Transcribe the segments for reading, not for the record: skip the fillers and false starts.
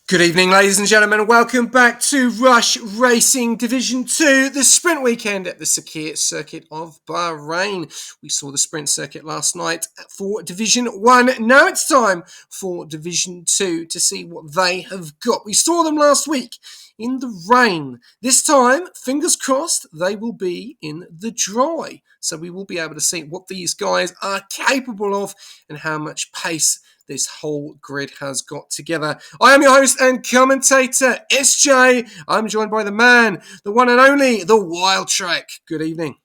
Good evening, ladies and gentlemen, and welcome back to Rush Racing Division 2, the sprint weekend at the Sakir Circuit of Bahrain. We saw the sprint circuit last night for Division 1. Now it's time for Division 2 to see what they have got. We saw them last week in the rain. This time, fingers crossed, they will be in the dry. So we will be able to see what these guys are capable of and how much pace this whole grid has got together. I am your host and commentator, SJ. I'm joined by the man, the one and only, the Wild Trek. Good evening.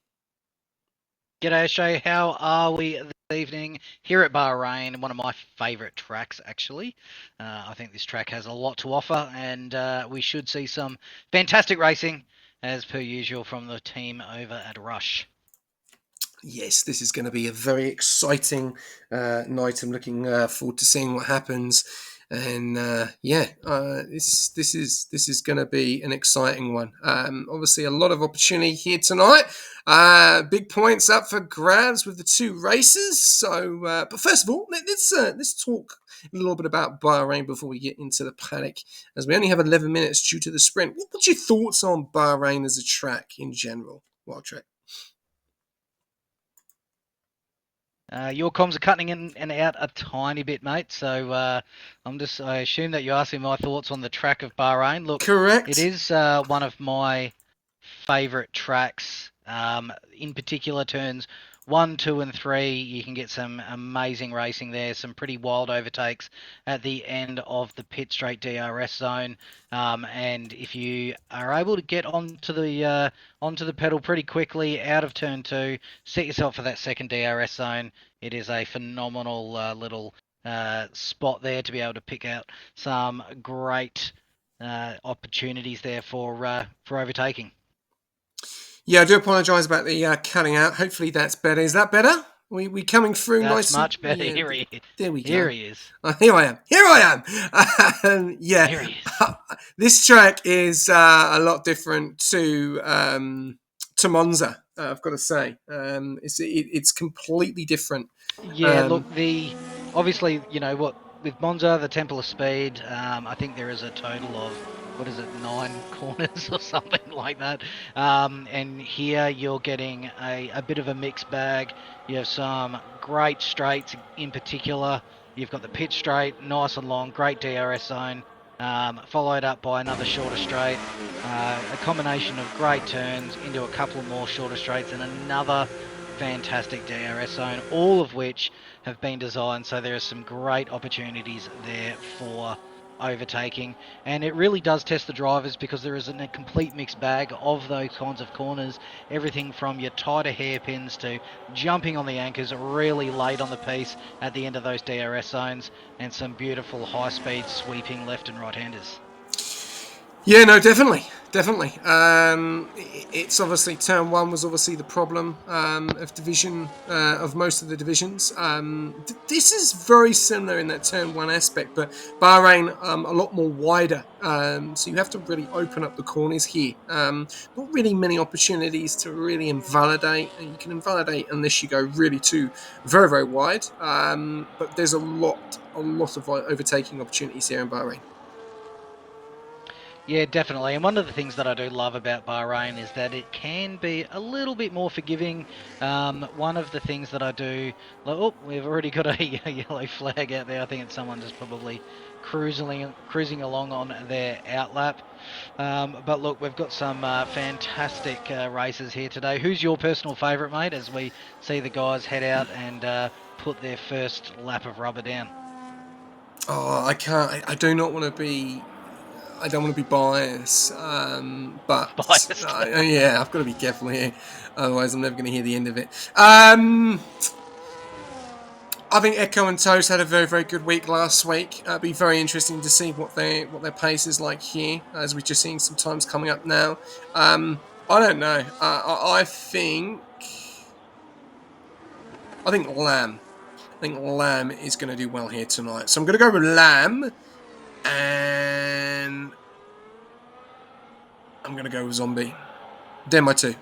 G'day, SJ. How are we this evening here at Bahrain? One of my favourite tracks, actually. I think this track has a lot to offer, and we should see some fantastic racing, as per usual, from the team over at Rush. Yes, this is going to be a very exciting night. I'm looking forward to seeing what happens, and this is going to be an exciting one. Obviously, a lot of opportunity here tonight. Big points up for grabs with the two races. So, but first of all, let's talk a little bit about Bahrain before we get into the paddock, as we only have 11 minutes due to the sprint. What's your thoughts on Bahrain as a track in general? Wild Trek. Your comms are cutting in and out a tiny bit, mate. So I assume that you're asking my thoughts on the track of Bahrain. Look, Correct. it is one of my favourite tracks. In particular, turns 1, 2, and 3. You can get some amazing racing there. Some pretty wild overtakes at the end of the pit straight DRS zone. And if you are able to get onto the pedal pretty quickly out of turn 2, set yourself for that second DRS zone. It is a phenomenal little spot there to be able to pick out some great opportunities there for overtaking. Yeah, I do apologise about the cutting out. Hopefully that's better. Is that better? We coming through That's nice? much better. Yeah, Here he is. there we go. Here he is. Here I am. Here I am. Yeah. Here he is. This track is a lot different to Monza. I've got to say, it's completely different. Yeah, look, obviously, you know what, with Monza, the Temple of Speed, I think there is a total of, what is it, 9 corners or something like that. And here you're getting a bit of a mixed bag. You have some great straights in particular. You've got the pit straight, nice and long, great DRS zone, followed up by another shorter straight, a combination of great turns into a couple more shorter straights and another fantastic DRS zone, all of which have been designed so there are some great opportunities there for overtaking, and it really does test the drivers because there is a complete mixed bag of those kinds of corners, everything from your tighter hairpins to jumping on the anchors really late on the piece at the end of those DRS zones, and some beautiful high speed sweeping left and right handers. Yeah, no, definitely. It's obviously turn 1 was obviously the problem of division of most of the divisions. This is very similar in that turn 1 aspect, but Bahrain a lot more wider. So you have to really open up the corners here. Not really many opportunities to really invalidate, and you can invalidate unless you go really too very, very wide. But there's a lot of overtaking opportunities here in Bahrain. Yeah, definitely. And one of the things that I do love about Bahrain is that it can be a little bit more forgiving. One of the things that I do, oh, we've already got a yellow flag out there. I think it's someone just probably cruising along on their outlap. But look, we've got some fantastic races here today. Who's your personal favourite, mate, as we see the guys head out and put their first lap of rubber down? Oh, I can't. I do not want to be. I don't want to be biased, but Biased. yeah, I've got to be careful here. Otherwise, I'm never going to hear the end of it. I think Ekko and Toast had a very, very good week last week. It'll be very interesting to see what their pace is like here, as we're just seeing some times coming up now. I don't know. I think Lamb. I think Lamb is going to do well here tonight. So I'm going to go with Lamb, and I'm going to go with Zombie. They're my two.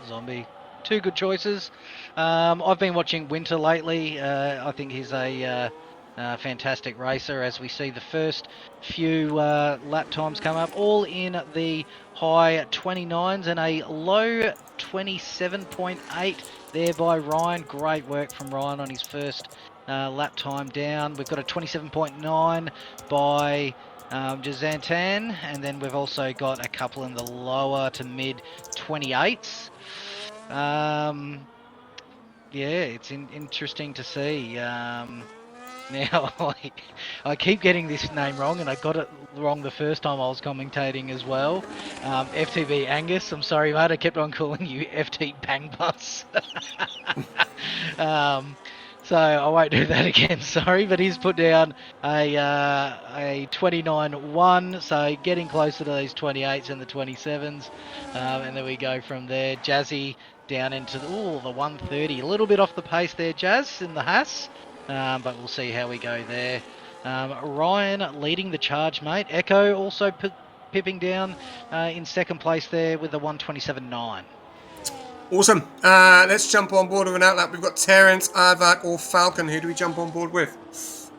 Zombie. Two good choices. I've been watching Winter lately. I think he's a fantastic racer, as we see the first few lap times come up, all in the high 29s and a low 27.8 there by Ryan. Great work from Ryan on his first lap time down. We've got a 27.9 by Jazantan, and then we've also got a couple in the lower to mid 28s. Yeah, it's interesting to see. Now, I keep getting this name wrong, and I got it wrong the first time I was commentating as well. FTB Angus, I'm sorry, mate. I kept on calling you FT Bang Bus. So I won't do that again. Sorry, but he's put down a 29.1, so getting closer to those 28s and the 27s, and then we go from there. Jazzy down into the 130, a little bit off the pace there, Jazz in the Haas. But we'll see how we go there. Ryan leading the charge, mate. Ekko also pipping down in second place there with a 127.9. Awesome. Let's jump on board with an outlap. We've got Terence, Ivak, or Falcon. Who do we jump on board with?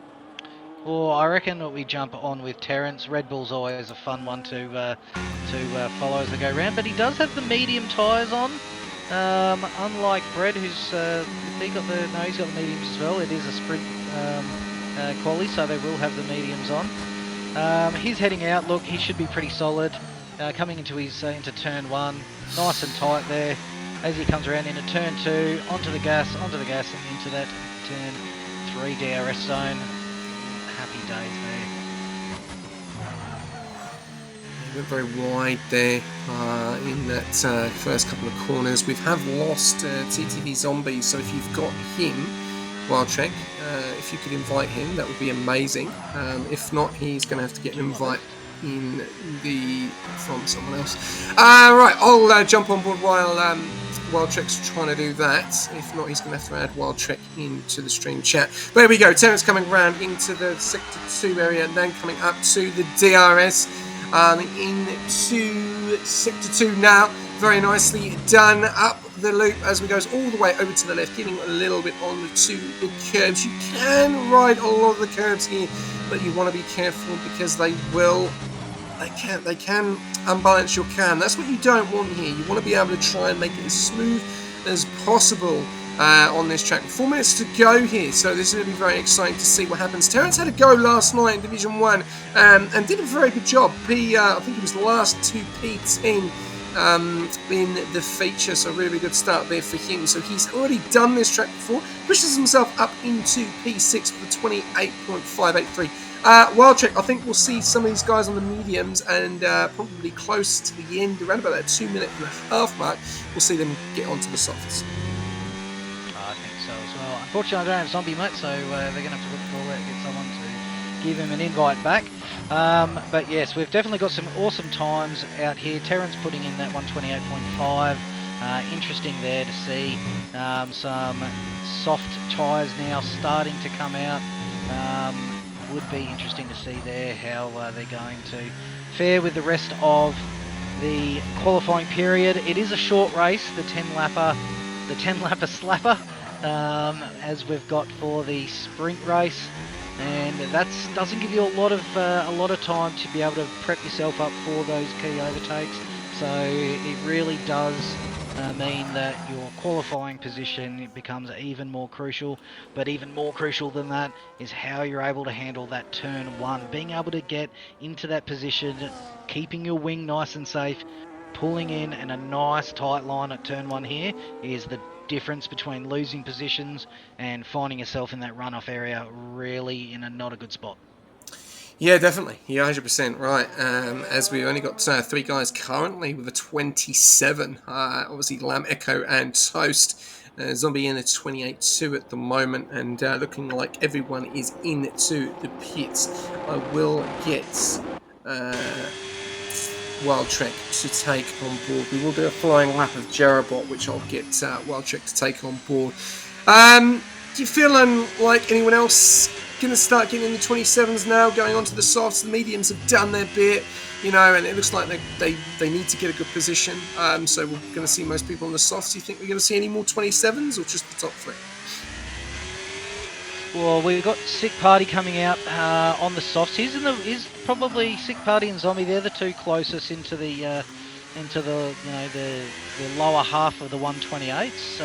Well, I reckon that we jump on with Terence. Red Bull's always a fun one to follow as they go around, but he does have the medium tyres on. Unlike Brett, he's got the mediums as well. It is a sprint quali, so they will have the mediums on. He's heading out. Look, he should be pretty solid. Coming into into turn 1, nice and tight there. As he comes around into turn 2, onto the gas, and into that turn 3 DRS zone. Happy days there. Went very wide there in that first couple of corners. We have lost TTV Zombie, so if you've got him, Wildtrek, if you could invite him, that would be amazing. If not, he's going to have to get an invite from someone else. Right, I'll jump on board while Wildtrek's trying to do that. If not, he's going to have to add Wildtrek into the stream chat. But there we go. Terence coming round into the Sector 2 area and then coming up to the DRS. Into Sector 2 now. Very nicely done up the loop as we goes all the way over to the left, getting a little bit onto the curbs. You can ride a lot of the curbs here, but you want to be careful because they can unbalance your can. That's what you don't want here. You want to be able to try and make it as smooth as possible on this track. 4 minutes to go here, so this is going to be very exciting to see what happens. Terence had a go last night in Division 1 and did a very good job. I think he was the last to P10 in the feature, so really good start there for him. So he's already done this track before, pushes himself up into P6 with a 28.583. Wildtrek, I think we'll see some of these guys on the mediums and probably close to the end, around about that 2 minute and a half mark, we'll see them get onto the softs. I think so as well. Unfortunately, I don't have Zombie, mate, so they're going to have to look for it, get someone to give him an invite back. But yes, we've definitely got some awesome times out here. Terence putting in that 128.5. Interesting there to see some soft tyres now starting to come out. Would be interesting to see there how they're going to fare with the rest of the qualifying period. It is a short race, the 10-lapper slapper, as we've got for the sprint race, and that doesn't give you a lot of time to be able to prep yourself up for those key overtakes. So it really does mean that your qualifying position becomes even more crucial. But even more crucial than that is how you're able to handle that turn 1. Being able to get into that position, keeping your wing nice and safe, pulling in and a nice tight line at turn 1 here is the difference between losing positions and finding yourself in that runoff area really in a not a good spot. Yeah, definitely. You're 100% right. As we've only got 3 guys currently with a 27. Obviously, Lamb, Ekko, and Toast. Zombie in a 28.2 at the moment, and looking like everyone is into the pits. I will get Wildtrek to take on board. We will do a flying lap of Jerabot, which I'll get Wildtrek to take on board. Do you feeling like anyone else going to start getting in the 27s now, going on to the softs? The mediums have done their bit, and it looks like they need to get a good position. So we're going to see most people on the softs. Do you think we're going to see any more 27s or just the top 3? Well, we've got Sick Party coming out on the softs. He's probably Sick Party and Zombie. They're the two closest into the lower half of the 128s.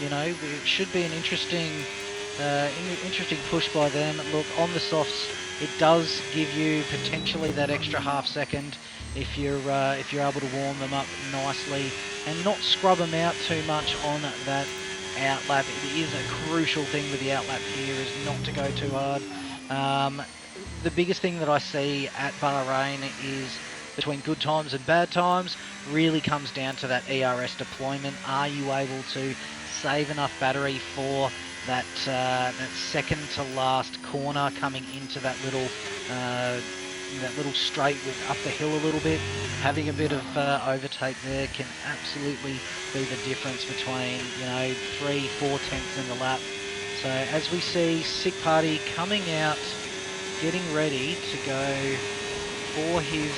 It should be an interesting push by them. Look, on the softs, it does give you potentially that extra half second if you're able to warm them up nicely and not scrub them out too much on that outlap. It is a crucial thing with the outlap here is not to go too hard. The biggest thing that I see at Bahrain is between good times and bad times really comes down to that ERS deployment. Are you able to save enough battery for that second to last corner coming into that little straight up the hill a little bit? Having a bit of overtake there can absolutely be the difference between 3-4 tenths in the lap. So as we see Sick Party coming out, getting ready to go for his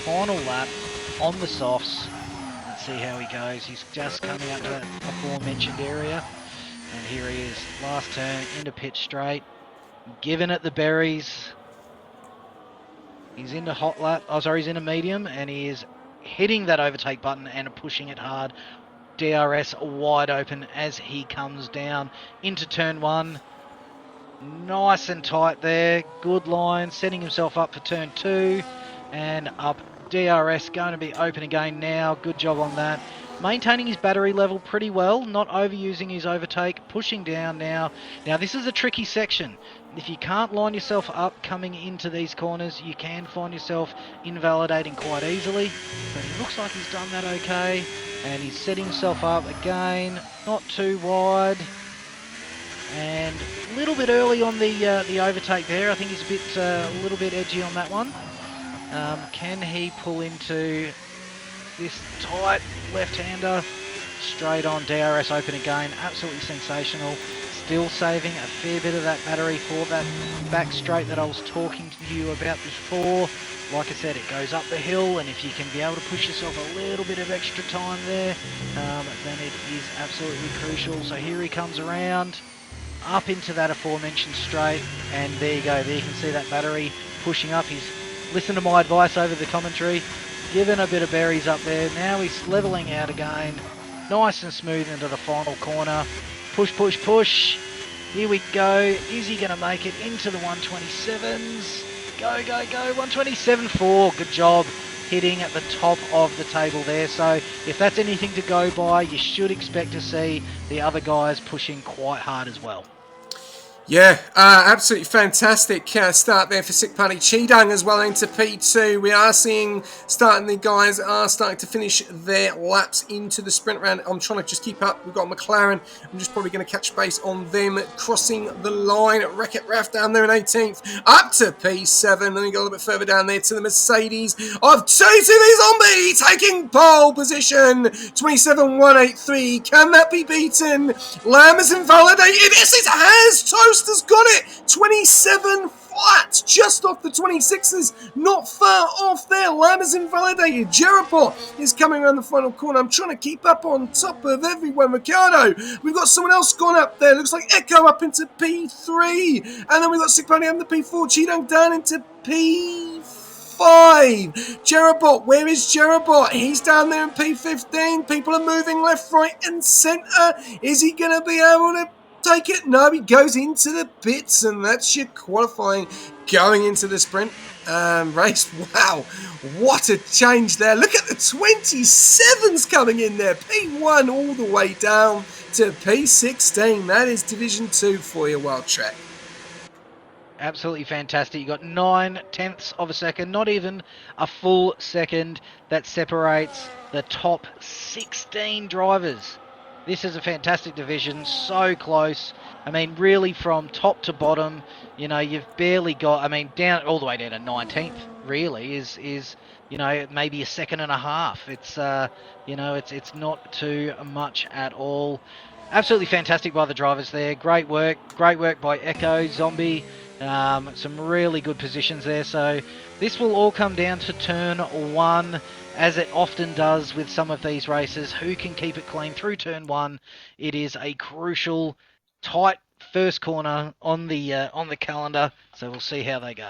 final lap on the softs. Let's see how he goes. He's just coming up to that aforementioned area. And here he is, last turn into pit straight, giving it the berries. He's into he's into medium, and he is hitting that overtake button and pushing it hard. DRS wide open as he comes down into turn one. Nice and tight there, good line, setting himself up for turn two, and up. DRS going to be open again now, good job on that. Maintaining his battery level pretty well, not overusing his overtake, pushing down now. Now this is a tricky section. If you can't line yourself up coming into these corners, you can find yourself invalidating quite easily. But he looks like he's done that okay, and he's setting himself up again, not too wide. And a little bit early on the overtake there. I think he's a little bit edgy on that one. Can he pull into this tight left-hander? Straight on, DRS open again. Absolutely sensational. Still saving a fair bit of that battery for that back straight that I was talking to you about before. Like I said, it goes up the hill, and if you can be able to push yourself a little bit of extra time there, then it is absolutely crucial. So here he comes around, up into that aforementioned straight, and there you go. There you can see that battery pushing up. He's listened to my advice over the commentary, given a bit of berries up there. Now he's levelling out again, nice and smooth into the final corner. Push, push, push. Here we go. Is he going to make it into the 127s? Go, go, go. 127.4. Good job hitting at the top of the table there. So if that's anything to go by, you should expect to see the other guys pushing quite hard as well. Yeah, absolutely fantastic start there for Sick Party. Chidang as well into P2. We are seeing the guys are starting to finish their laps into the sprint round. I'm trying to just keep up. We've got McLaren. I'm just probably going to catch base on them crossing the line. Wreck-It Raf down there in 18th. Up to P7. Then we go a little bit further down there to the Mercedes of TTV Zombie taking pole position. 27.183. Can that be beaten? Lamb is invalidated. Yes, it has. Toast has got it. 27 flat, just off the 26s, not far off there. Lamb is invalidated. Jerabot is coming around the final corner. I'm trying to keep up on top of everyone. Ricardo, we've got someone else gone up there. Looks like Ekko up into P3, and then we've got Sick Party up into P4. Chidong down into P5. Jerabot, where is Jerabot? He's down there in P15. People are moving left, right, and centre. Is he going to be able to take it? No, he goes into the pits, and that's your qualifying going into the sprint race. Wow, what a change there. Look at the 27s coming in there. P1 all the way down to P16. That is Division 2 for you, Wild Track. Absolutely fantastic. You got 9 tenths of a second, not even a full second, that separates the top 16 drivers. This is a fantastic division, so close. I mean, really from top to bottom, you've barely got, down all the way down to 19th, really, is maybe a second and a half. It's, it's not too much at all. Absolutely fantastic by the drivers there. Great work by Ekko, Zombie. Some really good positions there. So this will all come down to turn one, as it often does with some of these races. Who can keep it clean through turn one? It is a crucial, tight first corner on the calendar, so we'll see how they go.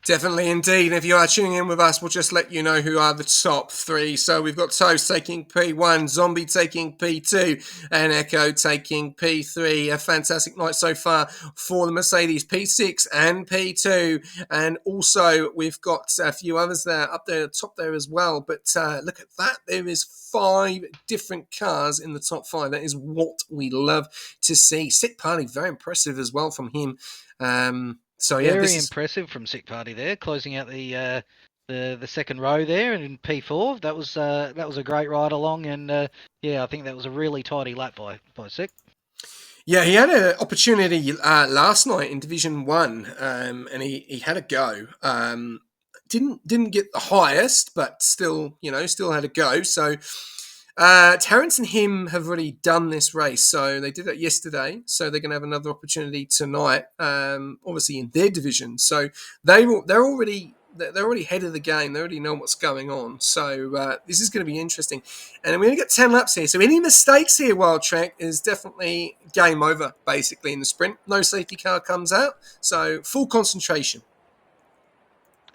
Definitely indeed. And if you are tuning in with us, we'll just let you know who are the top three. So we've got Toast taking P1, Zombie taking P2, and Ekko taking P3. A fantastic night so far for the Mercedes P6 and P2. And also we've got a few others there up there at the top there as well. But look at that. There is 5 different cars in the top 5. That is what we love to see. Sick Party, very impressive as well from him. So yeah, very impressive from Sick Party there, closing out the second row there in P4. That was a great ride along, and yeah, I think that was a really tidy lap by Sick. Yeah, he had an opportunity last night in Division 1, and he had a go. Didn't get the highest, but still had a go. So Terence and him have already done this race, so they did it yesterday. So they're going to have another opportunity tonight, obviously in their division. So they're already ahead of the game. They already know what's going on. So this is going to be interesting. And we're going to get 10 laps here. So any mistakes here, Wild Track, is definitely game over, basically, in the sprint. No safety car comes out. So full concentration.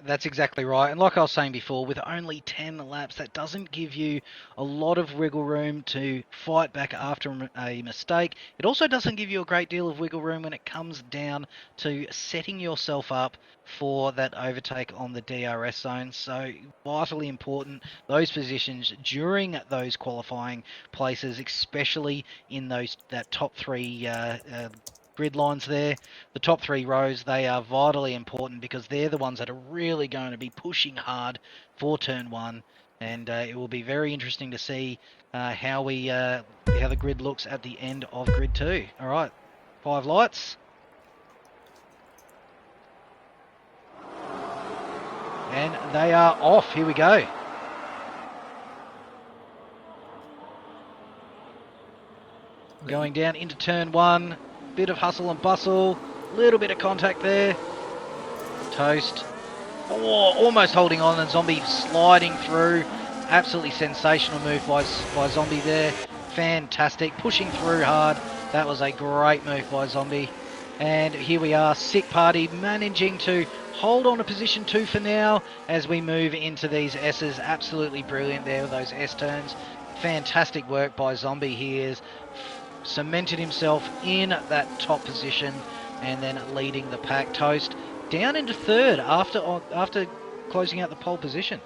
That's exactly right. And like I was saying before, with only 10 laps, that doesn't give you a lot of wiggle room to fight back after a mistake. It also doesn't give you a great deal of wiggle room when it comes down to setting yourself up for that overtake on the DRS zone. So vitally important, those positions during those qualifying places, especially in that top 3 grid lines there. The top 3 rows, they are vitally important because they're the ones that are really going to be pushing hard for turn 1, and it will be very interesting to see how the grid looks at the end of grid 2. All right, 5 lights. And they are off. Here we go. Going down into turn 1. Bit of hustle and bustle, little bit of contact there. Toast, almost holding on, and Zombie sliding through. Absolutely sensational move by Zombie there. Fantastic, pushing through hard. That was a great move by Zombie. And here we are, Sick Party managing to hold on to position 2 for now as we move into these S's. Absolutely brilliant there with those S turns. Fantastic work by Zombie. He is cemented himself in that top position and then leading the pack. Toast down into 3rd after closing out the pole position.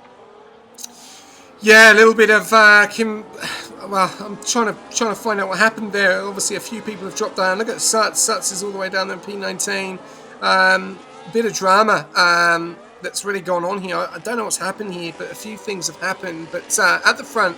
Yeah, a little bit of Kim. Well, I'm trying to find out what happened there. Obviously, a few people have dropped down. Look at Suts. Suts is all the way down there in P19. Bit of drama that's really gone on here. I don't know what's happened here, but a few things have happened. But at the front,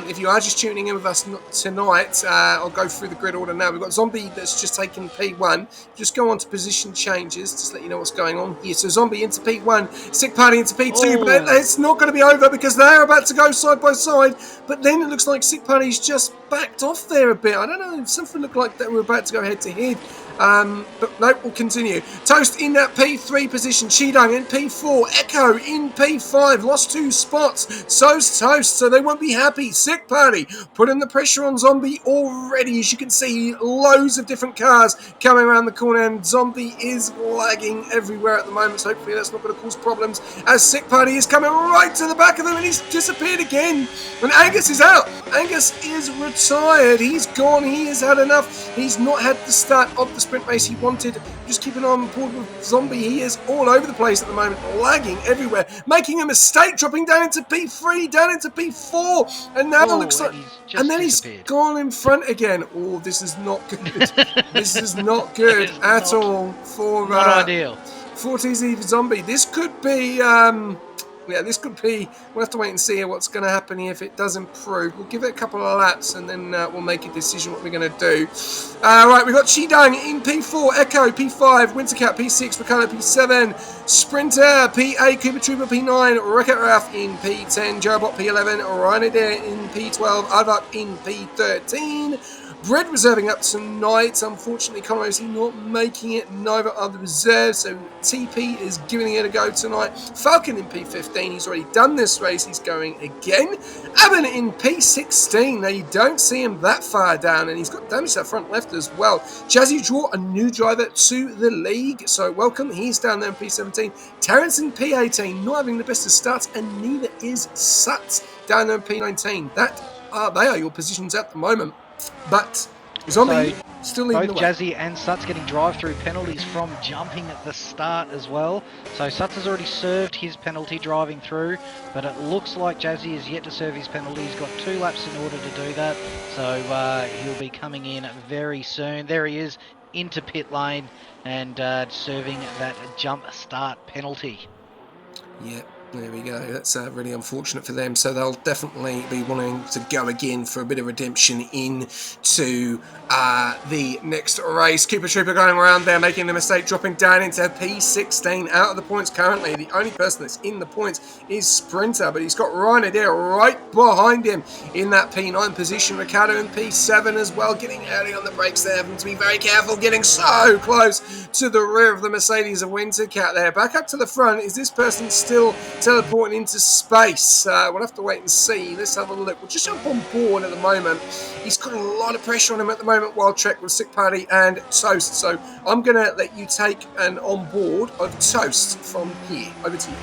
if you are just tuning in with us tonight, I'll go through the grid order now. We've got Zombie that's just taken P1. Just go on to position changes, just let you know what's going on here. So Zombie into P1, Sick Party into P2, but it's not going to be over because they're about to go side by side. But then it looks like Sick Party's just backed off there a bit. I don't know, something looked like that we're about to go head to head. But no, we'll continue. Toast in that P3 position. Chidang in P4. Ekko in P5. Lost 2 spots. So's Toast, so they won't be happy. Sick Party putting the pressure on Zombie already. As you can see, loads of different cars coming around the corner, and Zombie is lagging everywhere at the moment, so hopefully that's not going to cause problems as Sick Party is coming right to the back of them, and he's disappeared again. And Angus is out. Angus is retired. He's gone. He has had enough. He's not had the start of the sprint race he wanted. Just keeping on board with Zombie. He is all over the place at the moment, lagging everywhere, making a mistake, dropping down into P3, down into P4, and now it looks like, and then he's gone in front again. Oh, this is not good. This is not good at all for not ideal for TZ Zombie. This could be this could be, we'll have to wait and see what's going to happen here if it does improve. We'll give it a couple of laps and then we'll make a decision what we're going to do. Right, we've got Chidang in P4, Ekko P5, Wintercat P6, Ricardo P7, Sprinter P8, Cooper Trooper P9, Wreck-It Ralph in P10, Jerobot P11, Rhino Dare in P12, Ivok in P13, Bread reserving up tonight. Unfortunately, Conor Osie not making it. Neither are the reserves. So TP is giving it a go tonight. Falcon in P15. He's already done this race. He's going again. Aben in P16. Now, you don't see him that far down, and he's got damage to that front left as well. Jazzy Draw, a new driver to the league. So welcome. He's down there in P17. Terrence in P18, not having the best of starts, and neither is Sut down there in P19. They are your positions at the moment. But Zombie still leading the way. Both Jazzy and Sut's getting drive-through penalties from jumping at the start as well. So Sut's has already served his penalty driving through, but it looks like Jazzy is yet to serve his penalty. He's got 2 laps in order to do that. So he'll be coming in very soon. There he is into pit lane and serving that jump start penalty. Yeah. There we go. That's really unfortunate for them. So they'll definitely be wanting to go again for a bit of redemption into the next race. Cooper Trooper going around there, making the mistake, dropping down into P16, out of the points currently. The only person that's in the points is Sprinter, but he's got Ryan Adair right behind him in that P9 position. Ricardo in P7 as well, getting early on the brakes there, having to be very careful, getting so close to the rear of the Mercedes of Wintercat there. Back up to the front. Is this person still teleporting into space? We'll have to wait and see. Let's have a look. We'll just jump on board at the moment. He's got a lot of pressure on him at the moment. Wild Trek with Sick Party and Toast. So I'm going to let you take an on board of Toast from here. Over to you.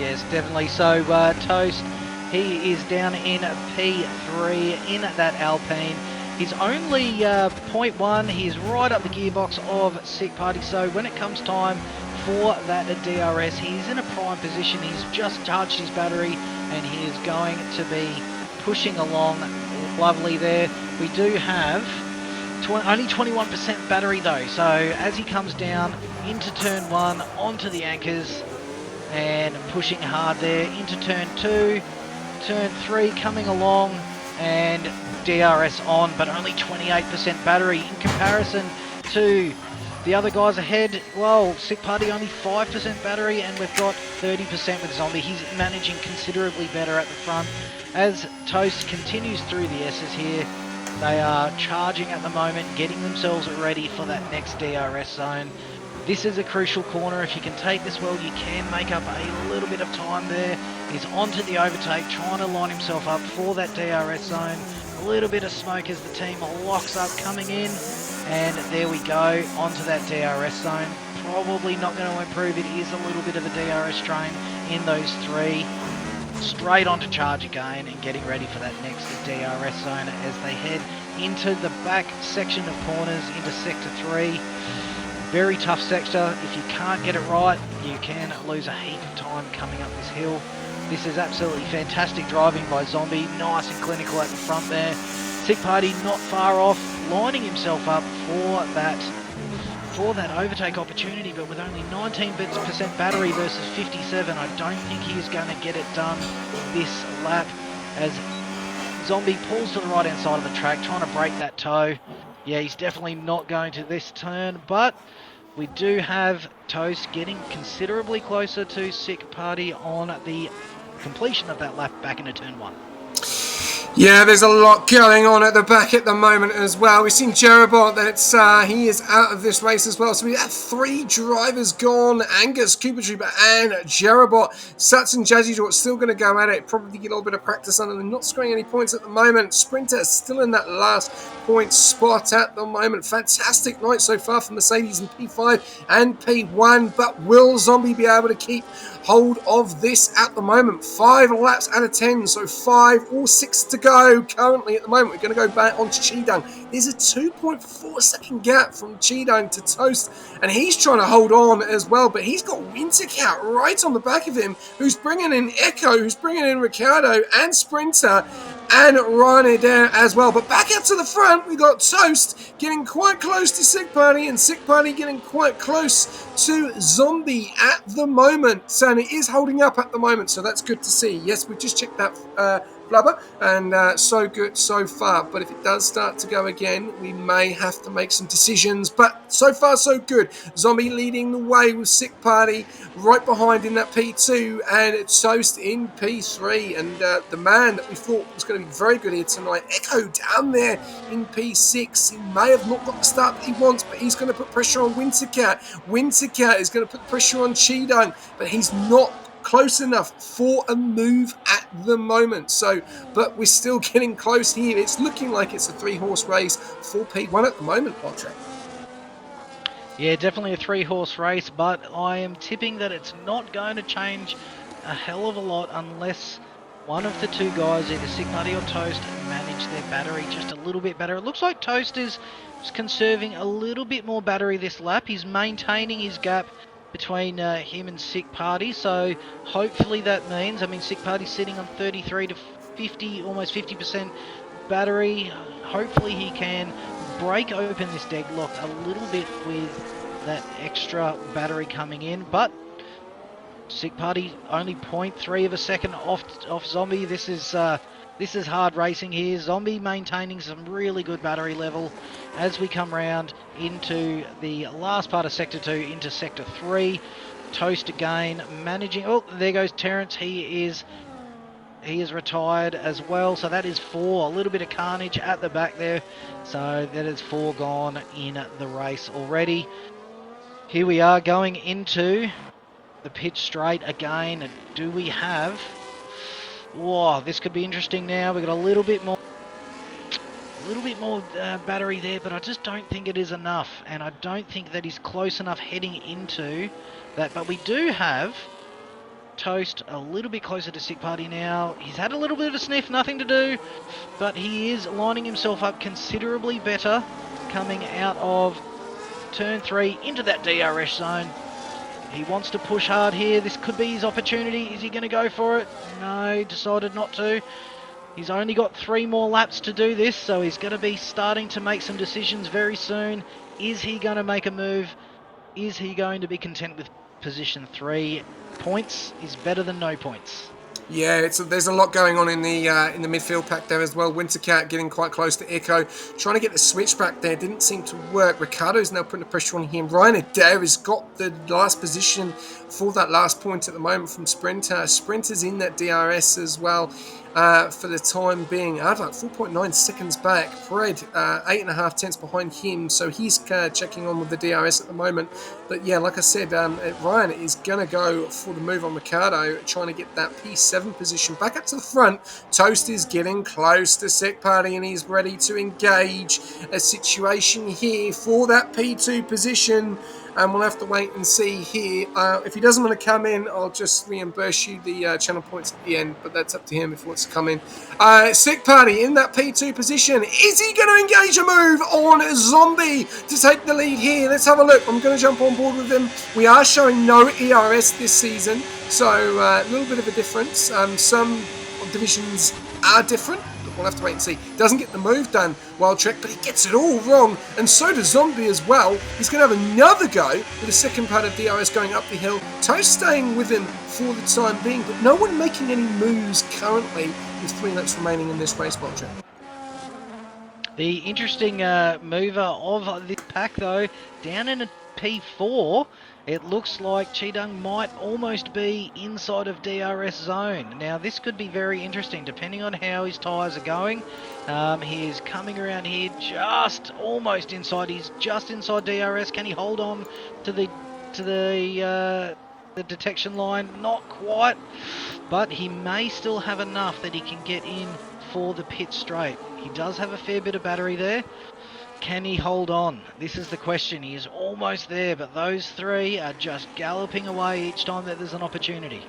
Yes, definitely. So Toast, he is down in P3 in that Alpine. He's only 0.1. He's right up the gearbox of Sick Party. So when it comes time for that DRS, he's in a prime position. He's just charged his battery and he is going to be pushing along lovely there. We do have only 21% battery though, so as he comes down into turn 1 onto the anchors and pushing hard there into turn 2, turn 3 coming along and DRS on, but only 28% battery in comparison to the other guys ahead. Well, Sick Party only 5% battery, and we've got 30% with Zombie. He's managing considerably better at the front. As Toast continues through the S's here, they are charging at the moment, getting themselves ready for that next DRS zone. This is a crucial corner. If you can take this well, you can make up a little bit of time there. He's onto the overtake, trying to line himself up for that DRS zone. A little bit of smoke as the team locks up coming in. And there we go, onto that DRS zone. Probably not going to improve. It is a little bit of a DRS drain in those 3. Straight onto charge again and getting ready for that next DRS zone as they head into the back section of corners into sector 3. Very tough sector. If you can't get it right, you can lose a heap of time coming up this hill. This is absolutely fantastic driving by Zombie. Nice and clinical at the front there. Sick Party not far off, lining himself up for that overtake opportunity, but with only 19% battery versus 57, I don't think he is going to get it done this lap as Zombie pulls to the right hand side of the track, trying to break that toe. Yeah, he's definitely not going to this turn, but we do have Toast getting considerably closer to Sick Party on the completion of that lap back into turn 1. Yeah, there's a lot going on at the back at the moment as well. We've seen Jerobot, that he is out of this race as well. So we have 3 drivers gone. Angus, Cooper Trooper and Jerobot. Sats and Jazzy Draw still going to go at it. Probably get a little bit of practice under them. Not scoring any points at the moment. Sprinter still in that last point spot at the moment. Fantastic night so far for Mercedes in P5 and P1. But will Zombie be able to keep hold of this at the moment? 5 laps out of 10. So 5 or 6 to go currently at the moment. We're going to go back onto Chidung. There's a 2.4 second gap from Chidung to Toast, and he's trying to hold on as well, but he's got Wintercat right on the back of him, who's bringing in Ekko, who's bringing in Ricardo and Sprinter and Ryan Adair as well. But back out to the front, we got Toast getting quite close to Sick Party, and Sick Party getting quite close to Zombie at the moment. So it is holding up at the moment, so that's good to see. Yes, we just checked that blubber, and so good so far. But if it does start to go again, we may have to make some decisions. But so far, so good. Zombie leading the way with Sick Party right behind in that P2, and Toast in P3. And the man that we thought was going to be very good here tonight, Ekko, down there in P6. He may have not got the start that he wants, but he's going to put pressure on Wintercat. Wintercat is going to put pressure on Cheedung, but he's not close enough for a move at the moment. But we're still getting close here. It's looking like it's a 3-horse race for P1 at the moment, Patrick. Yeah, definitely a 3-horse race, but I am tipping that it's not going to change a hell of a lot unless one of the two guys, either Sick Party or Toast, manage their battery just a little bit better. It looks like Toast is conserving a little bit more battery this lap. He's maintaining his gap between him and Sick Party, so hopefully that means, Sick Party's sitting on 33 to 50, almost 50% battery. Hopefully he can break open this deadlock a little bit with that extra battery coming in, but Sick Party only 0.3 of a second off Zombie. This is hard racing here. Zombie maintaining some really good battery level as we come round into the last part of Sector 2 into Sector 3. Toast again managing. Oh, there goes Terrence. He is retired as well. So that is 4. A little bit of carnage at the back there. So that is 4 gone in the race already. Here we are going into the pit straight again. Do we have... Whoa, this could be interesting now. We've got a little bit more battery there, but I just don't think it is enough, and I don't think that he's close enough heading into that. But we do have Toast a little bit closer to Sick Party now. He's had a little bit of a sniff, nothing to do, but he is lining himself up considerably better coming out of turn 3 into that DRS zone. He wants to push hard here. This could be his opportunity. Is he going to go for it? No, decided not to. He's only got 3 more laps to do this, so he's going to be starting to make some decisions very soon. Is he going to make a move? Is he going to be content with position 3? Points is better than no points. Yeah, there's a lot going on in the midfield pack there as well. Wintercat getting quite close to Ekko, trying to get the switch back there. Didn't seem to work. Ricardo's now putting the pressure on him. Ryan Adair has got the last position for that last point at the moment from Sprinter. Sprinter's in that DRS as well for the time being. I'd like 4.9 seconds back. Fred, 8.5 tenths behind him, so he's checking on with the DRS at the moment. But yeah, like I said, Ryan is going to go for the move on Ricardo, trying to get that P7 position back up to the front. Toast is getting close to Sick Party, and he's ready to engage a situation here for that P2 position. And we'll have to wait and see here. If he doesn't want to come in, I'll just reimburse you the channel points at the end, but that's up to him if he wants to come in. Sick Party in that P2 position. Is he going to engage a move on Zombie to take the lead here? Let's have a look. I'm going to jump on board with him. We are showing no ERS this season, so a little bit of a difference. Some divisions are different, but we'll have to wait and see. Doesn't get the move done, Wild Trek, but he gets it all wrong, and so does Zombie as well. He's going to have another go with the second part of DRS going up the hill. Toast staying with him for the time being, but no one making any moves currently with 3 laps remaining in this race, Wild Trek. The interesting mover of this pack, though, down in a P4, it looks like Cheedung might almost be inside of DRS zone. Now, this could be very interesting, depending on how his tyres are going. He is coming around here just almost inside. He's just inside DRS. Can he hold on to the detection line? Not quite, but he may still have enough that he can get in for the pit straight. He does have a fair bit of battery there. Can he hold on? This is the question. He is almost there, but those 3 are just galloping away each time that there's an opportunity.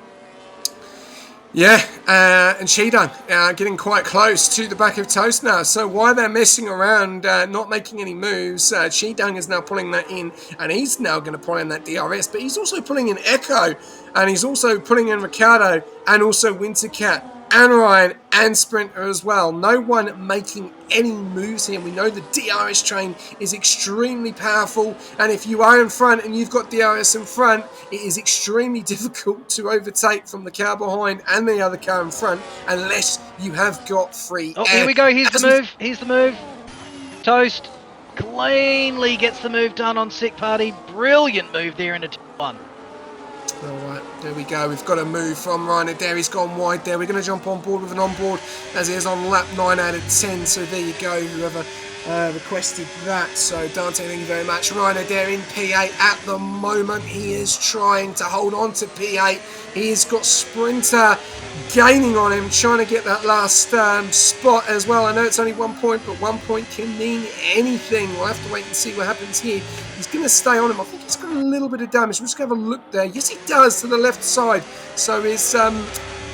Yeah, and Cheedung getting quite close to the back of Toast now. So while they're messing around, not making any moves, Cheedung is now pulling that in, and he's now going to pull in that DRS, but he's also pulling in Ekko, and he's also pulling in Ricardo, and also Wintercat. and Ryan and Sprinter as well. No one making any moves here. We know the DRS train is extremely powerful, and if you are in front and you've got DRS in front, it is extremely difficult to overtake from the car behind and the other car in front unless you have got free Oh, air. here we go. Here's the move. Here's the move. Toast cleanly gets the move done on Sick Party. Brilliant move there into T1. All right, there we go. We've got a move from Ryan Adair. He's gone wide there. We're going to jump on board with an onboard as he is on lap 9 out of 10. So there you go, whoever requested that. So Dante, thank you very much. Ryan Adair in P8 at the moment. He is trying to hold on to P8. He's got Sprinter gaining on him, trying to get that last spot as well. I know it's only 1 point, but 1 point can mean anything. We'll have to wait and see what happens here. He's going to stay on him. I think he's got a little bit of damage. We're just going to have a look there. Yes, he does, to the left side. So his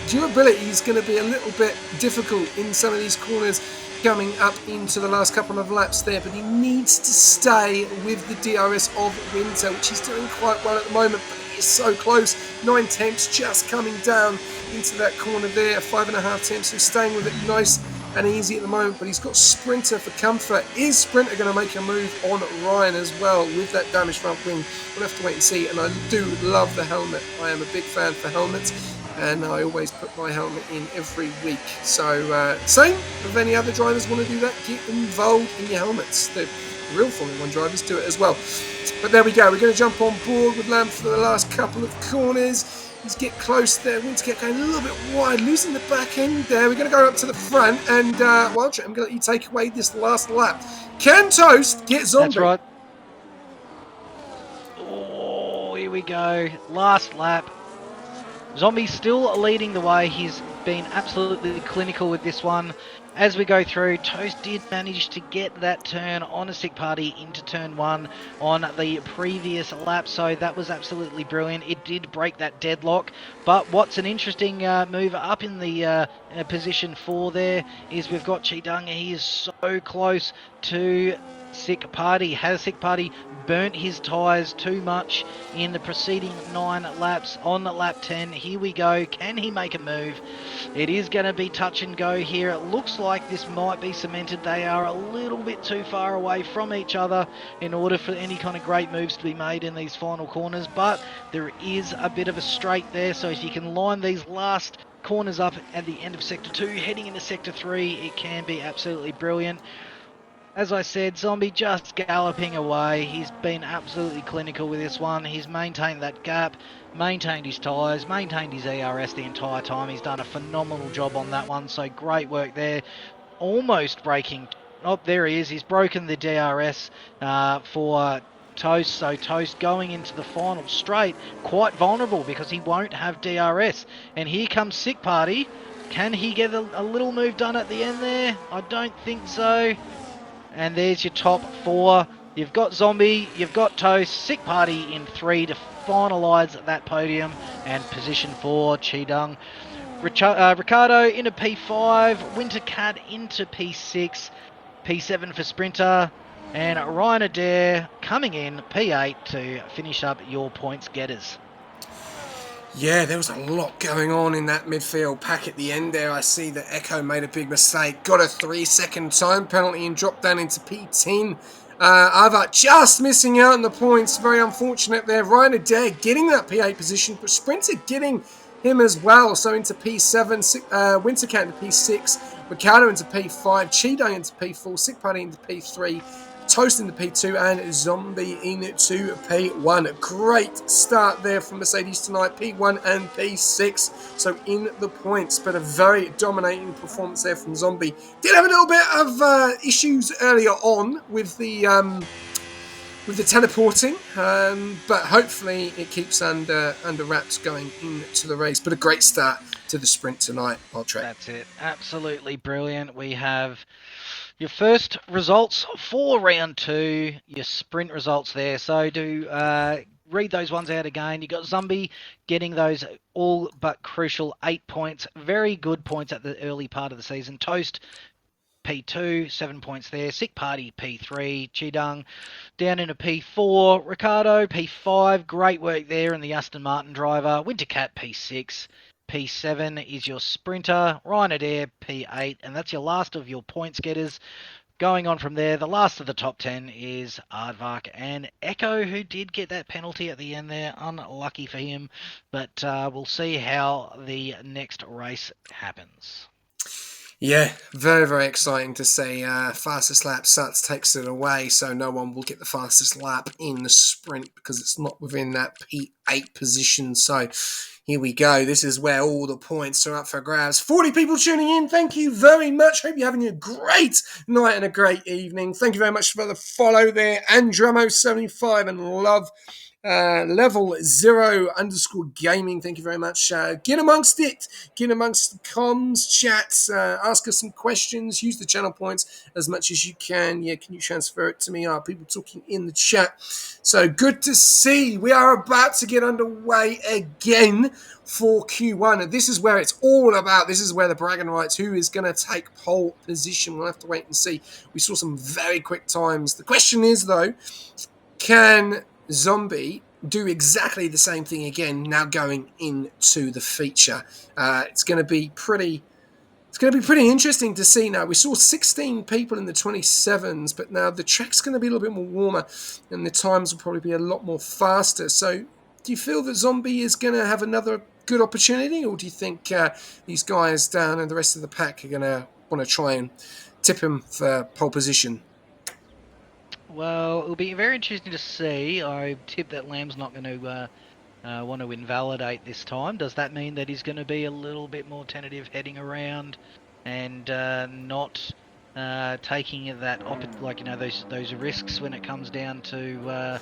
durability is going to be a little bit difficult in some of these corners coming up into the last couple of laps there, but he needs to stay with the DRS of Winter, which he's doing quite well at the moment, but he is so close. 9 tenths just coming down into that corner there, 5.5 tenths, so staying with it nice and easy at the moment, but he's got Sprinter for comfort. Is Sprinter going to make a move on Ryan as well with that damaged front wing? We'll have to wait and see, and I do love the helmet. I am a big fan for helmets, and I always put my helmet in every week. So same if any other drivers want to do that, get involved in your helmets. The real Formula 1 drivers do it as well. But there we go, we're going to jump on board with Lamb for the last couple of corners. He's get close there. Wintercat going a little bit wide, losing the back end there. We're going to go up to the front, and Wildchat, I'm going to let you take away this last lap. Can Toast get Zombie? That's right. Oh, here we go. Last lap. Zombie still leading the way. He's been absolutely clinical with this one. As we go through, Toast did manage to get that turn on a Sick Party into turn 1 on the previous lap, so that was absolutely brilliant. It did break that deadlock, but what's an interesting move up in the position 4 there is we've got Chidang. He is so close to Sick Party. Has Sick Party burnt his tyres too much in the preceding 9 laps? On lap 10, here we go. Can he make a move? It is going to be touch and go here. It looks like this might be cemented. They are a little bit too far away from each other in order for any kind of great moves to be made in these final corners, but there is a bit of a straight there, so if you can line these last corners up at the end of Sector 2, heading into Sector 3, it can be absolutely brilliant. As I said, Zombie just galloping away. He's been absolutely clinical with this one. He's maintained that gap, maintained his tyres, maintained his ERS the entire time. He's done a phenomenal job on that one, so great work there. Almost breaking. Oh, there he is. He's broken the DRS for Toast, so Toast going into the final straight, quite vulnerable because he won't have DRS. And here comes Sick Party. Can he get a little move done at the end there? I don't think so. And there's your top 4. You've got Zombie, you've got Toast, Sick Party in 3 to finalise that podium. And position 4, Chidang. Ricardo into P5, Wintercat into P6, P7 for Sprinter, and Ryan Adair coming in P8 to finish up your points getters. Yeah, there was a lot going on in that midfield pack at the end there. I see that Ekko made a big mistake, got a 3-second time penalty and dropped down into P10. Ava just missing out on the points. Very unfortunate there. Ryan Adair getting that P8 position, but Sprinter getting him as well. So into P7, Wintercat into P6, Ricardo into P5, Cheeto into P4, Sick Party into P3, Toast into P2, and Zombie into P1. Great start there from Mercedes tonight, P1 and P6. So in the points, but a very dominating performance there from Zombie. Did have a little bit of issues earlier on with the teleporting, but hopefully it keeps under wraps going into the race. But a great start to the sprint tonight, Valtrek. That's it. Absolutely brilliant. We have your first results for round 2, your sprint results there. So do read those ones out again. You got Zombie getting those all but crucial 8 points. Very good points at the early part of the season. Toast P2, 7 points there. Sick Party P3. Chidang down into P4. Ricardo P5. Great work there in the Aston Martin driver. Wintercat P6. P7 is your sprinter, Ryan Adair P8, and that's your last of your points getters. Going on from there, the last of the top 10 is Aardvark and Ekko, who did get that penalty at the end there. Unlucky for him, but we'll see how the next race happens. Yeah, very, very exciting to see. Fastest lap, Suts takes it away, so no one will get the fastest lap in the sprint because it's not within that P8 position. So here we go. This is where all the points are up for grabs. 40 people tuning in. Thank you very much. Hope you're having a great night and a great evening. Thank you very much for the follow there. Andremo75 and love. Level 0 _ gaming. Thank you very much. Get amongst it. Get amongst the comms, chats. Ask us some questions. Use the channel points as much as you can. Yeah, can you transfer it to me? Are people talking in the chat? So good to see. We are about to get underway again for Q1. And this is where it's all about. This is where the bragging rights. Who is going to take pole position? We'll have to wait and see. We saw some very quick times. The question is, though, can Zombie do exactly the same thing again now going into the feature? It's going to be pretty interesting to see now. We saw 16 people in the 27s, but now the track's going to be a little bit more warmer and the times will probably be a lot more faster. So do you feel that Zombie is going to have another good opportunity, or do you think these guys down and the rest of the pack are going to want to try and tip him for pole position? Well, it'll be very interesting to see. I tip that Lamb's not going to want to invalidate this time. Does that mean that he's going to be a little bit more tentative heading around and not taking that those risks when it comes down to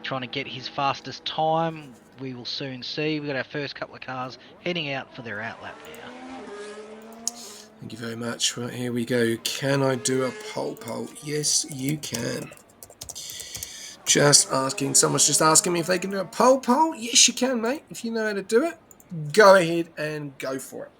trying to get his fastest time? We will soon see. We've got our first couple of cars heading out for their outlap now. Thank you very much. Right, here we go. Can I do a pole? Yes, you can. Just asking. Someone's just asking me if they can do a pole. Yes, you can, mate. If you know how to do it, go ahead and go for it.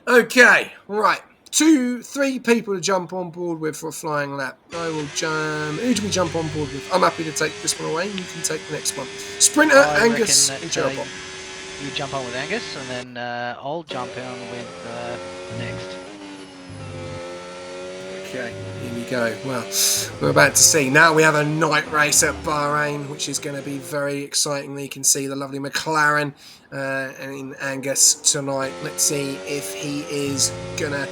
Okay, right. 2-3 people to jump on board with for a flying lap. I will jump. Who do we jump on board with? I'm happy to take this one away. You can take the next one. Sprinter, Angus, and jump on. You jump on with Angus, and then I'll jump on with next. Okay, here we go. Well, we're about to see. Now we have a night race at Bahrain, which is going to be very exciting. You can see the lovely McLaren in Angus tonight. Let's see if he is going to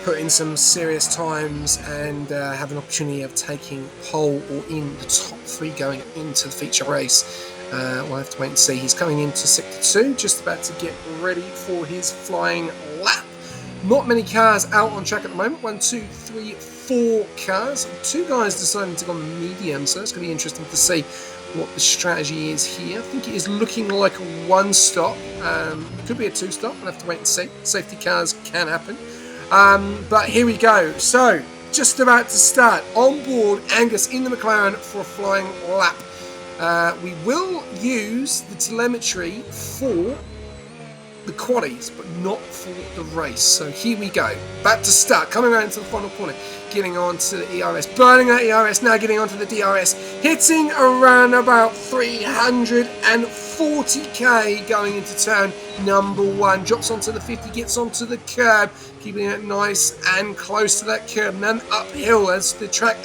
put in some serious times and have an opportunity of taking pole or in the top 3 going into the feature race. We'll have to wait and see. He's coming into Sector 2, just about to get ready for his flying lap. Not many cars out on track at the moment. 1, 2, 3, 4 cars. 2 guys deciding to go on the medium, so that's going to be interesting to see what the strategy is here. I think it is looking like a 1-stop. Could be a 2-stop. We'll have to wait and see. Safety cars can happen. But here we go. So, just about to start. On board, Angus in the McLaren for a flying lap. We will use the telemetry for the quaddies, but not for the race. So here we go. About to start. Coming around into the final corner. Getting on to the ERS. Burning that ERS. Now getting onto the DRS. Hitting around about 340k going into turn number 1. Drops onto the 50. Gets onto the curb. Keeping it nice and close to that curb. And then uphill as the track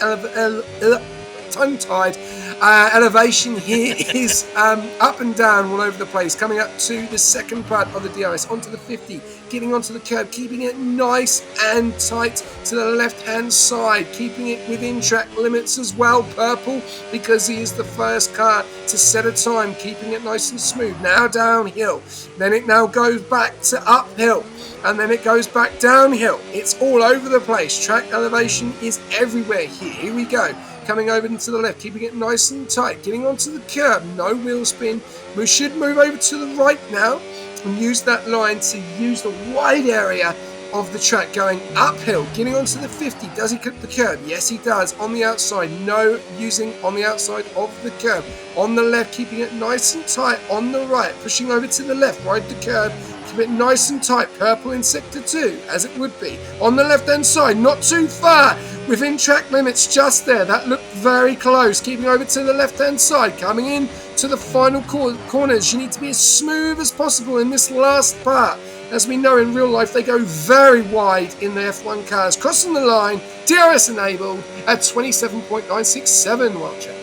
tongue-tied. Elevation here is up and down all over the place. Coming up to the second part of the DRS, onto the 50, getting onto the curb, keeping it nice and tight to the left-hand side, keeping it within track limits as well. Purple, because he is the first car to set a time, keeping it nice and smooth. Now downhill, then it now goes back to uphill, and then it goes back downhill. It's all over the place. Track elevation is everywhere here. Here we go. Coming over into the left, keeping it nice and tight, getting onto the curb, no wheel spin. We should move over to the right now and use that line to use the wide area of the track going uphill, getting onto the 50. Does he clip the curb? Yes, he does. On the outside, no using on the outside of the curb. On the left, keeping it nice and tight. On the right, pushing over to the left, ride the curb. Keep it nice and tight. Purple in Sector 2, as it would be. On the left-hand side, not too far. Within track limits, just there. That looked very close. Keeping over to the left-hand side. Coming in to the final corners. You need to be as smooth as possible in this last part. As we know in real life, they go very wide in the F1 cars. Crossing the line, DRS enabled at 27.967, Welcher.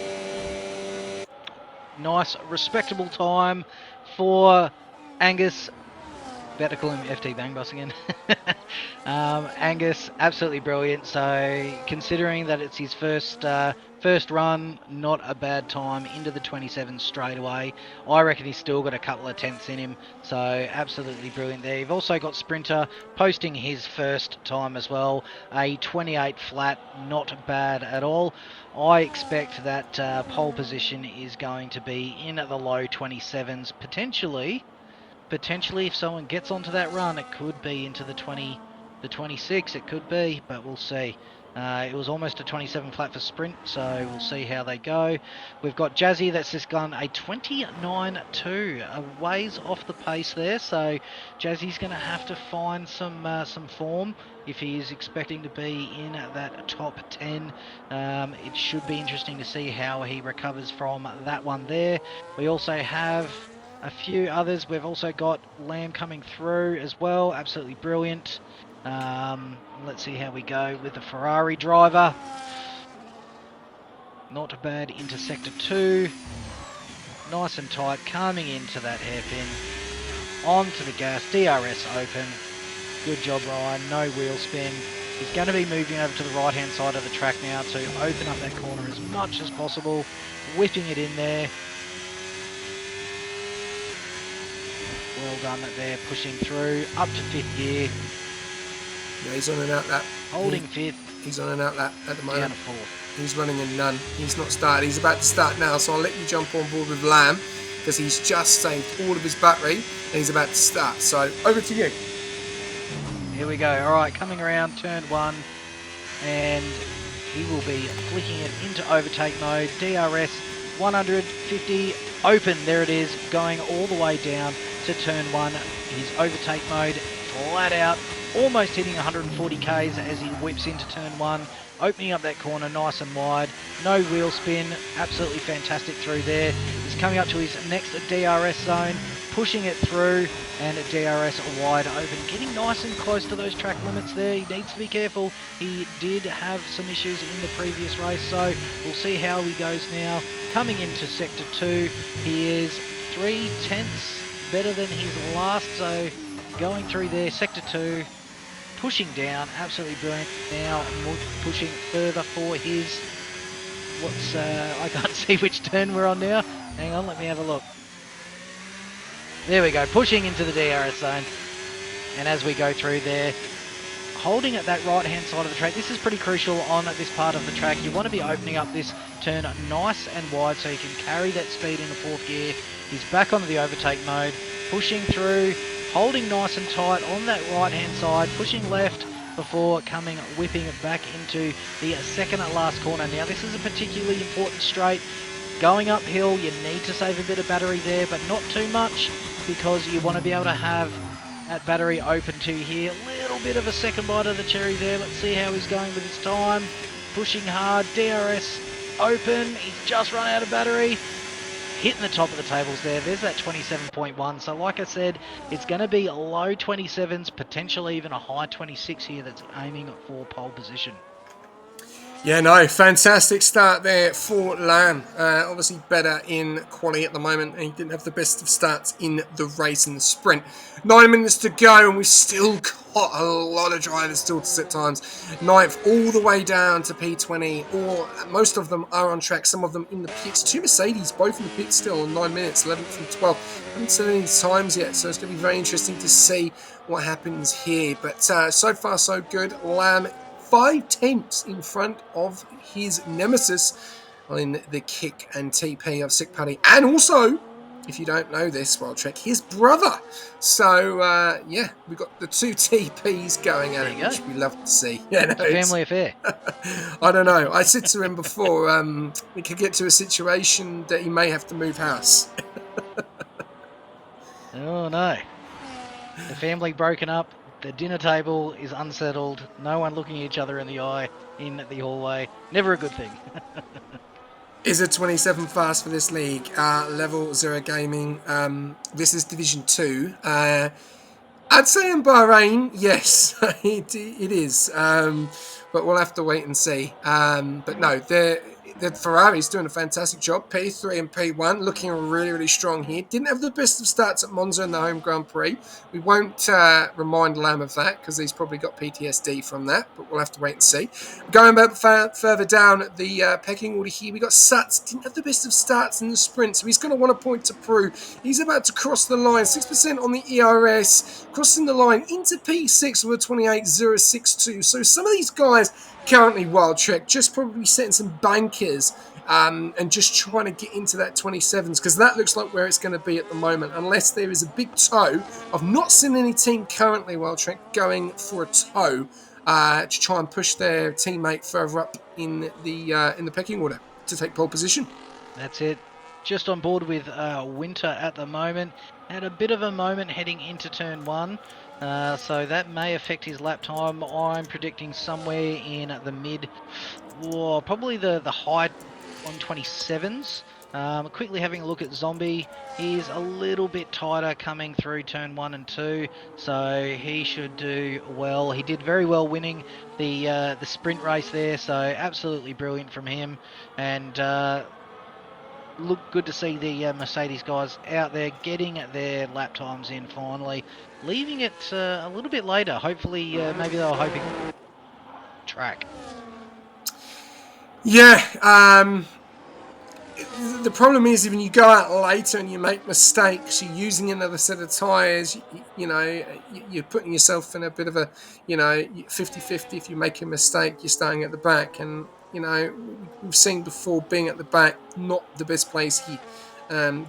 Nice, respectable time for Angus. Better call him FT Bang Boss again. Angus, absolutely brilliant. So considering that it's his first run, not a bad time into the 27 straight away. I reckon he's still got a couple of tenths in him. So absolutely brilliant there. You've also got Sprinter posting his first time as well. A 28 flat, not bad at all. I expect that pole position is going to be in at the low 27s, potentially if someone gets onto that run, it could be into the 26, it could be, but we'll see. It was almost a 27 flat for sprint, so we'll see how they go. We've got Jazzy that's just gone a 29.2, a ways off the pace there, so Jazzy's going to have to find some form if he is expecting to be in that top 10. It should be interesting to see how he recovers from that one there. We also have a few others. We've also got Lamb coming through as well. Absolutely brilliant. Let's see how we go with the Ferrari driver. Not bad into sector 2. Nice and tight, coming into that hairpin. Onto the gas, DRS open. Good job, Ryan. No wheel spin. He's going to be moving over to the right-hand side of the track now to open up that corner as much as possible. Whipping it in there. Well done there, pushing through, up to 5th gear. Yeah, he's on and out that. Holding 5th. He's on and out that at the moment. Down to 4th. He's running a none. He's not started. He's about to start now, so I'll let you jump on board with Lamb because he's just saved all of his battery and he's about to start. So over to you. Here we go. All right, coming around turn 1, and he will be flicking it into overtake mode. DRS 150 open. There it is, going all the way down to turn 1. His overtake mode flat out, almost hitting 140 k's as he whips into turn 1, opening up that corner nice and wide. No wheel spin, absolutely fantastic through there. He's coming up to his next DRS zone, pushing it through, and a DRS wide open, getting nice and close to those track limits there. He needs to be careful. He did have some issues in the previous race, so we'll see how he goes now. Coming into sector 2, he is 3 tenths better than his last, so going through there, sector 2, pushing down, absolutely brilliant. Now pushing further for his, I can't see which turn we're on now. Hang on, let me have a look. There we go, pushing into the DRS zone. And as we go through there, holding at that right-hand side of the track. This is pretty crucial on this part of the track. You want to be opening up this turn nice and wide so you can carry that speed in the 4th gear. He's back onto the overtake mode, pushing through, holding nice and tight on that right-hand side, pushing left before whipping it back into the second at last corner. Now, this is a particularly important straight. Going uphill, you need to save a bit of battery there, but not too much, because you want to be able to have that battery open to here. A little bit of a second bite of the cherry there. Let's see how he's going with his time. Pushing hard, DRS open. He's just run out of battery. Hitting the top of the tables there. There's that 27.1. So like I said, it's going to be low 27s, potentially even a high 26 here that's aiming for pole position. Yeah, no, fantastic start there for Lamb. Obviously better in quali at the moment, and he didn't have the best of starts in the race and the sprint. 9 minutes to go, and we've still got a lot of drivers still to set times. 9th all the way down to P20, or most of them are on track, some of them in the pits. 2 Mercedes, both in the pits still on 9 minutes, 11th and 12th. Haven't seen any times yet, so it's going to be very interesting to see what happens here. But so far, so good. Lamb 5 tenths in front of his nemesis in the kick and TP of Sick Putty. And also, if you don't know this, Wild Trek, his brother. So, yeah, we've got the 2 TPs going at it, which we love to see. Yeah, no, Family affair. I don't know. I said to him before, we could get to a situation that he may have to move house. Oh, no. The family broken up. The dinner table is unsettled. No one looking each other in the eye in the hallway. Never a good thing. Is a 27 fast for this league. Level 0 Gaming. This is Division 2. I'd say in Bahrain, yes, it is. But we'll have to wait and see. But no, the Ferrari's doing a fantastic job. P3 and P1 looking really, really strong here. Didn't have the best of starts at Monza in the home Grand Prix. We won't remind Lamb of that because he's probably got PTSD from that, but we'll have to wait and see. Going back further down the pecking order here, we got Sutz. Didn't have the best of starts in the sprint, so he's going to want a point to prove. He's about to cross the line, 6% on the ERS, crossing the line into P6 with a 28.062. So some of these guys currently Wild Trek just probably setting some bankers and just trying to get into that 27s because that looks like where it's going to be at the moment, unless there is a big toe. I've not seen any team currently Wild Trek going for a toe to try and push their teammate further up in the pecking order to take pole position. That's it. Just on board with Winter at the moment. Had a bit of a moment heading into turn 1. So that may affect his lap time. I'm predicting somewhere in the mid, probably the high 127s. Quickly having a look at Zombie. He's a little bit tighter coming through turn 1 and 2, so he should do well. He did very well winning the sprint race there, so absolutely brilliant from him. And look good to see the Mercedes guys out there getting their lap times in finally, leaving it a little bit later. Hopefully, maybe they were hoping track. Yeah, the problem is when you go out later and you make mistakes, you're using another set of tyres, you're putting yourself in a bit of a, 50-50. If you make a mistake, you're staying at the back. And, we've seen before being at the back, not the best place here.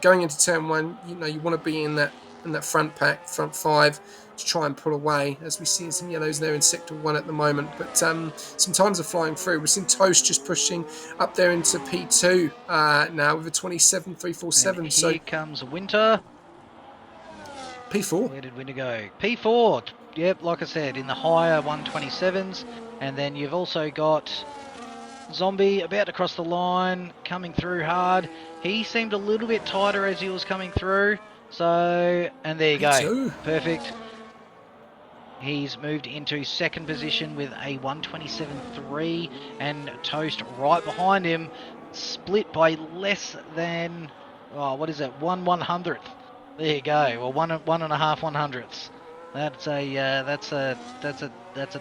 Going into turn 1, you want to be in that front pack, front 5, to try and pull away, as we see some yellows there in sector 1 at the moment. But some times are flying through. We've seen Toast just pushing up there into P2 now with a 27.347. And so here comes Winter. P4. Where did Winter go? P4. Yep, like I said, in the higher 127s. And then you've also got Zombie about to cross the line, coming through hard. He seemed a little bit tighter as he was coming through. So, and there you P2. go. Perfect. He's moved into second position with a 127.3, and Toast right behind him, split by less than, what is it, 1/100th. There you go. Well, one and a half 100ths. That's a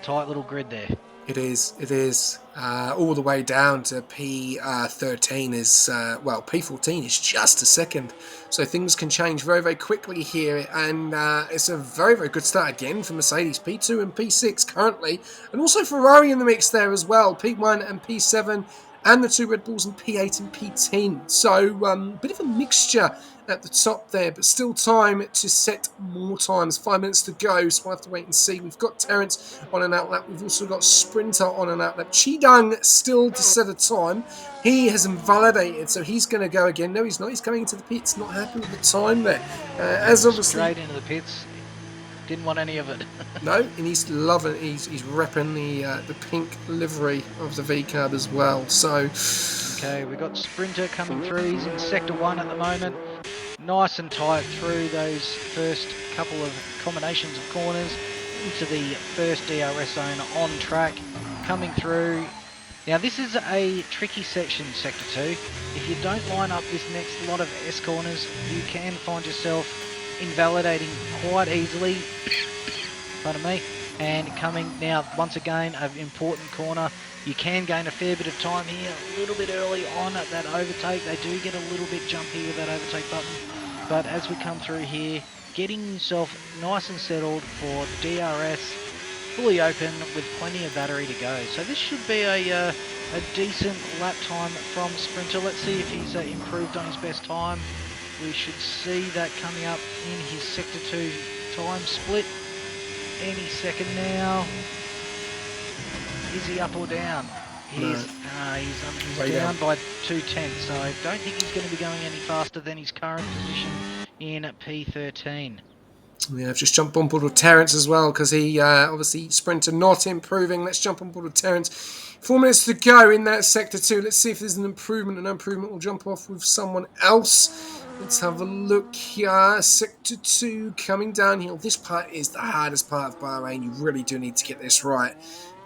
tight little grid there. It is. All the way down to P13 is, P14 is just a second. So things can change very, very quickly here. And it's a very, very good start again for Mercedes. P2 and P6 currently. And also Ferrari in the mix there as well. P1 and P7. And the 2 Red Bulls in P8 and P10. So bit of a mixture at the top there, but still time to set more times. 5 minutes to go, so we'll have to wait and see. We've got Terence on an outlap. We've also got Sprinter on an outlap. Chidang still to set a time. He has invalidated, so he's going to go again. No, he's not. He's going into the pits. Not happy with the time there. As obviously straight into the pits. Didn't want any of it. No, and he's loving it. He's repping the pink livery of the V-Card as well. So, okay, we've got Sprinter coming through. He's in sector 1 at the moment. Nice and tight through those first couple of combinations of corners into the first DRS zone on track. Coming through. Now this is a tricky section, sector 2. If you don't line up this next lot of S corners, you can find yourself invalidating quite easily. Pardon me. And coming now, once again, an important corner. You can gain a fair bit of time here, a little bit early on at that overtake. They do get a little bit jumpy with that overtake button. But as we come through here, getting yourself nice and settled for DRS, fully open with plenty of battery to go. So this should be a decent lap time from Sprinter. Let's see if he's improved on his best time. We should see that coming up in his sector 2 time split any second now. Is he up or down? He's down by 2/10, so I don't think he's going to be going any faster than his current position in P13. Yeah, I've just jumped on board with Terence as well because he obviously sprinter not improving. Let's jump on board with Terence. 4 minutes to go in that sector 2. Let's see if there's an improvement. An improvement will jump off with someone else. Let's have a look here. Sector 2 coming downhill. This part is the hardest part of Bahrain. You really do need to get this right.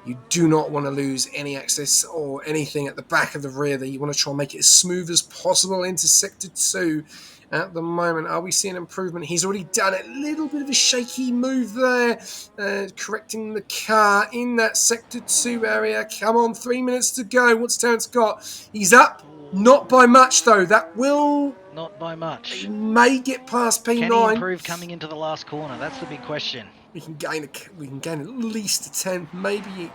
You do not want to lose any access or anything at the back of the rear there. You want to try and make it as smooth as possible into Sector 2 at the moment. Are we seeing improvement? He's already done a little bit of a shaky move there, correcting the car in that Sector 2 area. Come on, 3 minutes to go. What's Terence got? He's up. Not by much, though. That will... Not by much. He may get past P9. Can he improve coming into the last corner? That's the big question. We can gain at least a 10, maybe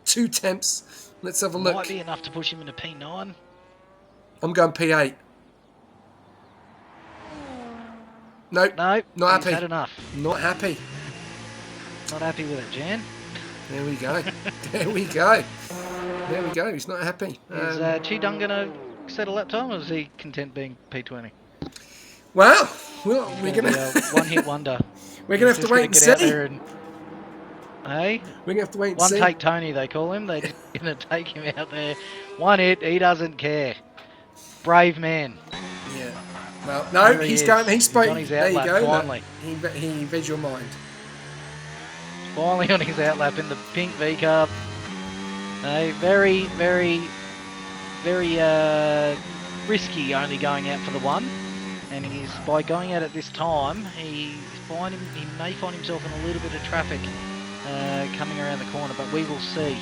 2 tenths. Let's have a look. Might be enough to push him into P9. I'm going P8. Nope. Nope. Not happy. He's had enough. Not happy. Not happy with it, Jan. There we go. There we go. There we go. He's not happy. Is Chi-Dung going to set a lap time, or is he content being P20? Well, we're going to... one-hit wonder. We're going to have to wait and see. Hey? We're going to have to wait and see. One take Tony, they call him. They're going to take him out there. One hit, he doesn't care. Brave man. Yeah. Well, no, he's going. He's spoke. On his There you outlap, go. finally. He read your mind. Finally on his outlap in the pink V-carb. Very, very, very risky only going out for the one. And by going out at this time, he may find himself in a little bit of traffic coming around the corner, but we will see.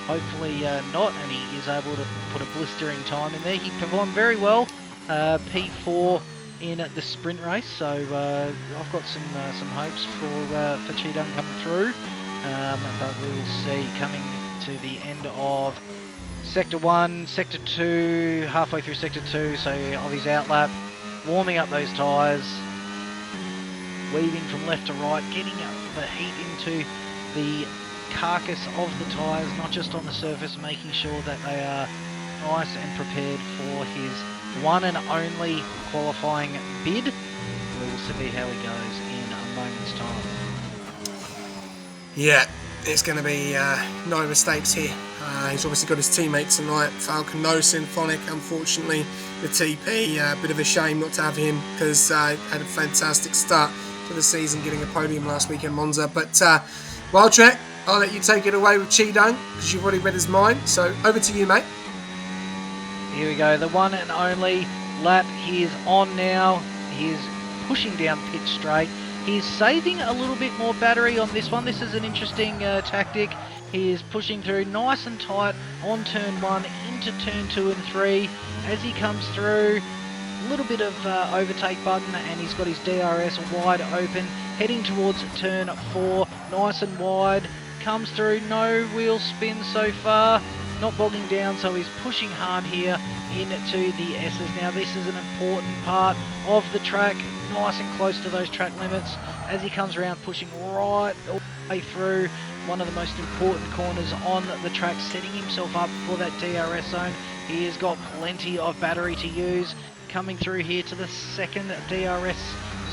Hopefully not, and he is able to put a blistering time in there. He performed very well, P4 in the sprint race, so I've got some hopes for Chi-Dung coming through, but we will see coming to the end of Sector 1, Sector 2, halfway through Sector 2, so of his outlap, warming up those tyres, weaving from left to right, getting the heat into the carcass of the tyres, not just on the surface, making sure that they are nice and prepared for his one and only qualifying bid. We will see how he goes in a moment's time. Yeah, it's going to be no mistakes here. He's obviously got his teammates tonight, Falcon, no Symphonic. Unfortunately, the TP, a bit of a shame not to have him because had a fantastic start to the season, getting a podium last week in Monza. But Wild Track, I'll let you take it away with Chi-Dung because you've already read his mind. So over to you, mate. Here we go, the one and only lap. He is on now. He is pushing down pit straight. He's saving a little bit more battery on this one. This is an interesting tactic. He is pushing through nice and tight on turn 1 into turn 2 and 3. As he comes through, a little bit of overtake button, and he's got his DRS wide open, heading towards turn 4, nice and wide. Comes through, no wheel spin so far. Not bogging down, so he's pushing hard here into the S's. Now this is an important part of the track, nice and close to those track limits as he comes around, pushing right all the way through one of the most important corners on the track, setting himself up for that DRS zone. He has got plenty of battery to use. Coming through here to the second DRS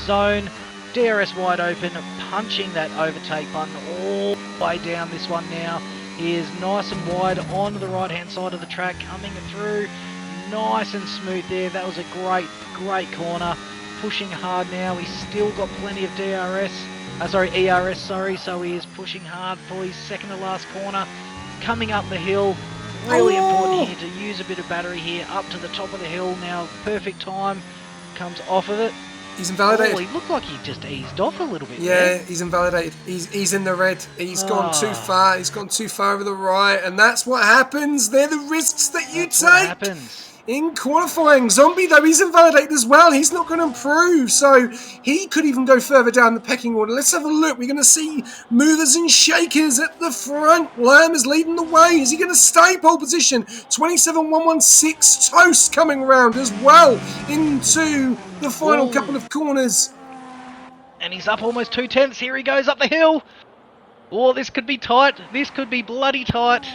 zone, DRS wide open, punching that overtake button all the way down this one now. He is nice and wide on the right hand side of the track, coming through nice and smooth there. That was a great corner. Pushing hard now. He's still got plenty of ERS, so he is pushing hard for his second to last corner. Coming up the hill, really important here to use a bit of battery here, up to the top of the hill now. Perfect time, comes off of it. He's invalidated. He looked like he just eased off a little bit. Yeah, there. He's invalidated. He's in the red. He's gone too far. He's gone too far over the right, and that's what happens. They're the risks that you take. What happens. In qualifying. Zombie, though, he's invalidated as well. He's not going to improve, so he could even go further down the pecking order. Let's have a look. We're going to see movers and shakers at the front. Lamb is leading the way. Is he going to stay pole position? 27.116. Toast coming round as well into the final couple of corners. And he's up almost 2 tenths. Here he goes up the hill. Oh, this could be tight. This could be bloody tight.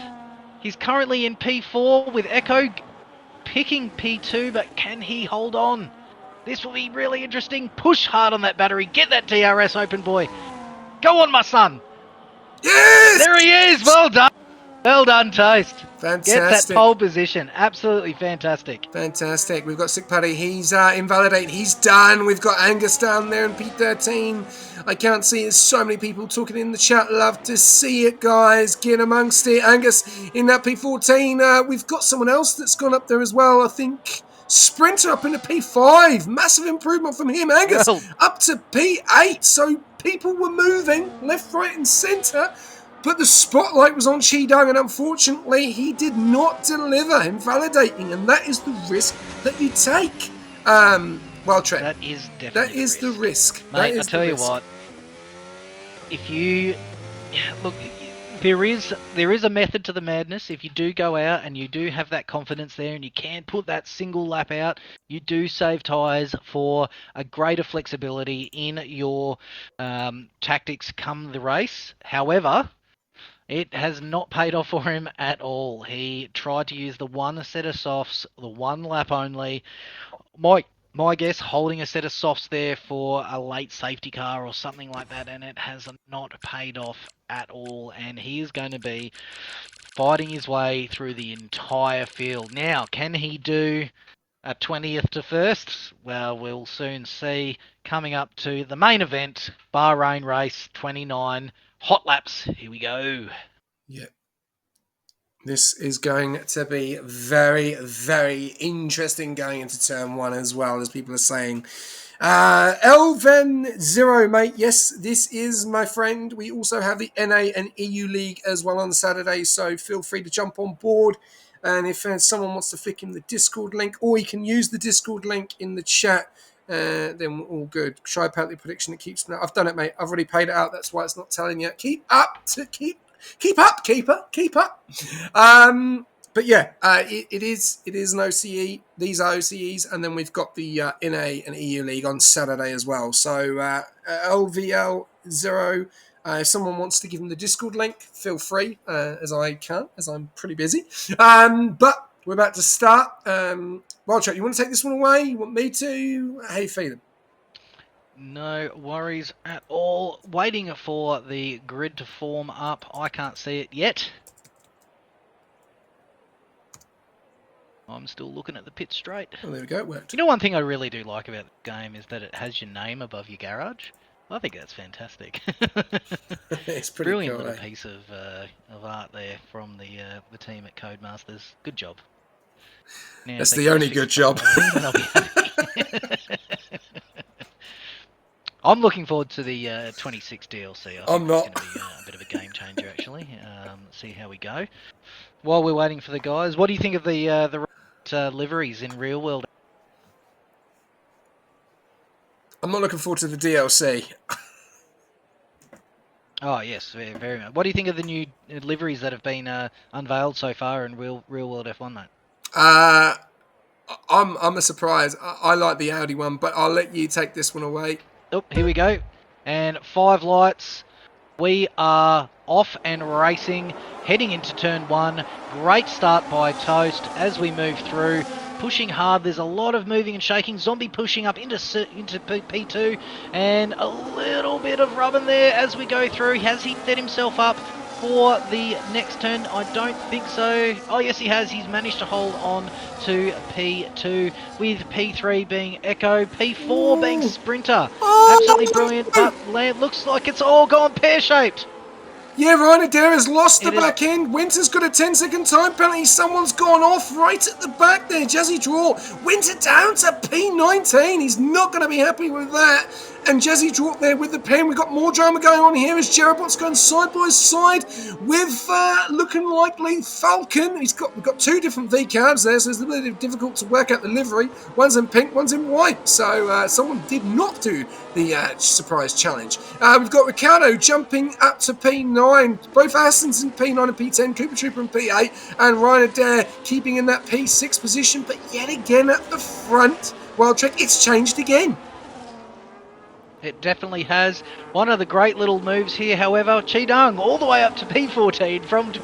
He's currently in P4 with Ekko picking P2, but can he hold on? This will be really interesting. Push hard on that battery. Get that DRS open, boy. Go on, my son. Yes! There he is. Well done. Well done, Toast. Gets that Fantastic. pole position. Absolutely fantastic. Fantastic. We've got Sick Paddy. He's invalidate. He's done. We've got Angus down there in P13. I can't see. There's so many people talking in the chat. Love to see it, guys. Get amongst it. Angus in that P14. We've got someone else that's gone up there as well. I think Sprinter up into P5. Massive improvement from him. Angus up to P8. So people were moving left, right, and centre. But the spotlight was on Chi-Dung, and unfortunately, he did not deliver, invalidating, and that is the risk that you take. Well, Trent, that is definitely that is the risk. Mate, I tell you what, if you look, there is a method to the madness. If you do go out and you do have that confidence there, and you can put that single lap out, you do save tyres for a greater flexibility in your tactics come the race. However, it has not paid off for him at all. He tried to use the one set of softs, the one lap only. My guess, holding a set of softs there for a late safety car or something like that, and it has not paid off at all. And he is going to be fighting his way through the entire field. Now, can he do a 20th to 1st? Well, we'll soon see. Coming up to the main event, Bahrain race 29. Hot laps, here we go. Yeah. This is going to be very, very interesting going into turn 1 as well, as people are saying. Elven Zero, mate. Yes, this is my friend. We also have the NA and EU League as well on Saturday, so feel free to jump on board. And if someone wants to flick him the Discord link, or he can use the Discord link in the chat, then we're all good. Try Patley prediction that keeps. I've done it, mate. I've already paid it out. That's why it's not telling you. Keep up, keeper. But yeah, it is an OCE. These are OCEs, and then we've got the NA and EU League on Saturday as well. So LVL 0. If someone wants to give them the Discord link, feel free, as I can't, as I'm pretty busy. But we're about to start. Wildchat, you want to take this one away? You want me to? How you feeling? No worries at all. Waiting for the grid to form up. I can't see it yet. I'm still looking at the pit straight. Oh, there we go. It worked. You know, one thing I really do like about the game is that it has your name above your garage. I think that's fantastic. It's pretty brilliant cool, little piece of art there from the team at Codemasters. Good job. Now, that's the only good job. I'll be happy. I'm looking forward to the 26 DLC. I'm not. It's going to be a bit of a game changer, actually. See how we go. While we're waiting for the guys, what do you think of the liveries in real world? I'm not looking forward to the DLC. Oh yes, very, very much. What do you think of the new liveries that have been unveiled so far in real world F1, mate? I'm a surprise. I like the Audi one, but I'll let you take this one away. Oh, here we go. And 5 lights. We are off and racing, heading into turn 1. Great start by Toast as we move through. Pushing hard. There's a lot of moving and shaking. Zombie pushing up into P2. And a little bit of rubbing there as we go through. Has he set himself up for the next turn? I don't think so. Oh, yes, he has. He's managed to hold on to P2, with P3 being Ekko, P4 being Sprinter. Absolutely brilliant, but looks like it's all gone pear-shaped. Yeah, Ryan Adair has lost the back end. Winter's got a 10-second time penalty. Someone's gone off right at the back there. Jazzy Draw. Winter down to P19. He's not going to be happy with that. And Jazzy Draw there with the pen. We've got more drama going on here as Jerabot's going side by side with looking likely Falcon. We've got 2 different V cabs there, so it's a little bit difficult to work out the livery. One's in pink, one's in white. So someone did not do the surprise challenge. We've got Ricardo jumping up to P9. Both Astons in P9 and P10, Cooper Trooper in P8, and Ryan Adair keeping in that P6 position, but yet again at the front. Wild Trek, it's changed again. It definitely has. One of the great little moves here, however, Chi-Dung all the way up to P14 from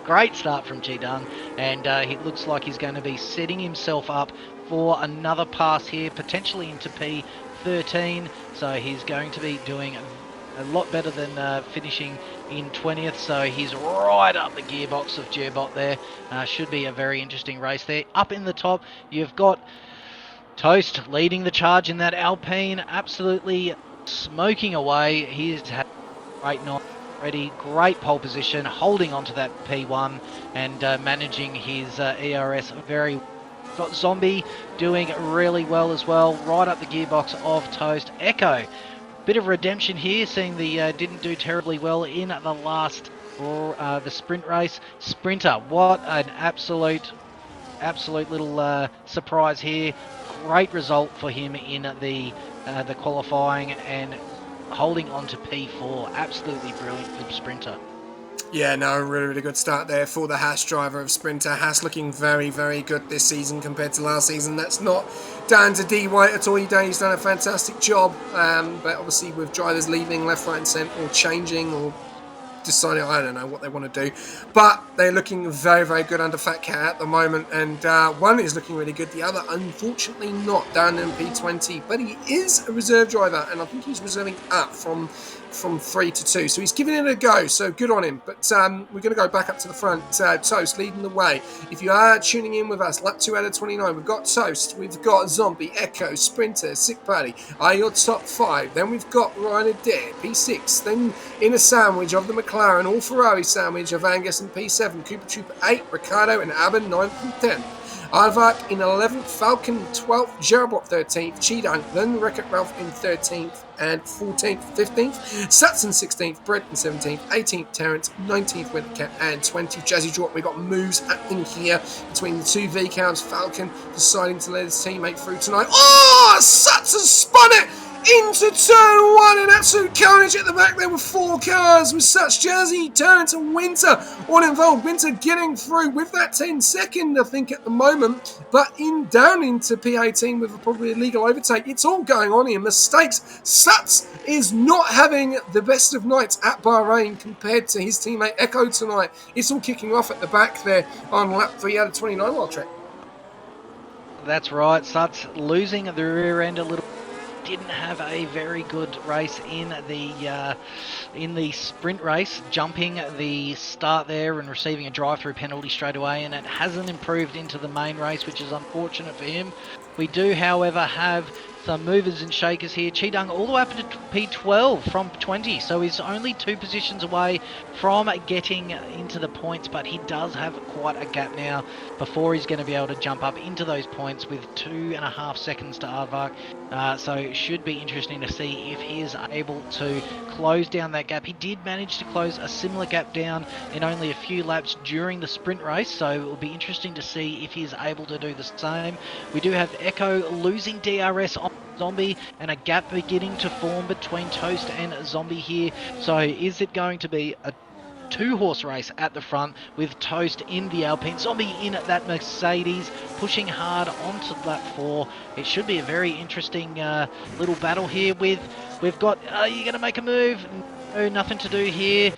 great start from Chi-Dung, and it looks like he's going to be setting himself up for another pass here, potentially into P13. So he's going to be doing a lot better than finishing in 20th. So he's right up the gearbox of Gearbot there. Should be a very interesting race there. Up in the top, you've got Toast leading the charge in that Alpine, absolutely smoking away. He's had a great night already, great pole position, holding on to that P1 and managing his ERS very well. Got Zombie doing really well as well, right up the gearbox of Toast. Ekko, bit of redemption here, seeing the didn't do terribly well in the last the sprint race. Sprinter, what an absolute little surprise here. Great result for him in the qualifying and holding on to P4. Absolutely brilliant for Sprinter. Yeah, no, really good start there for the Haas driver of Sprinter. Haas looking very, very good this season compared to last season. That's not down to D White at all. He's done a fantastic job. But obviously with drivers leaving left, right and centre or changing or deciding, I don't know what they want to do, but they're looking very, very good under Fat Cat at the moment, and one is looking really good, the other unfortunately not, down in P20, but he is a reserve driver, and I think he's reserving up from 3 to 2, so he's giving it a go, so good on him. But we're going to go back up to the front. Toast leading the way. If you are tuning in with us, lap 2 out of 29, we've got Toast, we've got Zombie, Ekko, Sprinter, Sick Buddy are your top 5. Then we've got Ryan Adair, P6, then in a sandwich of the McLaren, all Ferrari sandwich of Angus and P7, Cooper Trooper 8, Ricardo and Aben 9th and 10th. Aardvark in 11th, Falcon 12th, Gerabot 13th, Cheetah, then Wreck-It Ralph in 13th and 14th, 15th, Sutton 16th, Brent in 17th, 18th, Terrence, 19th, Wintercat, and 20th, Jazzy Drop. We've got moves happening here between the two V-cabs. Falcon deciding to let his teammate through tonight. Oh, Sutton spun it into turn 1, and absolute carnage at the back there with 4 cars with such Jazzy, Terrence and Winter all involved. Winter getting through with that 10-second, I think, at the moment, but down into P18 with probably a legal overtake. It's all going on here. Mistakes. Suts is not having the best of nights at Bahrain compared to his teammate Ekko tonight. It's all kicking off at the back there on lap 3 out of 29 while track. That's right. Suts losing the rear end a little. Didn't have a very good race in the sprint race, jumping the start there and receiving a drive-through penalty straight away, and it hasn't improved into the main race, which is unfortunate for him. We do, however, have some movers and shakers here. Chidung all the way up to P12 from 20, so he's only 2 positions away from getting into the points, but he does have quite a gap now before he's going to be able to jump up into those points with 2.5 seconds to Aardvark. So it should be interesting to see if he is able to close down that gap. He did manage to close a similar gap down in only a few laps during the sprint race, so it will be interesting to see if he is able to do the same. We do have Ekko losing DRS on Zombie and a gap beginning to form between Toast and Zombie here. So is it going to be a 2-horse race at the front with Toast in the Alpine, Zombie in that Mercedes, pushing hard onto lap 4? It should be a very interesting little battle here. We've got, are you going to make a move? No, nothing to do here.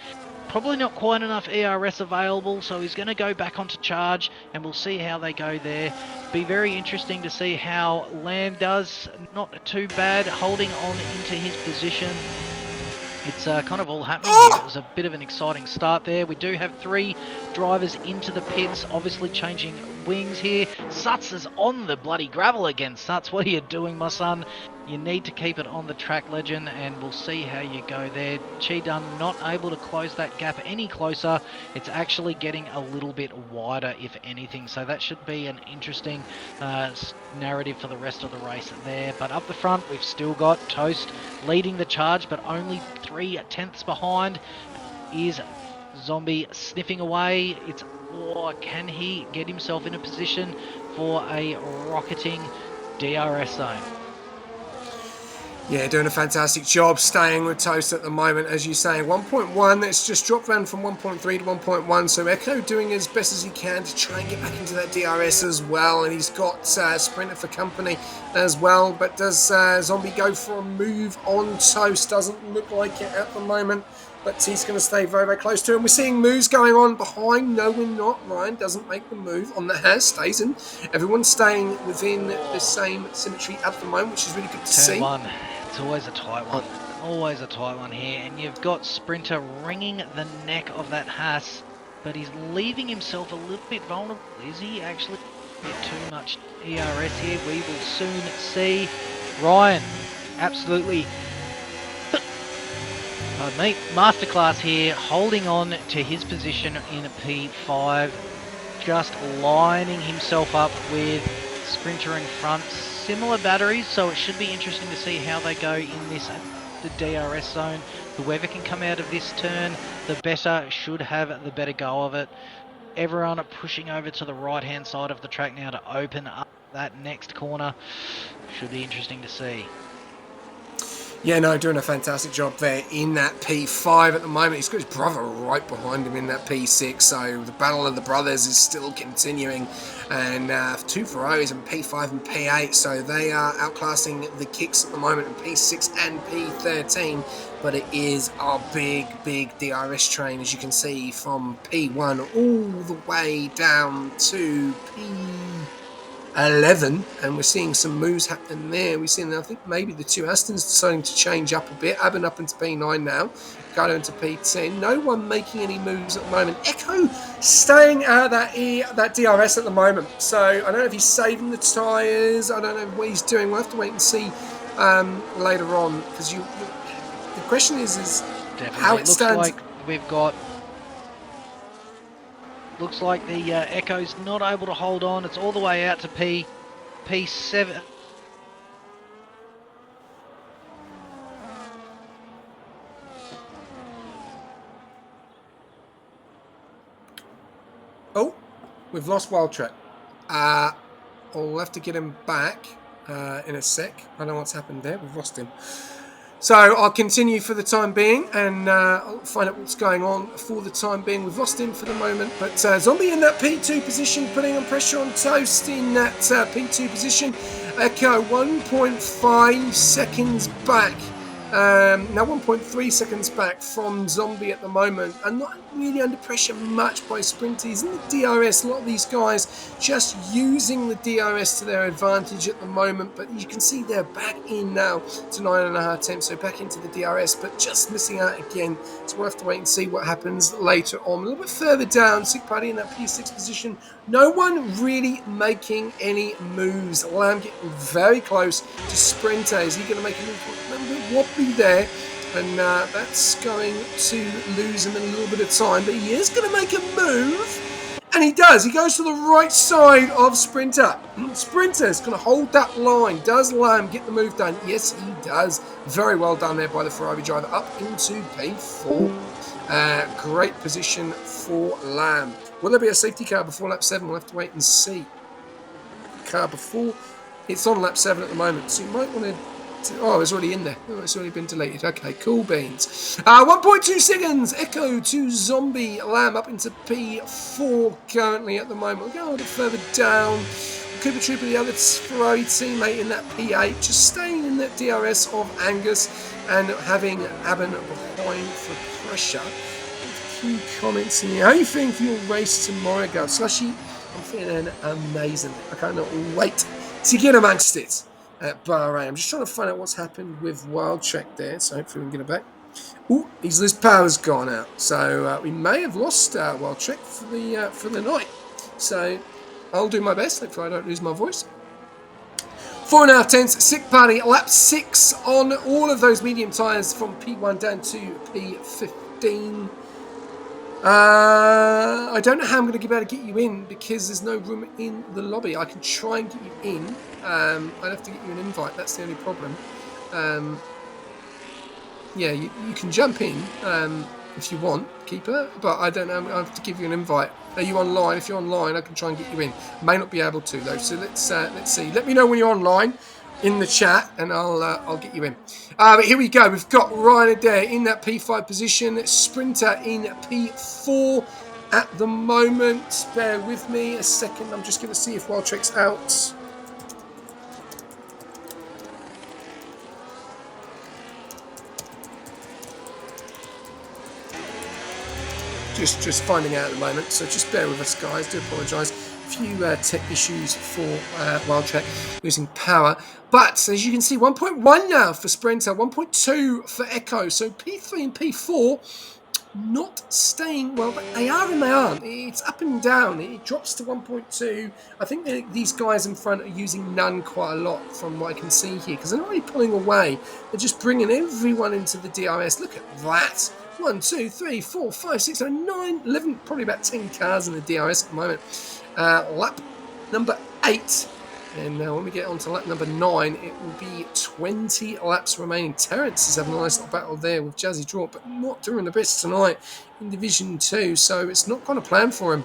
Probably not quite enough ERS available, so he's going to go back onto charge, and we'll see how they go there. Be very interesting to see how Lamb does. Not too bad, holding on into his position. It's kind of all happening here. It was a bit of an exciting start there. We do have 3 drivers into the pits, obviously changing wings here. Suts is on the bloody gravel again. Suts, what are you doing, my son? You need to keep it on the track, legend, and we'll see how you go there. Chidun not able to close that gap any closer. It's actually getting a little bit wider, if anything, so that should be an interesting narrative for the rest of the race there. But up the front, we've still got Toast leading the charge, but only 3/10 behind is Zombie sniffing away. It's, can he get himself in a position for a rocketing DRS zone? Yeah, doing a fantastic job staying with Toast at the moment, as you say. 1.1, it's just dropped down from 1.3 to 1.1, so Ekko doing as best as he can to try and get back into that DRS as well, and he's got Sprinter for company as well, but does Zombie go for a move on Toast? Doesn't look like it at the moment. but he's going to stay very, very close to him. We're seeing moves going on behind. No, we're not. Ryan doesn't make the move on the Has, stays in. Everyone's staying within the same symmetry at the moment, which is really good to see. Turn one. It's always a tight one. Always a tight one here. And you've got Sprinter wringing the neck of that Haas, but he's leaving himself a little bit vulnerable. Is he actually a bit too much ERS here? We will soon see. Ryan, absolutely. Pardon me, masterclass here, holding on to his position in P5, just lining himself up with Sprinter in front. Similar batteries, so it should be interesting to see how they go in this the DRS zone. Whoever can come out of this turn, the better, should have the better go of it. Everyone pushing over to the right-hand side of the track now to open up that next corner. Should be interesting to see. Yeah, no, doing a fantastic job there in that P5 at the moment. He's got his brother right behind him in that P6, so the battle of the brothers is still continuing. And 2 Ferraris in P5 and P8, so they are outclassing the kicks at the moment in P6 and P13. But it is our big, big DRS train, as you can see, from P1 all the way down to P11, and we're seeing some moves happening there. We're seeing, I think, maybe the two Astons deciding to change up a bit. Aben up into P9 now, Guido into P10. No one making any moves at the moment. Ekko staying out of that DRS at the moment. So I don't know if he's saving the tyres. I don't know what he's doing. We'll have to wait and see later on, because the question is Definitely. how it stands. Looks like we've got. Looks like the Ekko's not able to hold on. It's all the way out to P7. Oh, we've lost Wildtrek. We'll have to get him back in a sec. I don't know what's happened there. We've lost him. So I'll continue for the time being, and I'll find out what's going on for the time being. We've lost him for the moment, but Zombie in that P2 position, putting on pressure on Toast in that P2 position. Ekko 1.5 seconds back. Now 1.3 seconds back from Zombie at the moment, and not really under pressure much by sprinters in the DRS. A lot of these guys just using the DRS to their advantage at the moment, but you can see they're back in now to 9.5 temps, so back into the DRS, but just missing out again. So we'll have to wait and see what happens later on. A little bit further down, Sick Party in that P6 position. No one really making any moves. Lamb getting very close to Sprinter. Is he going to make a move? A little bit wobbly there, and that's going to lose him a little bit of time, but he is going to make a move, and he does. He goes to the right side of Sprinter. Sprinter's going to hold that line. Does Lamb get the move done? Yes, he does. Very well done there by the Ferrari driver, up into P4. Great position for Lamb. Will there be a safety car before lap 7? We'll have to wait and see. Car before, it's on lap 7 at the moment, so you might want to. Oh, it's already in there. Oh, it's already been deleted. Okay, cool beans. 1.2 seconds. Ekko to Zombie. Lamb up into P4 currently at the moment. We'll go a little further down. Cooper Trooper, the other Ferrari teammate in that P8, just staying in that DRS of Angus and having Aben behind for pressure. Few comments in here. How are you feeling for your race tomorrow, guys? Slushy, I'm feeling amazing. I cannot wait to get amongst it at Bahrain. I'm just trying to find out what's happened with Wildtrek there, so hopefully we can get it back. Ooh, his power's gone out, so we may have lost Wildtrek for the night. So I'll do my best. Hopefully I don't lose my voice. 4.5 tenths, Sick Party, lap 6 on all of those medium tyres from P1 down to P15. I don't know how I'm going to be able to get you in because there's no room in the lobby. I can try and get you in. I'd have to get you an invite. That's the only problem. Yeah, you can jump in if you want, Keeper, but I don't know. I have to give you an invite. Are you online? If you're online, I can try and get you in. May not be able to though. So let's see. Let me know when you're online in the chat, and I'll get you in. But here we go. We've got Ryan Adair in that P5 position. Sprinter in P4 at the moment. Bear with me a second. I'm just going to see if Wildtrek's out. just finding out at the moment, so just bear with us, guys. Do apologise. A few tech issues for Wild Track losing power. But as you can see, 1.1 now for Sprinter, 1.2 for Ekko. So P3 and P4 not staying, well, they are and they aren't. It's up and down. It drops to 1.2. I think these guys in front are using none quite a lot from what I can see here, because they're not really pulling away. They're just bringing everyone into the DRS. Look at that. 1, 2, 3, 4, 5, 6, 7, 9, 11, probably about 10 cars in the DRS at the moment. Lap number 8. And when we get on to lap number 9, it will be 20 laps remaining. Terence is having a nice little battle there with Jazzy Draw, but not doing the best tonight in Division 2. So it's not going to plan for him.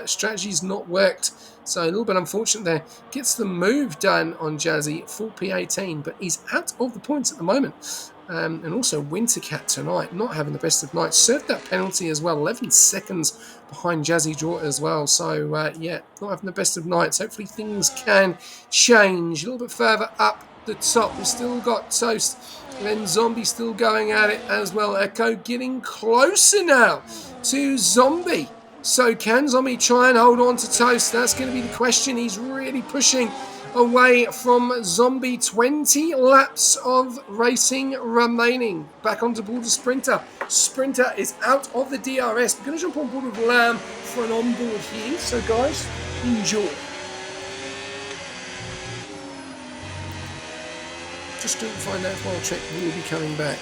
Strategy's not worked. So a little bit unfortunate there. Gets the move done on Jazzy, full P18, but he's out of the points at the moment. And also Wintercat tonight, not having the best of nights. Served that penalty as well, 11 seconds behind Jazzy Draw as well. So, yeah, not having the best of nights. Hopefully things can change. A little bit further up the top, we've still got Toast. And then Zombie still going at it as well. Ekko getting closer now to Zombie. So can Zombie try and hold on to Toast? That's going to be the question. He's really pushing away from Zombie. 20 laps of racing remaining. Back onto board the Sprinter. Sprinter is out of the DRS. We're going to jump on board with Lamb for an onboard here. So guys, enjoy. Just to find out if Wild Track will be coming back.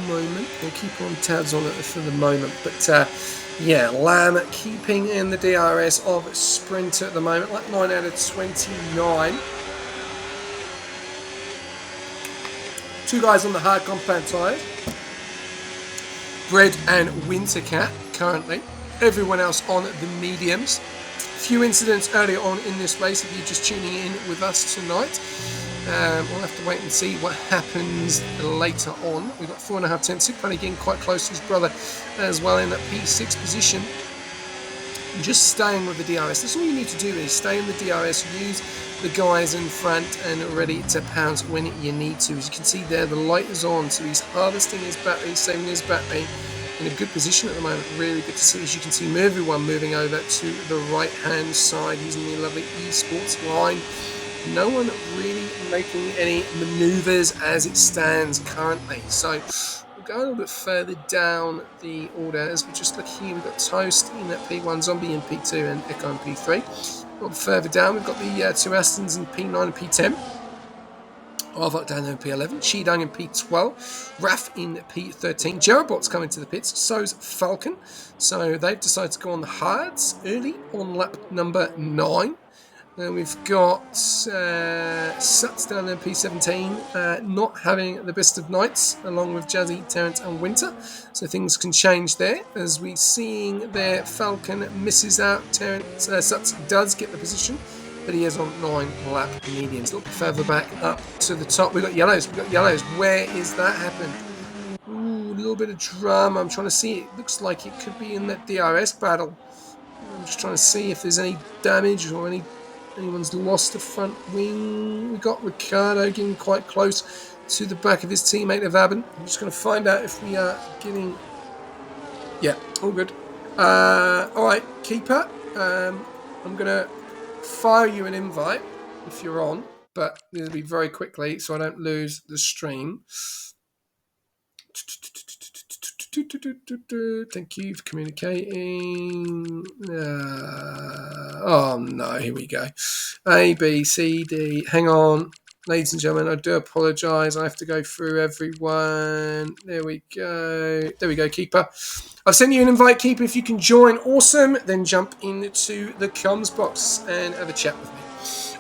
Moment. We'll keep on tabs on it for the moment, but yeah, Lamb keeping in the DRS of Sprinter at the moment, like 9 out of 29. Two guys on the hard compound tyres, Bread and Wintercat currently. Everyone else on the mediums. Few incidents earlier on in this race if you're just tuning in with us tonight. We'll have to wait and see what happens later on. We've got 4.5 tenths. Suprised getting quite close to his brother as well in that P6 position. And just staying with the DRS. That's all you need to do is stay in the DRS, use the guys in front and ready to pounce when you need to. As you can see there, the light is on, so he's harvesting his battery, saving his battery. In a good position at the moment, really good to see. As you can see, everyone moving over to the right-hand side using the lovely esports line. No one really making any maneuvers as it stands currently. So we'll go a little bit further down the order. As we just look here, we've got Toast in at P1, Zombie in P2, and Ekko in P3. A little bit further down, we've got the two Astons in P9 and P10. Arvok down in P11, Cheedang in P12, Raf in P13. Jerabot's coming to the pits, so's Falcon. So they've decided to go on the hards early on lap number 9. Then we've got Suts down in P17, not having the best of nights, along with Jazzy, Terence and Winter. So things can change there. As we're seeing there, Falcon misses out. Terence, Suts does get the position, but he is on 9 lap mediums. A little bit further back up to the top. We've got yellows. Where is that happened? Ooh, a little bit of drama. I'm trying to see. It looks like it could be in that DRS battle. I'm just trying to see if there's any damage or anyone's lost the front wing. We got Ricardo getting quite close to the back of his teammate of Aben. I'm just going to find out if we are getting... Yeah, all good. All right, keeper. I'm going to fire you an invite if you're on, but it'll be very quickly so I don't lose the stream. Thank you for communicating. Oh no, here we go. A, B, C, D. Hang on. Ladies and gentlemen, I do apologise. I have to go through everyone. There we go. There we go, Keeper. I've sent you an invite, Keeper. If you can join, awesome. Then jump into the comms box and have a chat with me.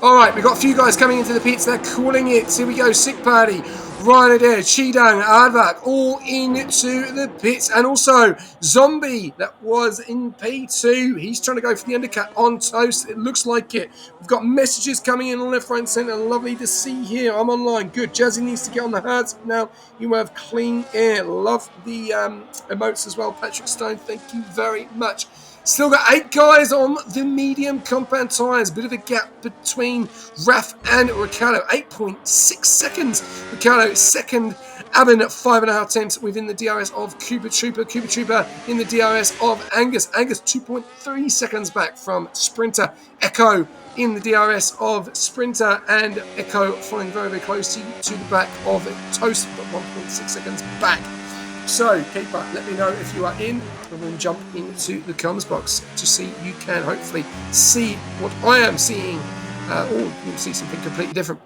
All right, we've got a few guys coming into the pits. They're calling it. Here we go. Sick Party, Ryan Adair, Cheedang, Aardvark, all into the pits. And also Zombie, that was in P2. He's trying to go for the undercut on Toast. It looks like it. We've got messages coming in on left, right, and centre. Lovely to see here. I'm online. Good. Jazzy needs to get on the hards. Now you have clean air. Love the emotes as well. Patrick Stone, thank you very much Still got 8 guys on the medium compound tyres. Bit of a gap between Raf and Ricciardo. 8.6 seconds. Ricciardo second. Aben at 5.5 tenths within the DRS of Cooper Trooper. Cooper Trooper in the DRS of Angus. Angus 2.3 seconds back from Sprinter. Ekko in the DRS of Sprinter, and Ekko following very, very closely to the back of Toast, but 1.6 seconds back. So, Keeper, let me know if you are in, and we'll jump into the comms box to see you can hopefully see what I am seeing, or you can see something completely different.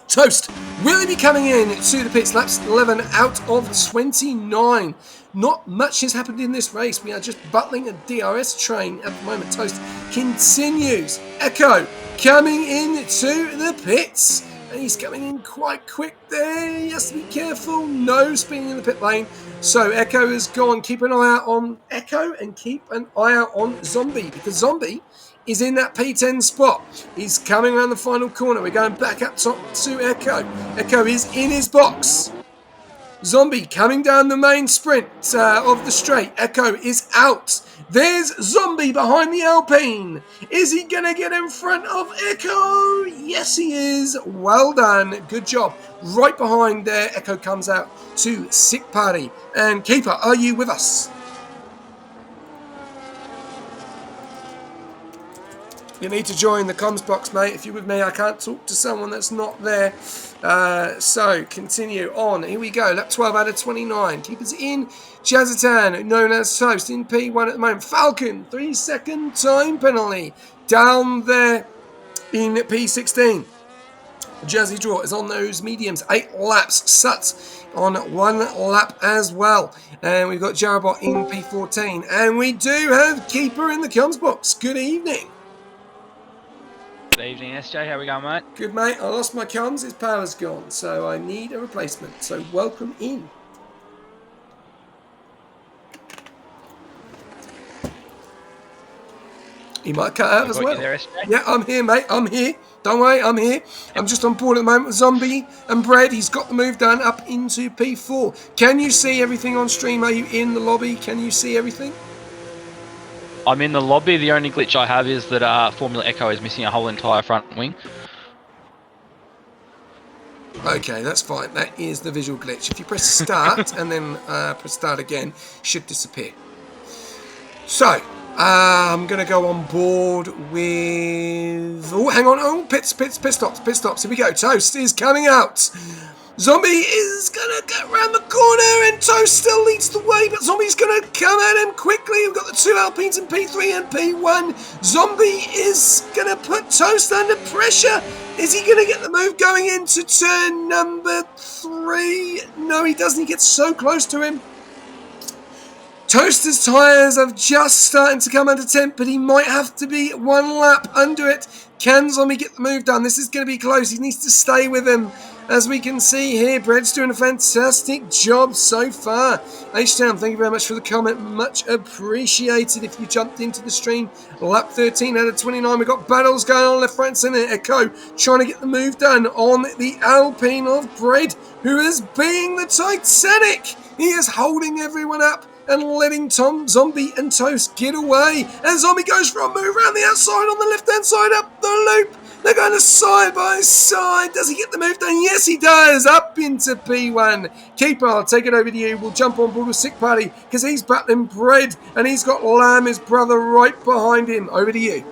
Toast, will he be coming in to the pits? Laps 11 out of 29. Not much has happened in this race. We are just battling a DRS train at the moment. Toast continues. Ekko coming in to the pits. And he's coming in quite quick there. He has to be careful. No spinning in the pit lane. So Ekko is gone. Keep an eye out on Ekko and keep an eye out on Zombie, because Zombie is in that P10 spot. He's coming around the final corner. We're going back up top to Ekko. Ekko is in his box. Zombie coming down the main sprint of the straight. Ekko is out. There's Zombie behind the Alpine. Is he going to get in front of Ekko? Yes, he is. Well done. Good job. Right behind there, Ekko comes out to Sick Party. And Keeper, are you with us? You need to join the comms box, mate. If you're with me, I can't talk to someone that's not there. So, continue on. Here we go. Lap 12 out of 29. Keepers in. Jazatan, known as Toast, in P1 at the moment. Falcon, 3-second time penalty. Down there in P16. Jazzy Draw is on those mediums. 8 laps. Suts on 1 lap as well. And we've got Jarabot in P14. And we do have Keeper in the comms box. Good evening. Good evening, SJ. How we going, mate? Good, mate. I lost my comms. His power's gone, so I need a replacement. So welcome in. He might cut out as well. There, SJ? Yeah, I'm here, mate. I'm here. Don't worry, I'm here. I'm just on board at the moment with Zombie and Bread. He's got the move done up into P4. Can you see everything on stream? Are you in the lobby? Can you see everything? I'm in the lobby. The only glitch I have is that Formula Ekko is missing a whole entire front wing. Okay, that's fine. That is the visual glitch. If you press start and then press start again, it should disappear. So, I'm going to go on board with... Oh, hang on. Oh, pit stops. Here we go. Toast is coming out. Zombie is going to get around the corner, and Toast still leads the way, but Zombie's going to come at him quickly. We've got the 2 Alpines in P3 and P1. Zombie is going to put Toast under pressure. Is he going to get the move going into turn number 3? No, he doesn't. He gets so close to him. Toaster's tyres are just starting to come under temp, but he might have to be 1 lap under it. Can Zombie get the move done? This is going to be close. He needs to stay with him. As we can see here, Bread's doing a fantastic job so far. H-Town, thank you very much for the comment. Much appreciated if you jumped into the stream. Lap 13 out of 29. We've got battles going on left, right, and centre. Ekko trying to get the move done on the Alpine of Bread, who is being the Titanic. He is holding everyone up and letting Zombie and Toast get away. And Zombie goes for a move around the outside on the left-hand side up the loop. They're going to side by side. Does he get the move done? Yes, he does. Up into P1. Keeper, I'll take it over to you. We'll jump on board with Sick Party because he's battling Bread and he's got Lamb, his brother, right behind him. Over to you.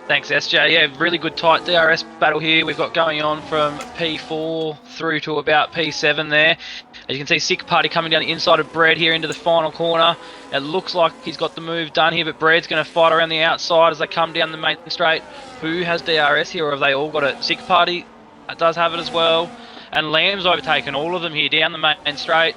Thanks, SJ. Yeah, really good tight DRS battle here. We've got going on from P4 through to about P7 there. As you can see, Sick Party coming down the inside of Bread here into the final corner. It looks like he's got the move done here, but Bread's going to fight around the outside as they come down the main straight. Who has DRS here, or have they all got it? Sick Party does have it as well. And Lamb's overtaken all of them here down the main straight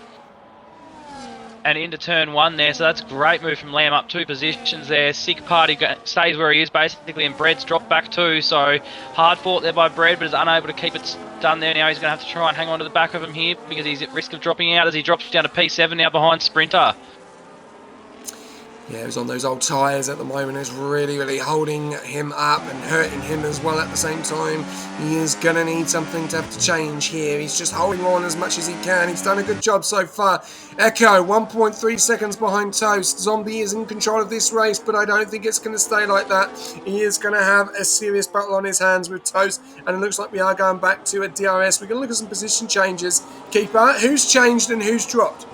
and into turn 1 there. So that's a great move from Lamb, up 2 positions there. Sick Party stays where he is basically, and Bread's dropped back too. So hard fought there by Bread, but is unable to keep it done there. Now he's going to have to try and hang on to the back of him here because he's at risk of dropping out as he drops down to P7 now behind Sprinter. Yeah, he's on those old tyres at the moment. It's really holding him up and hurting him as well at the same time. He is going to need something to have to change here. He's just holding on as much as he can. He's done a good job so far. Ekko, 1.3 seconds behind Toast. Zombie is in control of this race, but I don't think it's going to stay like that. He is going to have a serious battle on his hands with Toast, and it looks like we are going back to a DRS. We're going to look at some position changes. Keeper, who's changed and who's dropped?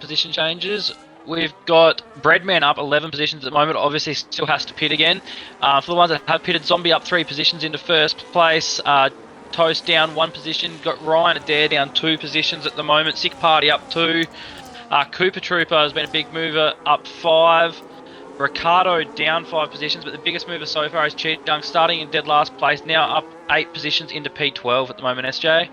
Position changes. We've got Breadman up 11 positions at the moment. Obviously, still has to pit again. For the ones that have pitted, Zombie up 3 positions into first place. Toast down 1 position. Got Ryan Adair down 2 positions at the moment. Sick Party up 2. Cooper Trooper has been a big mover, up 5. Ricardo down 5 positions, but the biggest mover so far is Cheat Dunk, starting in dead last place, now up 8 positions into P12 at the moment, SJ.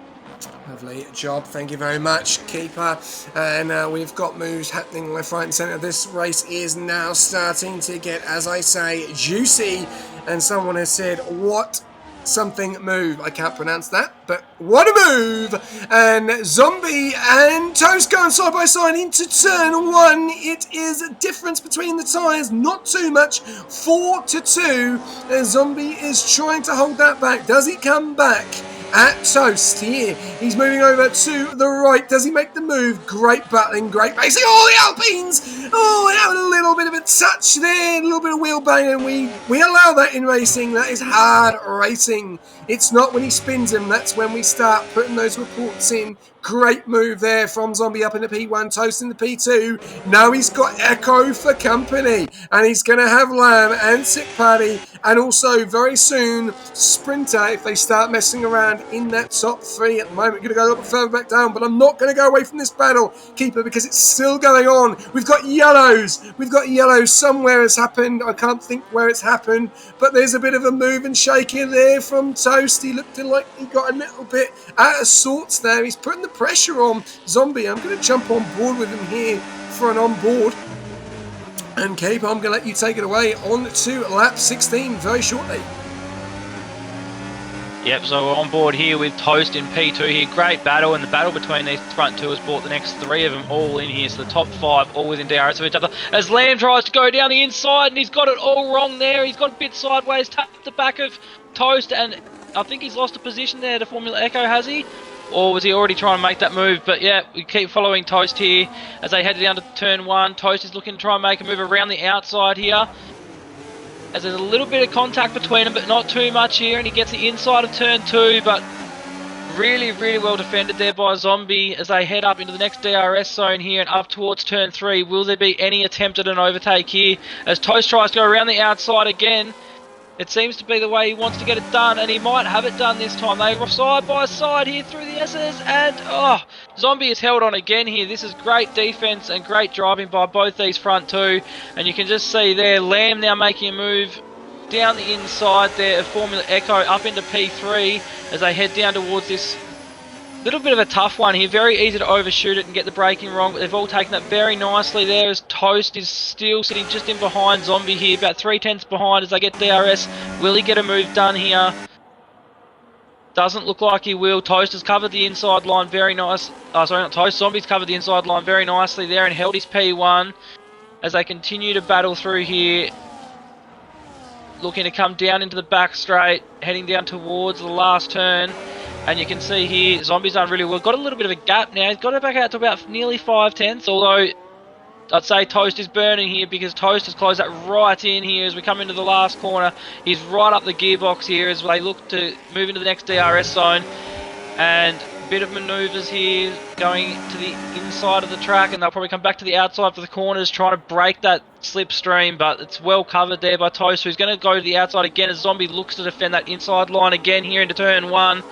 Lovely job, thank you very much, Keeper. And we've got moves happening left, right and centre. This race is now starting to get, as I say, juicy. And someone has said, what something move? I can't pronounce that, but what a move! And Zombie and Toast going side by side into turn 1. It is a difference between the tyres, not too much, 4-2. And Zombie is trying to hold that back. Does he come back? At Toast here, he's moving over to the right. Does he make the move? Great battling, great racing. Oh, the Alpines! Oh, and having a little bit of a touch there, a little bit of wheel bang, and we allow that in racing. That is hard racing. It's not when he spins him. That's when we start putting those reports in. Great move there from Zombie up into P1, Toast in the P2. Now he's got Ekko for company, and he's going to have Lamb and Sick Party, and also very soon Sprinter if they start messing around in that top 3 at the moment. Going to go a little bit further back down, but I'm not going to go away from this battle, Keeper, because it's still going on. We've got yellows. Somewhere has happened. I can't think where it's happened, but there's a bit of a move and shake in there from Toast. He looked like he got a little bit out of sorts there. He's putting the pressure on Zombie. I'm going to jump on board with him here for an on-board. And Keeper, I'm going to let you take it away on to lap 16 very shortly. Yep, so we're on board here with Toast in P2 here. Great battle, and the battle between these front two has brought the next 3 of them all in here. So the top 5 all within DRS of each other. As Lamb tries to go down the inside, and he's got it all wrong there. He's got a bit sideways, tapped the back of Toast, and I think he's lost a position there to Formula Ekko, has he? Or was he already trying to make that move? But yeah, we keep following Toast here as they head down to turn 1. Toast is looking to try and make a move around the outside here, as there's a little bit of contact between them, but not too much here, and he gets the inside of turn 2, but really well defended there by Zombie as they head up into the next DRS zone here and up towards turn 3. Will there be any attempt at an overtake here as Toast tries to go around the outside again? It seems to be the way he wants to get it done, and he might have it done this time. They are side by side here through the S's, and Zombie is held on again here. This is great defense and great driving by both these front two, and you can just see there Lamb now making a move down the inside there of Formula Ekko up into P3 as they head down towards this little bit of a tough one here. Very easy to overshoot it and get the braking wrong, but they've all taken that very nicely there as Toast is still sitting just in behind Zombie here, about 3/10 behind as they get DRS. Will he get a move done here? Doesn't look like he will. Toast has covered the inside line very nice. Sorry, not Toast. Zombie's covered the inside line very nicely there and held his P1 as they continue to battle through here. Looking to come down into the back straight, heading down towards the last turn. And you can see here, Zombie's done really well. Got a little bit of a gap now. He's got it back out to about nearly 5/10, although I'd say Toast is burning here because Toast has closed that right in here as we come into the last corner. He's right up the gearbox here as they look to move into the next DRS zone. And a bit of manoeuvres here going to the inside of the track, and they'll probably come back to the outside for the corners, trying to break that slipstream, but it's well covered there by Toast, who's going to go to the outside again as Zombie looks to defend that inside line again here into turn 1.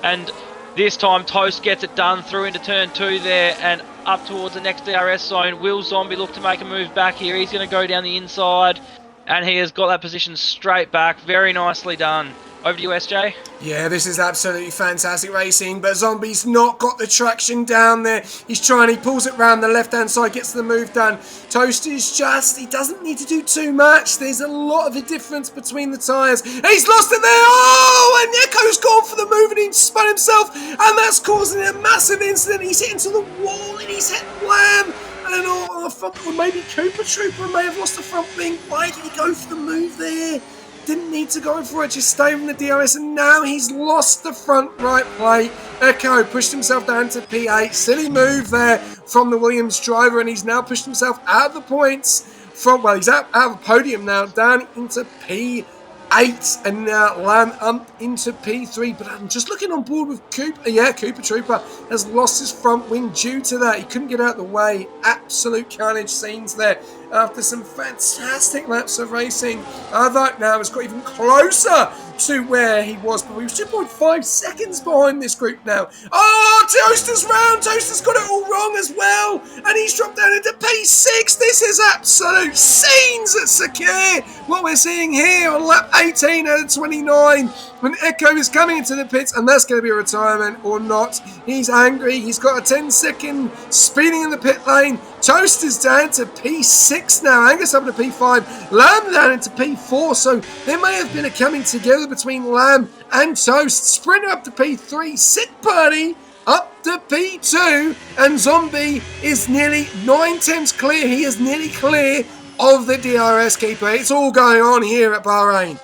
And this time Toast gets it done through into turn 2 there and up towards the next DRS zone. Will Zombie look to make a move back here? He's going to go down the inside, and he has got that position straight back. Very nicely done. Over to you, SJ. Yeah, this is absolutely fantastic racing, but Zombie's not got the traction down there. He's trying, he pulls it round the left-hand side, gets the move done. Toast is just, he doesn't need to do too much. There's a lot of a difference between the tyres. He's lost it there! Oh, and Ekko's gone for the move and he spun himself, and that's causing a massive incident. He's hit into the wall and he's hit Wham! battling on the front, or maybe Cooper Trooper may have lost the front wing. Why did he go for the move there? Didn't need to go for it, just stayed in the DRS, and now he's lost the front right plate. Ekko pushed himself down to P8. Silly move there from the Williams driver, and he's now pushed himself out of the points. He's out of the podium now, down into P8, and Lamb up into P3. But I'm just looking on board with Cooper. Yeah, Cooper Trooper has lost his front wing due to that. He couldn't get out of the way. Absolute carnage scenes there after some fantastic laps of racing. That now has got even closer to where he was, but he was 2.5 seconds behind this group now. Oh, Toaster's round. Toaster's got it all wrong as well, and he's dropped down into P6. This is absolute scenes at Sakir. What we're seeing here on lap 18 out of 29, when Ekko is coming into the pits, and that's going to be a retirement or not. He's angry. He's got a 10-second speeding in the pit lane. Toast is down to P6 now. Angus up to P5. Lamb down into P4. So there may have been a coming together between Lamb and Toast. Sprinter up to P3. Sick Party up to P2. And Zombie is nearly 9/10 clear. He is nearly clear of the DRS keeper. It's all going on here at Bahrain.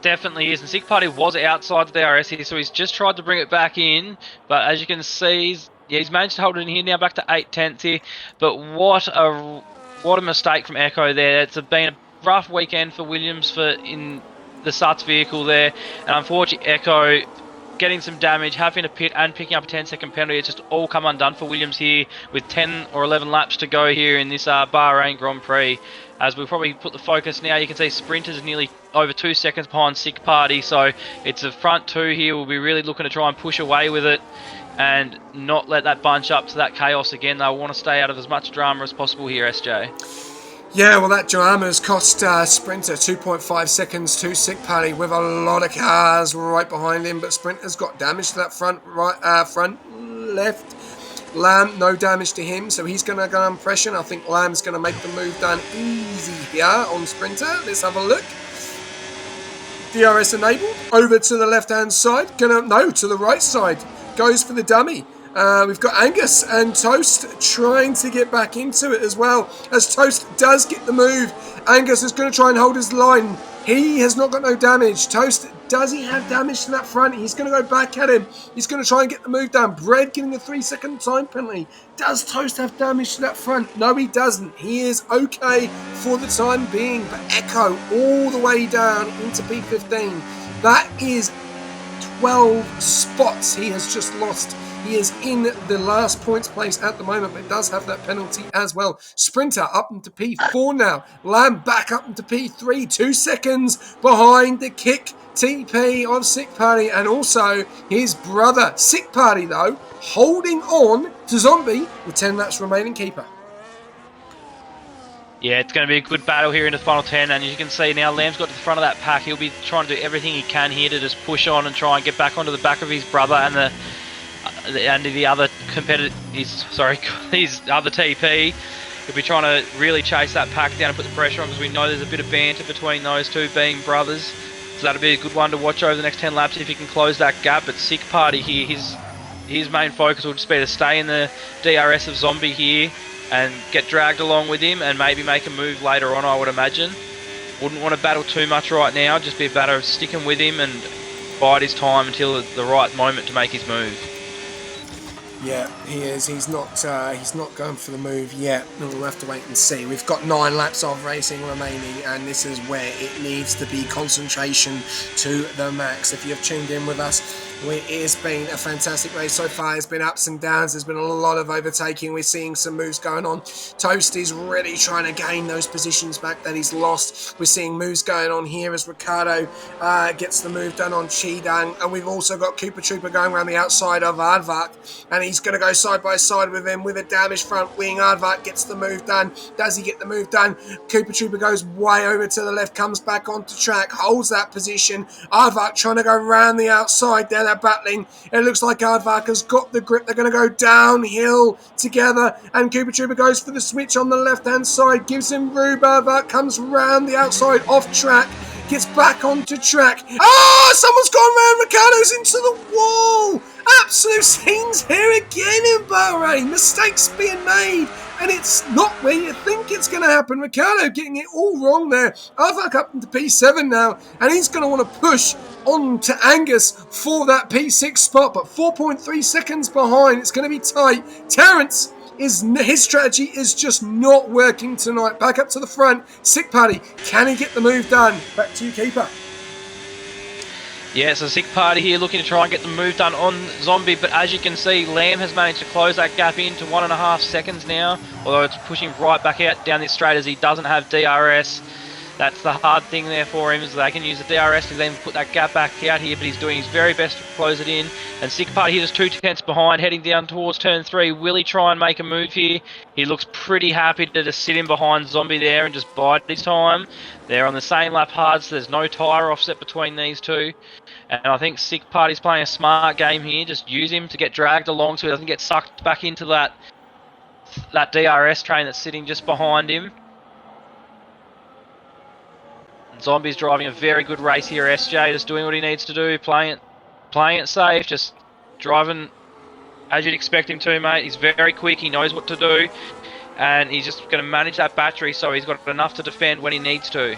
Definitely is. And Sick Party was outside the DRS here, so he's just tried to bring it back in. But as you can see, he's managed to hold it in here now, back to 8/10 here. But what a mistake from Ekko there. It's been a rough weekend for Williams in the Suts vehicle there. And unfortunately, Ekko getting some damage, having to pit and picking up a 10-second penalty. It's just all come undone for Williams here with 10 or 11 laps to go here in this Bahrain Grand Prix. As we'll probably put the focus now, you can see Sprinters nearly over 2 seconds behind Sick Party. So it's a front two here. We'll be really looking to try and push away with it and not let that bunch up to that chaos again. They'll want to stay out of as much drama as possible here, SJ. Yeah, well, that drama has cost Sprinter 2.5 seconds to Sick Party with a lot of cars right behind him. But Sprinter's got damage to that front left. Lamb, no damage to him, so he's going to go on pressure. I think Lamb's going to make the move down easy here on Sprinter. Let's have a look. DRS enabled. Over to the left-hand side. To the right side. Goes for the dummy. We've got Angus and Toast trying to get back into it as well. As Toast does get the move, Angus is going to try and hold his line. He has not got no damage. Toast, does he have damage to that front? He's going to go back at him. He's going to try and get the move down. Bread getting a 3-second time penalty. Does Toast have damage to that front? No, he doesn't. He is okay for the time being. But Ekko all the way down into P15. That is 12 spots he has just lost. He is in the last points place at the moment, but does have that penalty as well. Sprinter up into P4 now. Lamb back up into P3, 2 seconds behind the kick TP of Sick Party, and also his brother. Sick Party, though, holding on to Zombie with 10 laps remaining keeper. Yeah, it's going to be a good battle here in the final 10, and as you can see now, Lamb's got to the front of that pack. He'll be trying to do everything he can here to just push on and try and get back onto the back of his brother and the other competitor, his other TP. He'll be trying to really chase that pack down and put the pressure on, because we know there's a bit of banter between those two being brothers. So that'll be a good one to watch over the next 10 laps if he can close that gap. But Sick Party here, his main focus will just be to stay in the DRS of Zombie here and get dragged along with him and maybe make a move later on, I would imagine. Wouldn't want to battle too much right now, just be a matter of sticking with him and bide his time until the right moment to make his move. Yeah, he is. He's not going for the move yet. We'll have to wait and see. We've got 9 laps of racing remaining, and this is where it needs to be concentration to the max. If you've tuned in with us, it has been a fantastic race so far. There's been ups and downs. There's been a lot of overtaking. We're seeing some moves going on. Toast is really trying to gain those positions back that he's lost. We're seeing moves going on here as Ricardo gets the move done on Chidang. And we've also got Cooper Trooper going around the outside of Aardvark. And he's going to go side by side with him with a damaged front wing. Aardvark gets the move done. Does he get the move done? Cooper Trooper goes way over to the left, comes back onto track, holds that position. Aardvark trying to go around the outside there. They're battling. It looks like Aardvark has got the grip. They're going to go downhill together. And Cooper Trooper goes for the switch on the left-hand side. Gives him room. Aardvark comes round the outside off track. Gets back onto track. Someone's gone round. Ricardo's into the wall. Absolute scenes here again in Bahrain. Mistakes being made, and it's not where you think it's going to happen. Ricardo getting it all wrong there. Arvak up into P7 now, and he's going to want to push on to Angus for that P6 spot, but 4.3 seconds behind. It's going to be tight. Terrence, his strategy is just not working tonight. Back up to the front. Sick Party, can he get the move done? Back to you, Keeper. Yeah, it's a Sick Party here looking to try and get the move done on Zombie, but as you can see, Lamb has managed to close that gap into 1.5 seconds now, although it's pushing right back out down this straight as he doesn't have DRS. That's the hard thing there for him, is they can use the DRS to then put that gap back out here, but he's doing his very best to close it in. And Sick Party here is 2 tenths behind, heading down towards turn 3. Will he try and make a move here? He looks pretty happy to just sit in behind Zombie there and just bide his time. They're on the same lap hard, so there's no tyre offset between these two. And I think Sick Party's playing a smart game here. Just use him to get dragged along so he doesn't get sucked back into that DRS train that's sitting just behind him. Zombie's driving a very good race here. SJ just doing what he needs to do, playing it safe, just driving as you'd expect him to, mate. He's very quick, he knows what to do, and he's just going to manage that battery so he's got enough to defend when he needs to.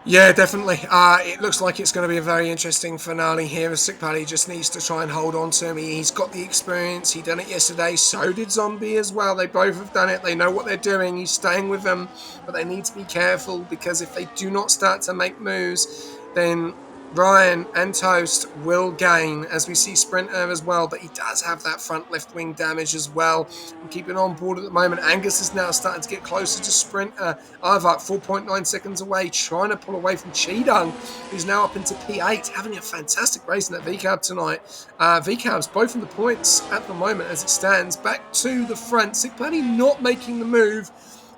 Yeah, definitely. It looks like it's going to be a very interesting finale here. Sick Party just needs to try and hold on to him. He's got the experience. He done it yesterday. So did Zombie as well. They both have done it. They know what they're doing. He's staying with them. But they need to be careful, because if they do not start to make moves, then Ryan and Toast will gain, as we see Sprinter as well, but he does have that front left wing damage as well. I'm keeping on board at the moment. Angus is now starting to get closer to Sprinter. Arvak 4.9 seconds away, trying to pull away from Chidung, who's now up into P8, having a fantastic race in that VCAB tonight. VCABs both in the points at the moment as it stands. Back to the front. Sick Party not making the move.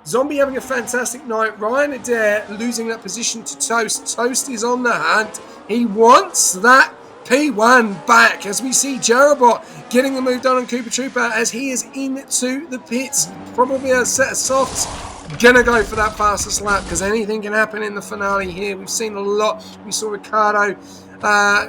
Zombie having a fantastic night. Ryan Adair losing that position to Toast. Toast is on the hunt. He wants that P1 back, as we see Jarabot getting the move done on Cooper Trooper as he is into the pits. Probably a set of softs. Gonna go for that fastest lap, because anything can happen in the finale here. We've seen a lot. We saw Ricardo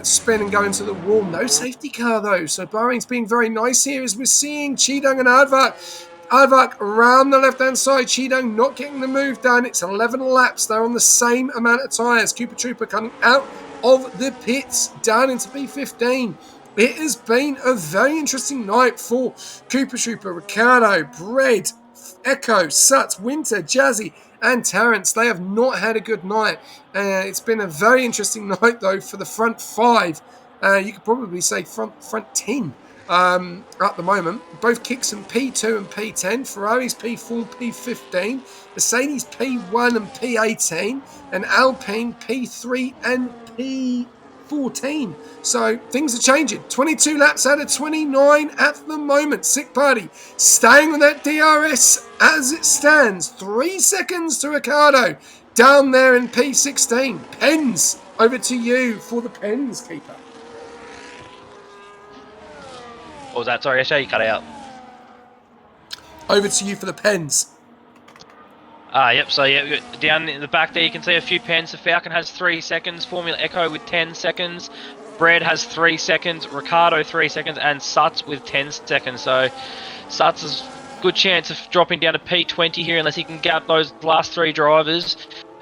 spin and go into the wall. No safety car though, so Bahrain's being very nice here, as we're seeing Chidung and Arvak around the left-hand side. Chidung not getting the move done. It's 11 laps. They're on the same amount of tyres. Cooper Trooper coming out of the pits down into P15. It has been a very interesting night for Cooper Trooper, Ricardo, Bread, Ekko, Suts, Winter, Jazzy and Terrence. They have not had a good night. It's been a very interesting night though for the front 5. You could probably say front 10 at the moment. Both kicks in P2 and P10. Ferrari's P4, P15. Mercedes P1 and P18. And Alpine P3 and P14. So things are changing. 22 laps out of 29 at the moment. Sick Party staying on that DRS as it stands. 3 seconds to Ricardo down there in P16. Pens, over to you for the Pens, Keeper. What was that? Sorry, SJ, you cut out. Over to you for the Pens. Yep, so yeah, down in the back there you can see a few pens. The Falcon has 3 seconds, Formula Echo with 10 seconds, Bread has 3 seconds, Ricardo 3 seconds, and Suts with 10 seconds. So Suts has a good chance of dropping down to P20 here unless he can gap those last 3 drivers.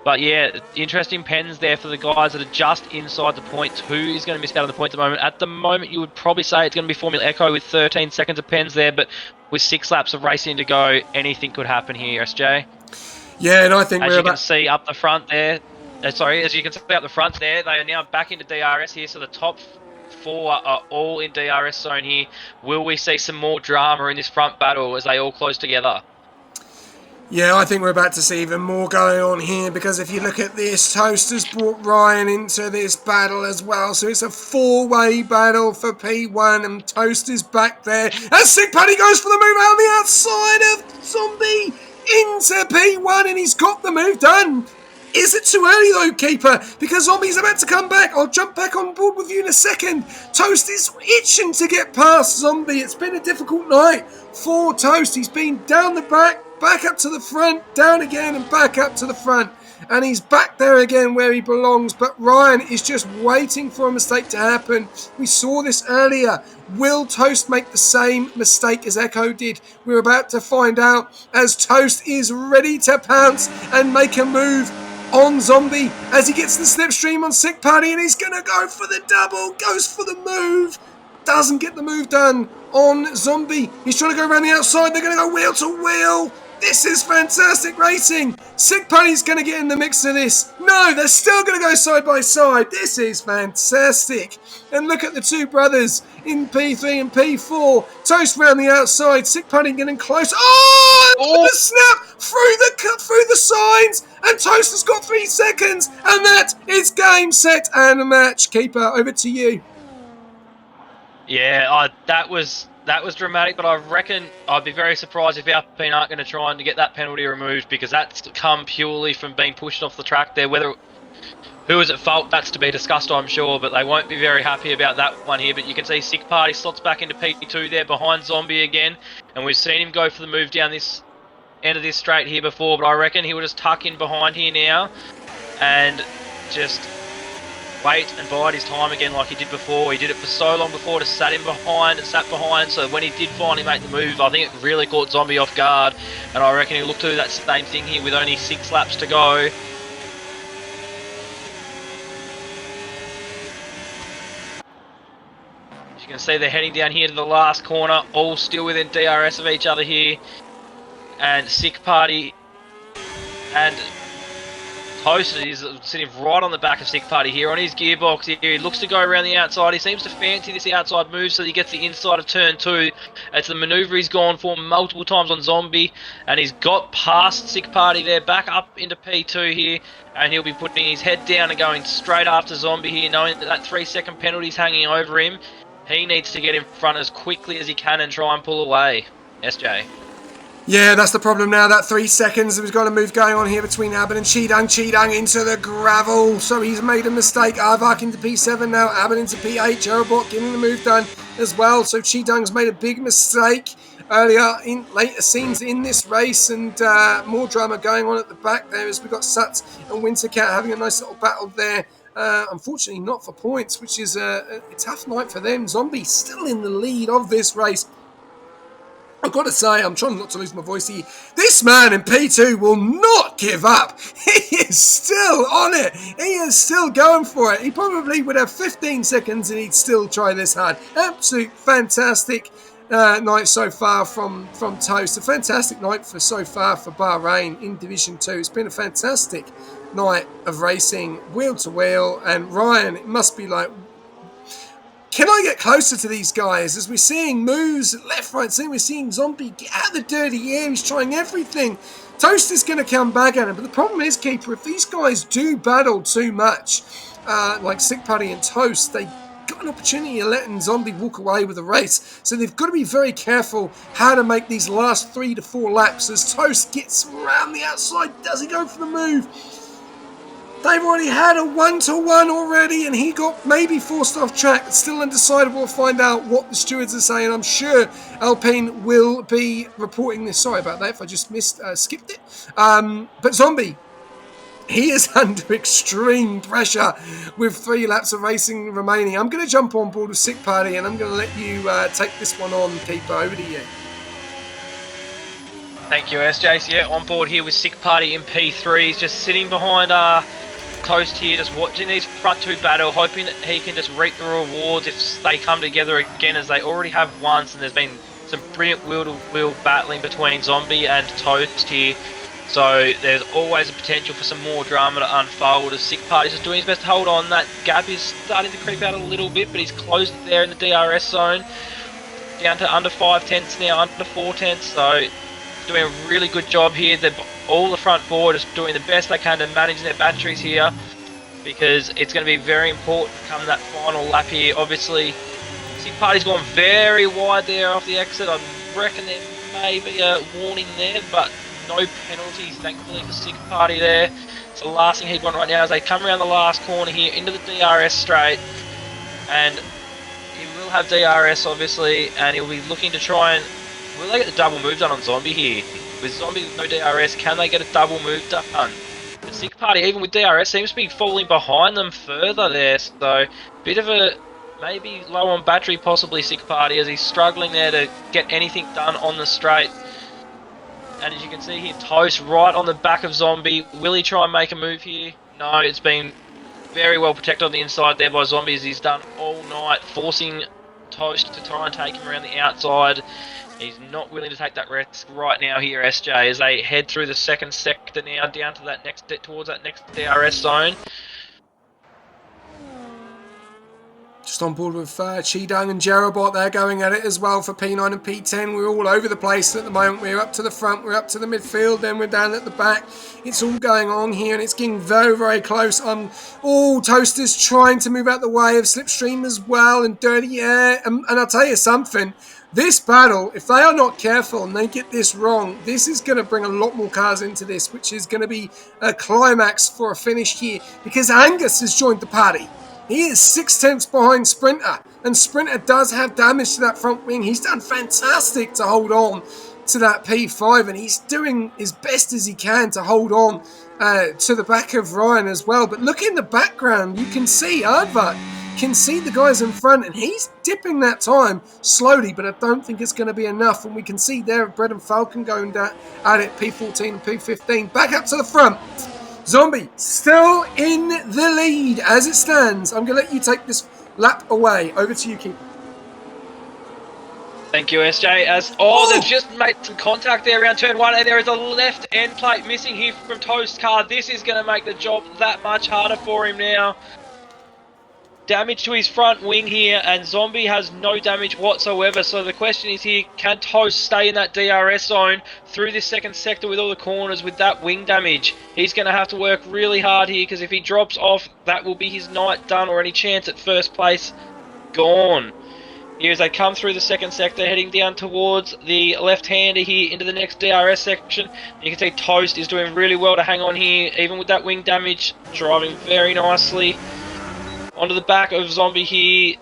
But yeah, interesting pens there for the guys that are just inside the points. Who is going to miss out on the points at the moment? At the moment, you would probably say it's going to be Formula Echo with 13 seconds of pens there, but with 6 laps of racing to go, anything could happen here, SJ. Yeah, and I think as you can see up the front there, as you can see up the front there, they are now back into DRS here, so the top 4 are all in DRS zone here. Will we see some more drama in this front battle as they all close together? Yeah, I think we're about to see even more going on here, because if you look at this, Toast has brought Ryan into this battle as well. So it's a 4-way battle for P1, and Toast is back there. As Sick Party goes for the move out on the outside of Zombie into P1, and he's got the move done. Is it too early though, Keeper? Because Zombie's about to come back. I'll jump back on board with you in a second. Toast is itching to get past Zombie. It's been a difficult night for Toast. He's been down the back up to the front, down again and back up to the front. and he's back there again where he belongs. But Ryan is just waiting for a mistake to happen. We saw this earlier. Will Toast make the same mistake as Ekko did? We're about to find out as Toast is ready to pounce and make a move on Zombie as he gets the slipstream on Sick Party, and he's going to go for the double, goes for the move, doesn't get the move done on Zombie. He's trying to go around the outside. They're going to go wheel to wheel. This is fantastic racing. Sick Party's going to get in the mix of this. No, they're still going to go side by side. This is fantastic. And look at the two brothers in P3 and P4. Toast round the outside. Sick Party getting close. Oh! The snap through the signs. And Toast has got 3 seconds. And that is game, set, and a match. Keeper, over to you. Yeah, that was dramatic, but I reckon I'd be very surprised if Alpine aren't going to try and get that penalty removed, because that's come purely from being pushed off the track there. Who is at fault, that's to be discussed, I'm sure, but they won't be very happy about that one here. But you can see Sick Party slots back into P2 there behind Zombie again, and we've seen him go for the move down this end of this straight here before, but I reckon he will just tuck in behind here now and just wait and bide his time again like he did before. He did it for so long before to sat behind, so when he did finally make the move, I think it really caught Zombie off guard, and I reckon he'll look to do that same thing here with only 6 laps to go. As you can see, they're heading down here to the last corner, all still within DRS of each other here, and Sick Party and Toast is sitting right on the back of Sick Party here on his gearbox here. He looks to go around the outside. He seems to fancy this outside move so that he gets the inside of turn 2. It's the manoeuvre he's gone for multiple times on Zombie, and he's got past Sick Party there, back up into P2 here, and he'll be putting his head down and going straight after Zombie here, knowing that 3-second penalty is hanging over him. He needs to get in front as quickly as he can and try and pull away. SJ. Yeah, that's the problem now. That 3 seconds, we've got a move going on here between Abbott and Cheedang. Cheedang into the gravel, so he's made a mistake. Arvak into P7 now, Abbott into P8. Jerobot getting the move done as well, so Cheedang's made a big mistake earlier in later scenes in this race, and more drama going on at the back there as we've got Suts and Wintercat having a nice little battle there. Unfortunately not for points, which is a tough night for them. Zombie still in the lead of this race. I've got to say, I'm trying not to lose my voice here. This man in P2 will not give up. He is still on it. He is still going for it. He probably would have 15 seconds and he'd still try this hard. Absolute fantastic night so far from Toast. A fantastic night so far for Bahrain in Division 2. It's been a fantastic night of racing, wheel to wheel. And Ryan, it must be like, can I get closer to these guys? As we're seeing moves left, right, center, we're seeing Zombie get out of the dirty air. He's trying everything. Toast is going to come back at him. But the problem is, Keeper, if these guys do battle too much, like Sick Party and Toast, they got an opportunity of letting Zombie walk away with the race. So they've got to be very careful how to make these last 3 to 4 laps. As Toast gets around the outside, does he go for the move? They've already had a 1-to-1 already, and he got maybe forced off track. It's still undecided. We'll find out what the stewards are saying. I'm sure Alpine will be reporting this. Sorry about that if I just skipped it. But Zombie, he is under extreme pressure with 3 laps of racing remaining. I'm going to jump on board with Sick Party, and I'm going to let you take this one on, Keeper. Over to you. Thank you, SJ. So, yeah, on board here with Sick Party in P3. He's just sitting behind Toast here, just watching these front 2 battle, hoping that he can just reap the rewards if they come together again, as they already have once, and there's been some brilliant wheel-to-wheel battling between Zombie and Toast here. So there's always a potential for some more drama to unfold as Sick Party's just doing his best to hold on. That gap is starting to creep out a little bit, but he's closed it there in the DRS zone. Down to under 5 tenths now, under 4 tenths, so doing a really good job here. All the front four is doing the best they can to manage their batteries here, because it's going to be very important come that final lap here. Obviously, Sick Party's gone very wide there off the exit. I reckon there may be a warning there, but no penalties, thankfully, for Sick Party there. So the last thing he's on right now is they come around the last corner here into the DRS straight, and he will have DRS obviously, and he'll be looking to try and, will they get the double move done on Zombie here? With Zombie with no DRS, can they get a double move done? The Sick Party, even with DRS, seems to be falling behind them further there. So, bit of a maybe low on battery, possibly Sick Party, as he's struggling there to get anything done on the straight. And as you can see here, Toast right on the back of Zombie. Will he try and make a move here? No, it's been very well protected on the inside there by Zombie, as he's done all night, forcing Toast to try and take him around the outside. He's not willing to take that risk right now here, SJ, as they head through the second sector now, down to that towards that next DRS zone. Just on board with Chidang and Jerabot. They're going at it as well for P9 and P10. We're all over the place at the moment. We're up to the front, we're up to the midfield, then we're down at the back. It's all going on here and it's getting very, very close. All Toasters trying to move out the way of Slipstream as well, and Dirty Air. And I'll tell you something. This battle, if they are not careful and they get this wrong, this is going to bring a lot more cars into this, which is going to be a climax for a finish here, because Angus has joined the party. He is 6/10 behind Sprinter, and Sprinter does have damage to that front wing. He's done fantastic to hold on to that P5, and he's doing as best as he can to hold on to the back of Ryan as well. But look in the background, you can see Aardvark can see the guys in front, and he's dipping that time slowly, but I don't think it's going to be enough. And we can see there Bread and Falcon going at it, P14 and P15. Back up to the front. Zombie still in the lead as it stands. I'm going to let you take this lap away. Over to you, Keeper. Thank you, SJ. They've just made some contact there around turn 1, and there is a left end plate missing here from Toast car. This is going to make the job that much harder for him now. Damage to his front wing here, and Zombie has no damage whatsoever. So the question is here, can Toast stay in that DRS zone through this second sector with all the corners with that wing damage? He's going to have to work really hard here, because if he drops off, that will be his night done, or any chance at first place gone. Here as they come through the second sector, heading down towards the left-hander here into the next DRS section. You can see Toast is doing really well to hang on here, even with that wing damage, driving very nicely. Onto the back of Zombie here,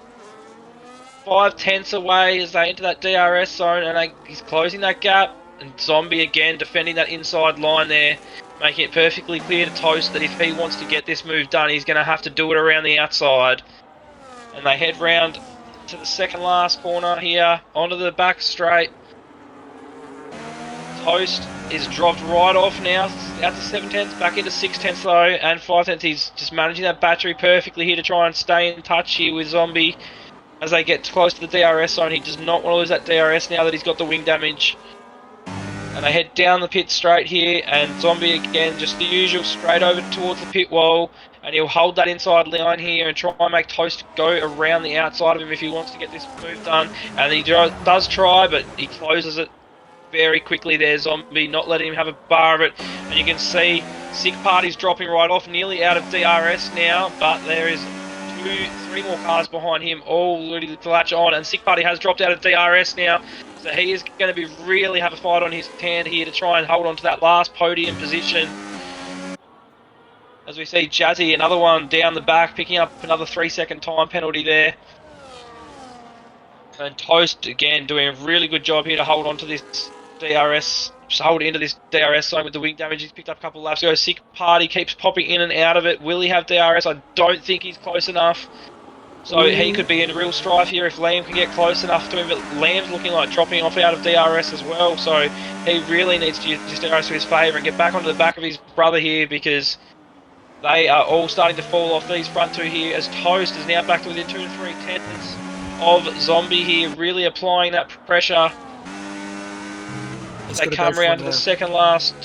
5/10 away as they enter that DRS zone, and he's closing that gap. And Zombie again defending that inside line there, making it perfectly clear to Toast that if he wants to get this move done, he's going to have to do it around the outside. And they head round to the second last corner here, onto the back straight. Toast is dropped right off now, out to 7/10, back into 6/10 though, and 5/10. He's just managing that battery perfectly here to try and stay in touch here with Zombie as they get close to the DRS zone. He does not want to lose that DRS now that he's got the wing damage. And they head down the pit straight here, and Zombie again, just the usual, straight over towards the pit wall, and he'll hold that inside line here and try and make Toast go around the outside of him if he wants to get this move done. And he does try, but he closes it very quickly there, Zombie, not letting him have a bar of it. And you can see Sick Party's dropping right off, nearly out of DRS now, but there is 3 more cars behind him, all ready to latch on, and Sick Party has dropped out of DRS now, so he is going to be really have a fight on his hand here to try and hold on to that last podium position. As we see Jazzy, another one down the back, picking up another 3-second time penalty there. And Toast again doing a really good job here to hold on to this DRS, just hold into this DRS zone with the wing damage. He's picked up a couple of laps ago. Sick Party keeps popping in and out of it. Will he have DRS? I don't think he's close enough. So he could be in real strife here if Liam can get close enough to him. But Liam's looking like dropping off out of DRS as well. So he really needs to use his DRS to his favour and get back onto the back of his brother here, because they are all starting to fall off these front two here, as Toast is now back to within 2 to 3/10 of Zombie here, really applying that pressure. As they come around to the second last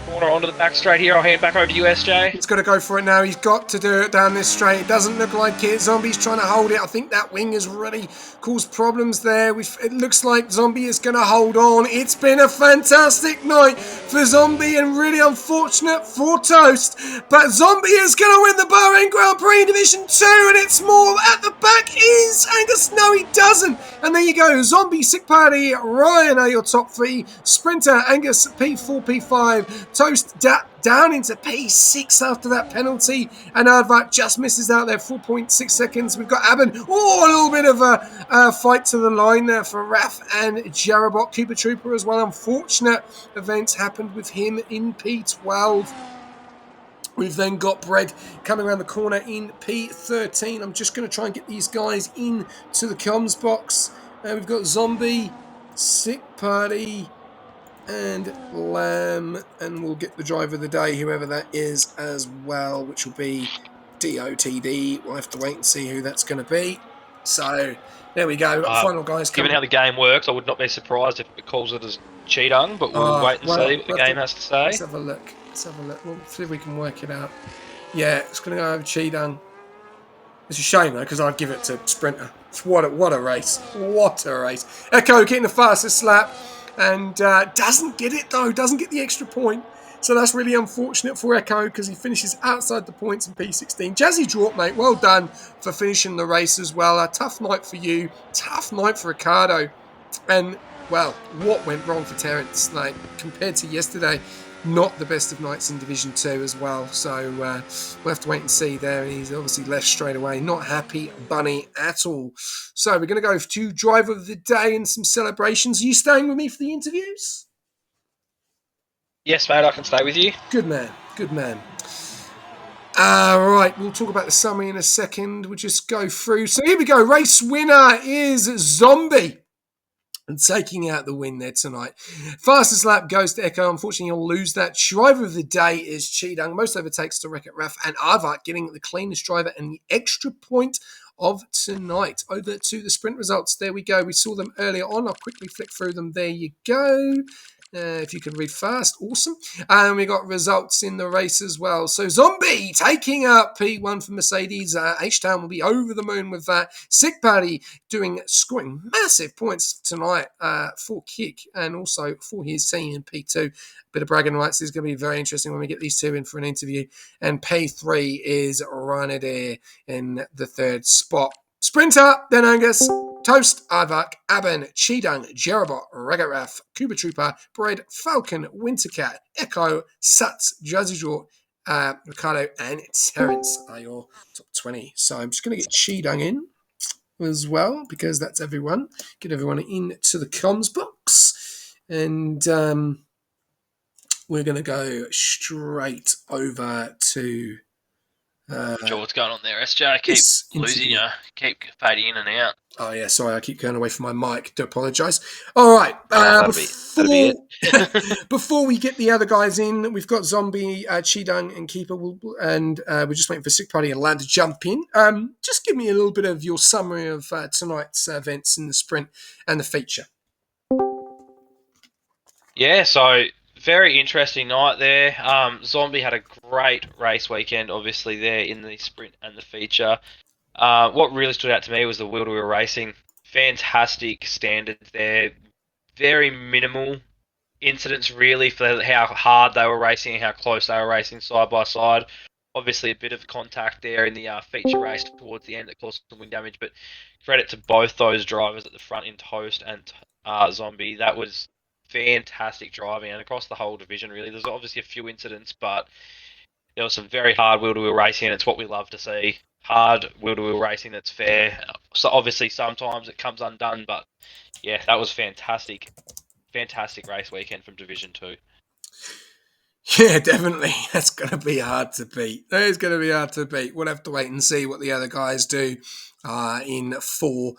corner onto the back straight here. I'll hand back over to you, SJ. He's got to go for it now. He's got to do it down this straight. It doesn't look like it. Zombie's trying to hold it. I think that wing has really caused problems there. It looks like Zombie is going to hold on. It's been a fantastic night for Zombie and really unfortunate for Toast. But Zombie is going to win the Bahrain Grand Prix Division 2, and it's more at the back is Angus. No, he doesn't. And there you go. Zombie, Sick Party, Ryan are your top 3. Sprinter, Angus, P4, P5. Toast down into P6 after that penalty, and Aardvark just misses out there, 4.6 seconds. We've got Aben. Oh, a little bit of a fight to the line there for Raf and Jarabot. Cooper Trooper as well. Unfortunate events happened with him in P12. We've then got Bread coming around the corner in P13. I'm just going to try and get these guys into the comms box. We've got Zombie, Sick Party, and Lamb, and we'll get the driver of the day, whoever that is, as well, which will be DOTD. We'll have to wait and see who that's going to be. So there we go. We've got the final guys Given coming. how the game works, I would not be surprised if it calls it as cheating, but we'll wait and see what the game has to say. Let's have a look. We'll see if we can work it out. Yeah, it's going to go over Cheetang. It's a shame, though, because I'd give it to Sprinter. What a race. What a race. Ekko getting the fastest lap and doesn't get it, though. Doesn't get the extra point. So that's really unfortunate for Ekko because he finishes outside the points in P16. Jazzy Draught, mate. Well done for finishing the race as well. A tough night for you. Tough night for Ricardo. And, well, what went wrong for Terence? Like, compared to yesterday, not the best of nights in Division 2 as well. So we'll have to wait and see there. He's obviously left straight away. Not happy bunny at all. So we're going to go to Driver of the Day and some celebrations. Are you staying with me for the interviews? Yes, mate, I can stay with you. Good man. Good man. Right, we'll talk about the summary in a second. We'll just go through. So here we go. Race winner is Zombie. And taking out the win there tonight. Fastest lap goes to Ekko. Unfortunately, he'll lose that. Driver of the day is Cheetang. Most overtakes to Wreck-It Raf and Arvak getting the cleanest driver and the extra point of tonight. Over to the sprint results. There we go. We saw them earlier on. I'll quickly flick through them. There you go. If you can read fast, awesome. And we got results in the race as well. So Zombie taking out P1 for Mercedes. H-Town will be over the moon with that. Sick Party scoring massive points tonight for Kick and also for his team in P2. Bit of bragging rights is going to be very interesting when we get these two in for an interview. And P3 is Ryanair in the third spot. Sprinter, then Angus, Toast, Aardvark, Aben, Cheetang, Jerabot, Regaraf, Cuba Trooper, Bread, Falcon, Wintercat, Ekko, Suts, Jazzy Draw, Ricardo, and Terence are your top 20. So I'm just going to get Cheetang in as well because that's everyone. Get everyone into the comms box. And we're going to go straight over to... Sure, what's going on there, SJ? I keep losing you. Keep fading in and out. Oh, yeah, sorry, I keep going away from my mic. Do apologise. All right. Before we get the other guys in, we've got Zombie, Cheetang, and Keeper, and we're just waiting for Sick Party and Land to jump in. Just give me a little bit of your summary of tonight's events in the sprint and the feature. Yeah, so... very interesting night there. Zombie had a great race weekend, obviously, there in the sprint and the feature. What really stood out to me was the wheel-to-wheel racing. Fantastic standards there. Very minimal incidents, really, for how hard they were racing and how close they were racing side by side. Obviously, a bit of contact there in the feature race towards the end that caused some wind damage, but credit to both those drivers at the front in Toast and Zombie. That was fantastic driving and across the whole division, really. There's obviously a few incidents, but there was some very hard wheel-to-wheel racing, and it's what we love to see. Hard wheel-to-wheel racing that's fair. So obviously sometimes it comes undone, but yeah, that was fantastic. Fantastic race weekend from Division 2. Yeah, definitely. That's going to be hard to beat. That is going to be hard to beat. We'll have to wait and see what the other guys do in 4,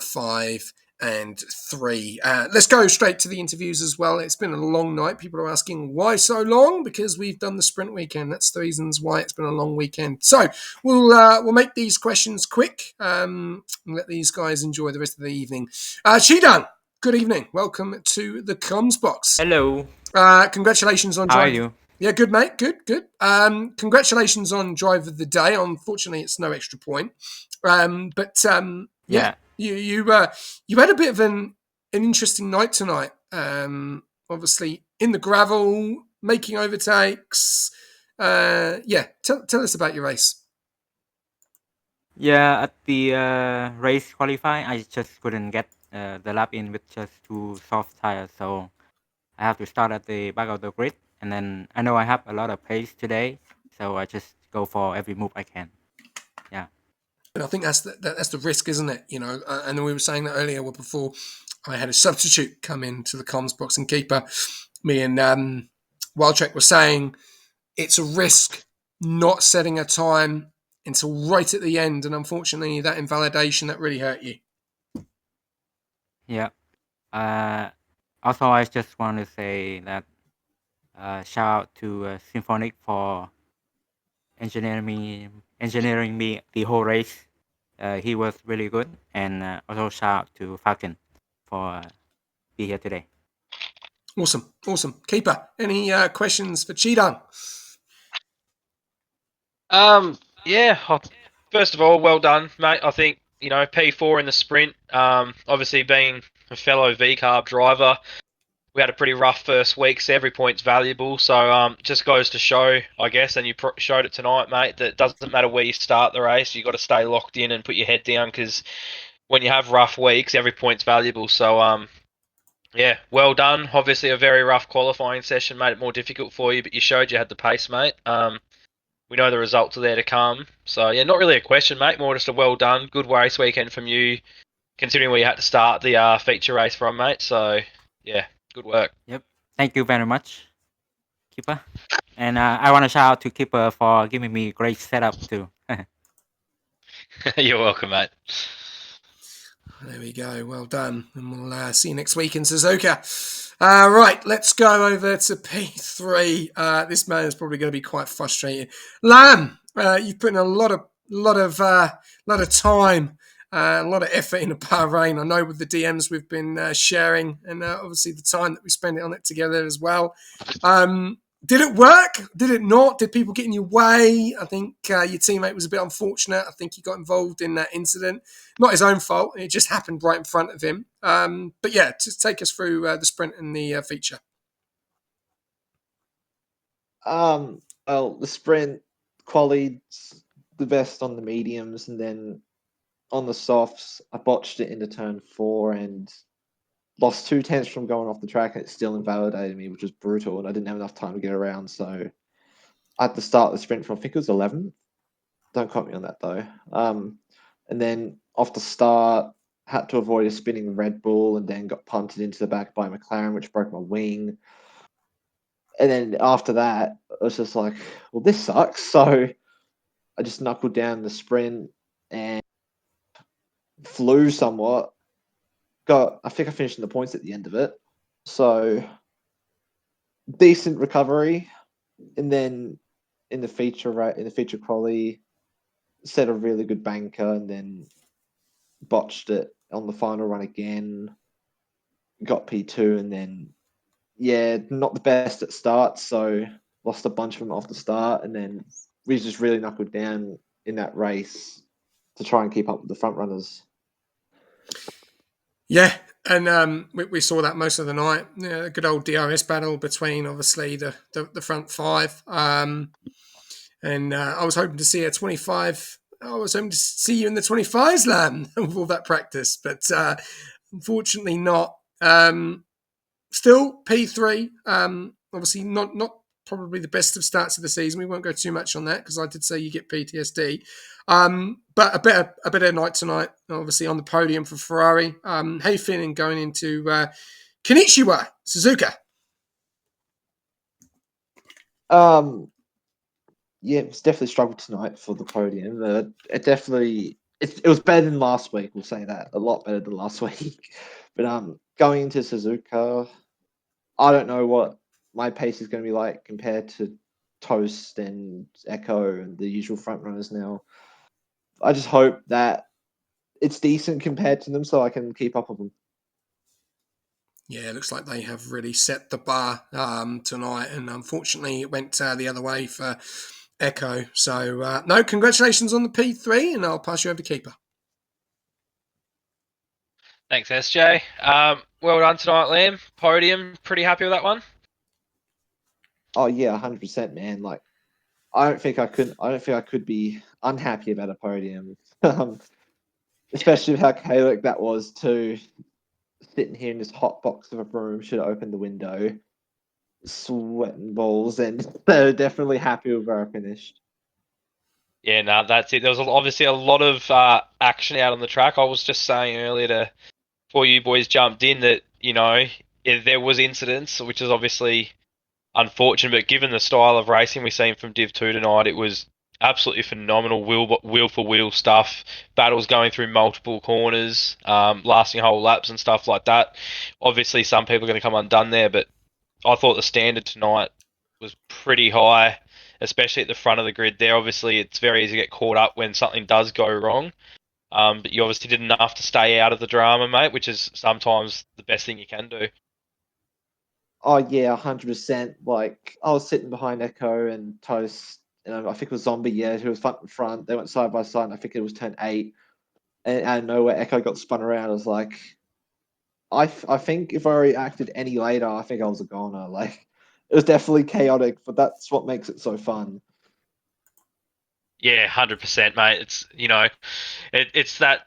5, and 3. Let's go straight to the interviews as well. It's been a long night. People are asking why so long, because we've done the sprint weekend. That's the reasons why it's been a long weekend. So we'll make these questions quick and let these guys enjoy the rest of the evening. Cheetang, good evening. Welcome to the comms box. Hello. Congratulations on How are you? Yeah, good, mate. Good. Congratulations on Drive of the Day. Unfortunately, it's no extra point. Yeah. You had a bit of an interesting night tonight. Obviously, in the gravel, making overtakes. Tell us about your race. Yeah, at the race qualifying, I just couldn't get the lap in with just 2 soft tires, so I have to start at the back of the grid. And then I know I have a lot of pace today, so I just go for every move I can. Yeah. And I think that's the risk, isn't it? You know, and we were saying that earlier before I had a substitute come into the comms box and Keeper. Me and Wildtrek were saying it's a risk not setting a time until right at the end, and unfortunately that invalidation that really hurt you. Yeah. Also, I just want to say that shout out to Symphonic for engineering me the whole race. He was really good, and also shout out to Falcon for be here today. Awesome. Keeper, any questions for Cheetah? Yeah. First of all, well done, mate. I think P4 in the sprint. Obviously being a fellow V carb driver, we had a pretty rough first week, so every point's valuable. So just goes to show, I guess, and you showed it tonight, mate, that it doesn't matter where you start the race, you got to stay locked in and put your head down, because when you have rough weeks, every point's valuable. So yeah, well done. Obviously a very rough qualifying session made it more difficult for you, but you showed you had the pace, mate. We know the results are there to come. So yeah, not really a question, mate. More just a well done, good race weekend from you, considering where you had to start the feature race from, mate. So yeah, good work. Yep. Thank you very much, Keeper. And I want to shout out to Keeper for giving me great setup too. You're welcome, mate. There we go. Well done. And we'll see you next week in Suzuka. Right, let's go over to P3. This man is probably going to be quite frustrated. Lamb, you've put in a lot of time, a lot of effort into Bahrain. I know with the DMs we've been sharing, and obviously the time that we spent on it together as well. Did it work? Did it not? Did people get in your way? I think your teammate was a bit unfortunate. I think he got involved in that incident. Not his own fault. It just happened right in front of him. But yeah, just take us through the sprint and the feature. Well, the sprint qualied the best on the mediums, and then on the softs, I botched it into turn 4 and lost 2 tenths from going off the track, and it still invalidated me, which was brutal, and I didn't have enough time to get around, so I had to start the sprint from, I think it was 11th. Don't quote me on that, though. And then off the start, had to avoid a spinning Red Bull, and then got punted into the back by McLaren, which broke my wing. And then after that, I was just like, well, this sucks. So I just knuckled down the sprint and flew somewhat. I think I finished in the points at the end of it. So decent recovery. And then in the feature quali, set a really good banker and then botched it on the final run again. Got P2 and then, yeah, not the best at start. So lost a bunch of them off the start. And then we just really knuckled down in that race to try and keep up with the front runners. Yeah, and we saw that most of the night. Yeah, a good old DRS battle between obviously the front 5. And I was hoping to see a 25. I was hoping to see you in the 25s, Lamb, with all that practice, but unfortunately not. Still P3. Obviously not probably the best of starts of the season. We won't go too much on that because I did say you get PTSD. But a better night tonight, obviously on the podium for Ferrari. How you feeling going into Konnichiwa, Suzuka? Yeah, it was definitely struggled tonight for the podium. It was better than last week. We'll say that, a lot better than last week. But going into Suzuka, I don't know what my pace is going to be like compared to Toast and Ekko and the usual front runners now. I just hope that it's decent compared to them so I can keep up with them. Yeah, it looks like they have really set the bar tonight, and unfortunately it went the other way for Ekko. So, no, congratulations on the P3, and I'll pass you over to Keeper. Thanks, SJ. Well done tonight, Liam. Podium, pretty happy with that one? Oh yeah, 100%, man. Like, I don't think I could be unhappy about a podium. Especially with how chaotic that was too. Sitting here in this hot box of a room, should have opened the window, sweating balls, and they're definitely happy with where I finished. Yeah, no, that's it. There was obviously a lot of action out on the track. I was just saying earlier before you boys jumped in that, there was incidents, which is obviously unfortunate. But given the style of racing we've seen from Div2 tonight, it was absolutely phenomenal wheel for wheel stuff. Battles going through multiple corners, lasting whole laps and stuff like that. Obviously, some people are going to come undone there, but I thought the standard tonight was pretty high, especially at the front of the grid there. Obviously, it's very easy to get caught up when something does go wrong. But you obviously did enough to stay out of the drama, mate, which is sometimes the best thing you can do. Oh yeah, 100%. Like I was sitting behind Ekko and Toast, and I think it was Zombie. Yeah, who was front and front. They went side by side. And I think it was turn 8, and out of nowhere, Ekko got spun around. I was like, I think if I reacted any later, I think I was a goner. Like it was definitely chaotic, but that's what makes it so fun. Yeah, 100%, mate. It's it's that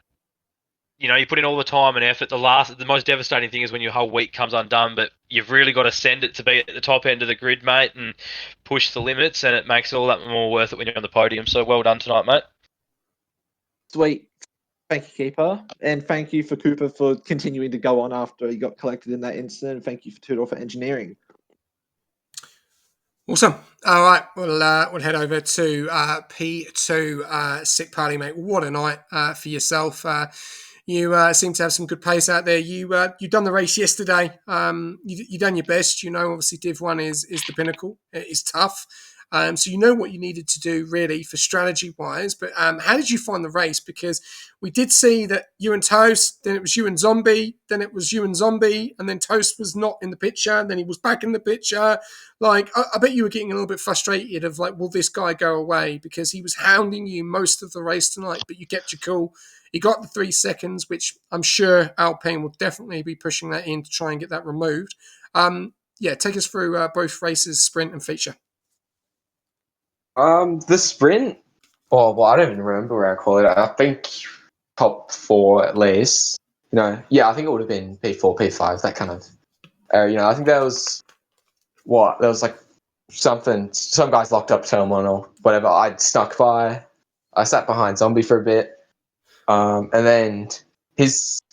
you put in all the time and effort. The most devastating thing is when your whole week comes undone, but you've really got to send it to be at the top end of the grid, mate, and push the limits, and it makes it all that more worth it when you're on the podium. So well done tonight, mate. Sweet. Thank you, Keeper. And thank you for Cooper for continuing to go on after he got collected in that incident. Thank you for Tudor for engineering. Awesome. All right, we'll head over to P2. Sick party, mate. What a night for yourself. You seem to have some good pace out there. You done the race yesterday. You done your best. Obviously Div1 is the pinnacle. It is tough. So you know what you needed to do really for strategy wise. But how did you find the race? Because we did see that you and Toast, then it was you and Zombie, then it was you and Zombie, and then Toast was not in the picture, then he was back in the picture. Like I bet you were getting a little bit frustrated of like, will this guy go away? Because he was hounding you most of the race tonight, but you kept your cool. He got the 3 seconds, which I'm sure Alpine will definitely be pushing that in to try and get that removed. Take us through both races, sprint and feature. The sprint. Well, I don't even remember where I call it. I think top 4 at least. I think it would have been P4, P5, that kind of area. I think there was like something. Some guys locked up terminal or whatever. I snuck by. I sat behind Zombie for a bit. And then he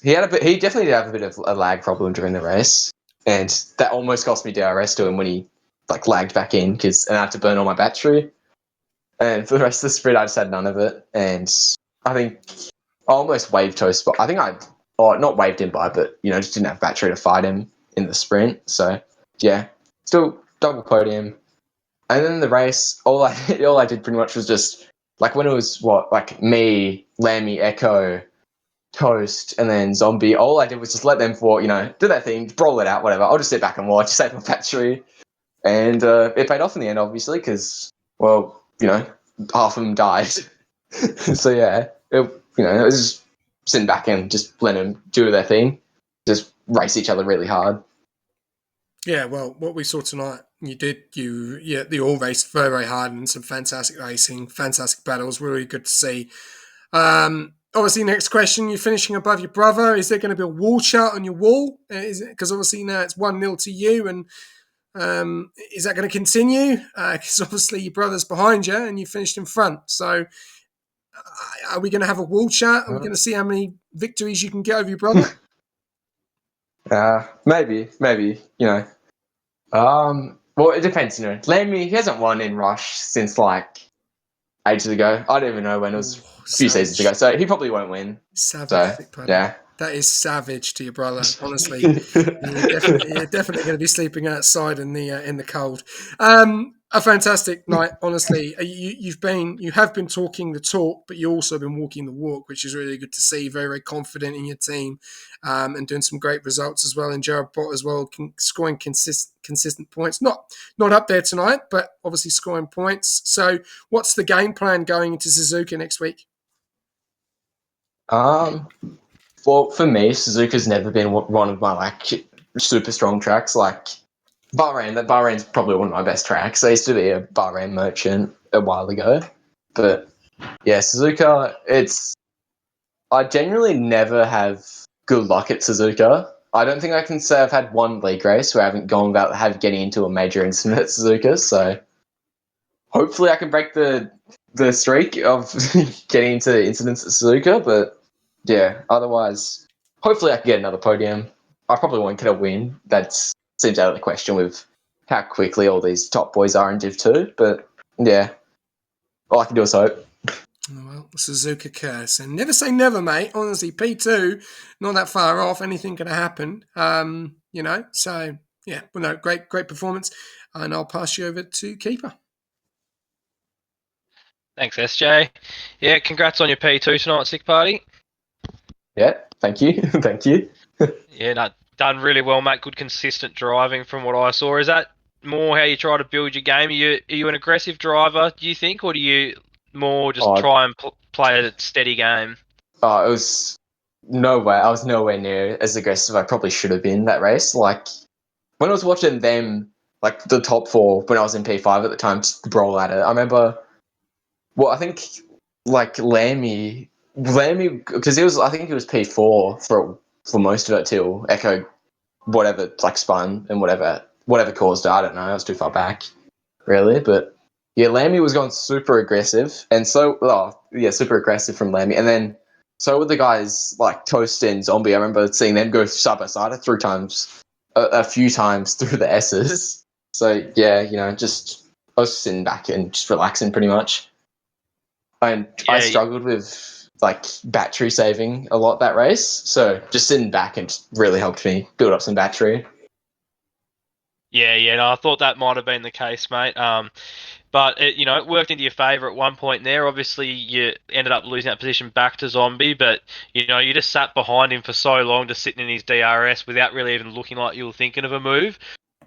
definitely did have a bit of a lag problem during the race, and that almost cost me DRS to him when he like lagged back in and I had to burn all my battery. And for the rest of the sprint, I just had none of it, and I think I almost waved Toast, but I think not waved him by, but just didn't have battery to fight him in the sprint. So yeah, still double podium. And then the race, all I did pretty much was just like when it was me, Lammy, Ekko, Toast, and then Zombie. All I did was just let them do their thing, brawl it out, whatever. I'll just sit back and watch, save my battery, and it paid off in the end, obviously, because half of them died. So yeah, it was just sitting back and just letting them do their thing, just race each other really hard. Yeah, well, what we saw tonight, they all raced very, very hard and some fantastic racing, fantastic battles, really good to see. Obviously, next question, you're finishing above your brother. Is there going to be a wall chart on your wall? Because obviously now it's 1-0 to you, and is that going to continue? Because obviously your brother's behind you and you finished in front. So are we going to have a wall chart? Are we going to see how many victories you can get over your brother? Maybe. Well, it depends. Lammy, he hasn't won in Rush since ages ago. I don't even know when. It was a few seasons ago, so he probably won't win. Savage. So, yeah. That is savage to your brother. Honestly, you're definitely going to be sleeping outside in the cold. A fantastic night, honestly. You have been talking the talk, but you've also been walking the walk, which is really good to see. Very, very confident in your team, and doing some great results as well. And Jared Bott as well, scoring consistent points. Not up there tonight, but obviously scoring points. So, what's the game plan going into Suzuka next week? Well, for me, Suzuka's never been one of my super strong tracks. Like Bahrain's probably one of my best tracks. I used to be a Bahrain merchant a while ago, but yeah, Suzuka. I generally never have good luck at Suzuka. I don't think I can say I've had one league race where I haven't gone about getting into a major incident at Suzuka. So hopefully I can break the streak of getting into incidents at Suzuka, but. Yeah, otherwise, hopefully I can get another podium. I probably won't get a win. That seems out of the question with how quickly all these top boys are in Div2. But yeah, all I can do is hope. Oh, well, Suzuka curse. And never say never, mate. Honestly, P2, not that far off. Anything can happen. So yeah, well, no, great performance. And I'll pass you over to Keeper. Thanks, SJ. Yeah, congrats on your P2 tonight, Sick Party. Yeah, thank you. Thank you. Yeah, no, done really well, mate. Good consistent driving from what I saw. Is that more how you try to build your game? Are you an aggressive driver, do you think, or do you more just try and play a steady game? It was nowhere. I was nowhere near as aggressive I probably should have been that race. Like when I was watching them, like the top four when I was in P5 at the time, just brawl at it. I remember. Well, I think like Lammy, because I think he was P4 for most of it till Ekko, whatever, like spun and whatever caused it. I don't know. I was too far back, really. But yeah, Lammy was going super aggressive, and super aggressive from Lammy, and then so were the guys like Toast and Zombie. I remember seeing them go side by side a few times through the S's. So yeah, just I was sitting back and just relaxing pretty much. And I struggled with like battery saving a lot that race, so just sitting back and really helped me build up some battery. Yeah, no, I thought that might have been the case, mate. But it worked into your favour at one point there. Obviously, you ended up losing that position back to Zombie, but you just sat behind him for so long, just sitting in his DRS without really even looking like you were thinking of a move.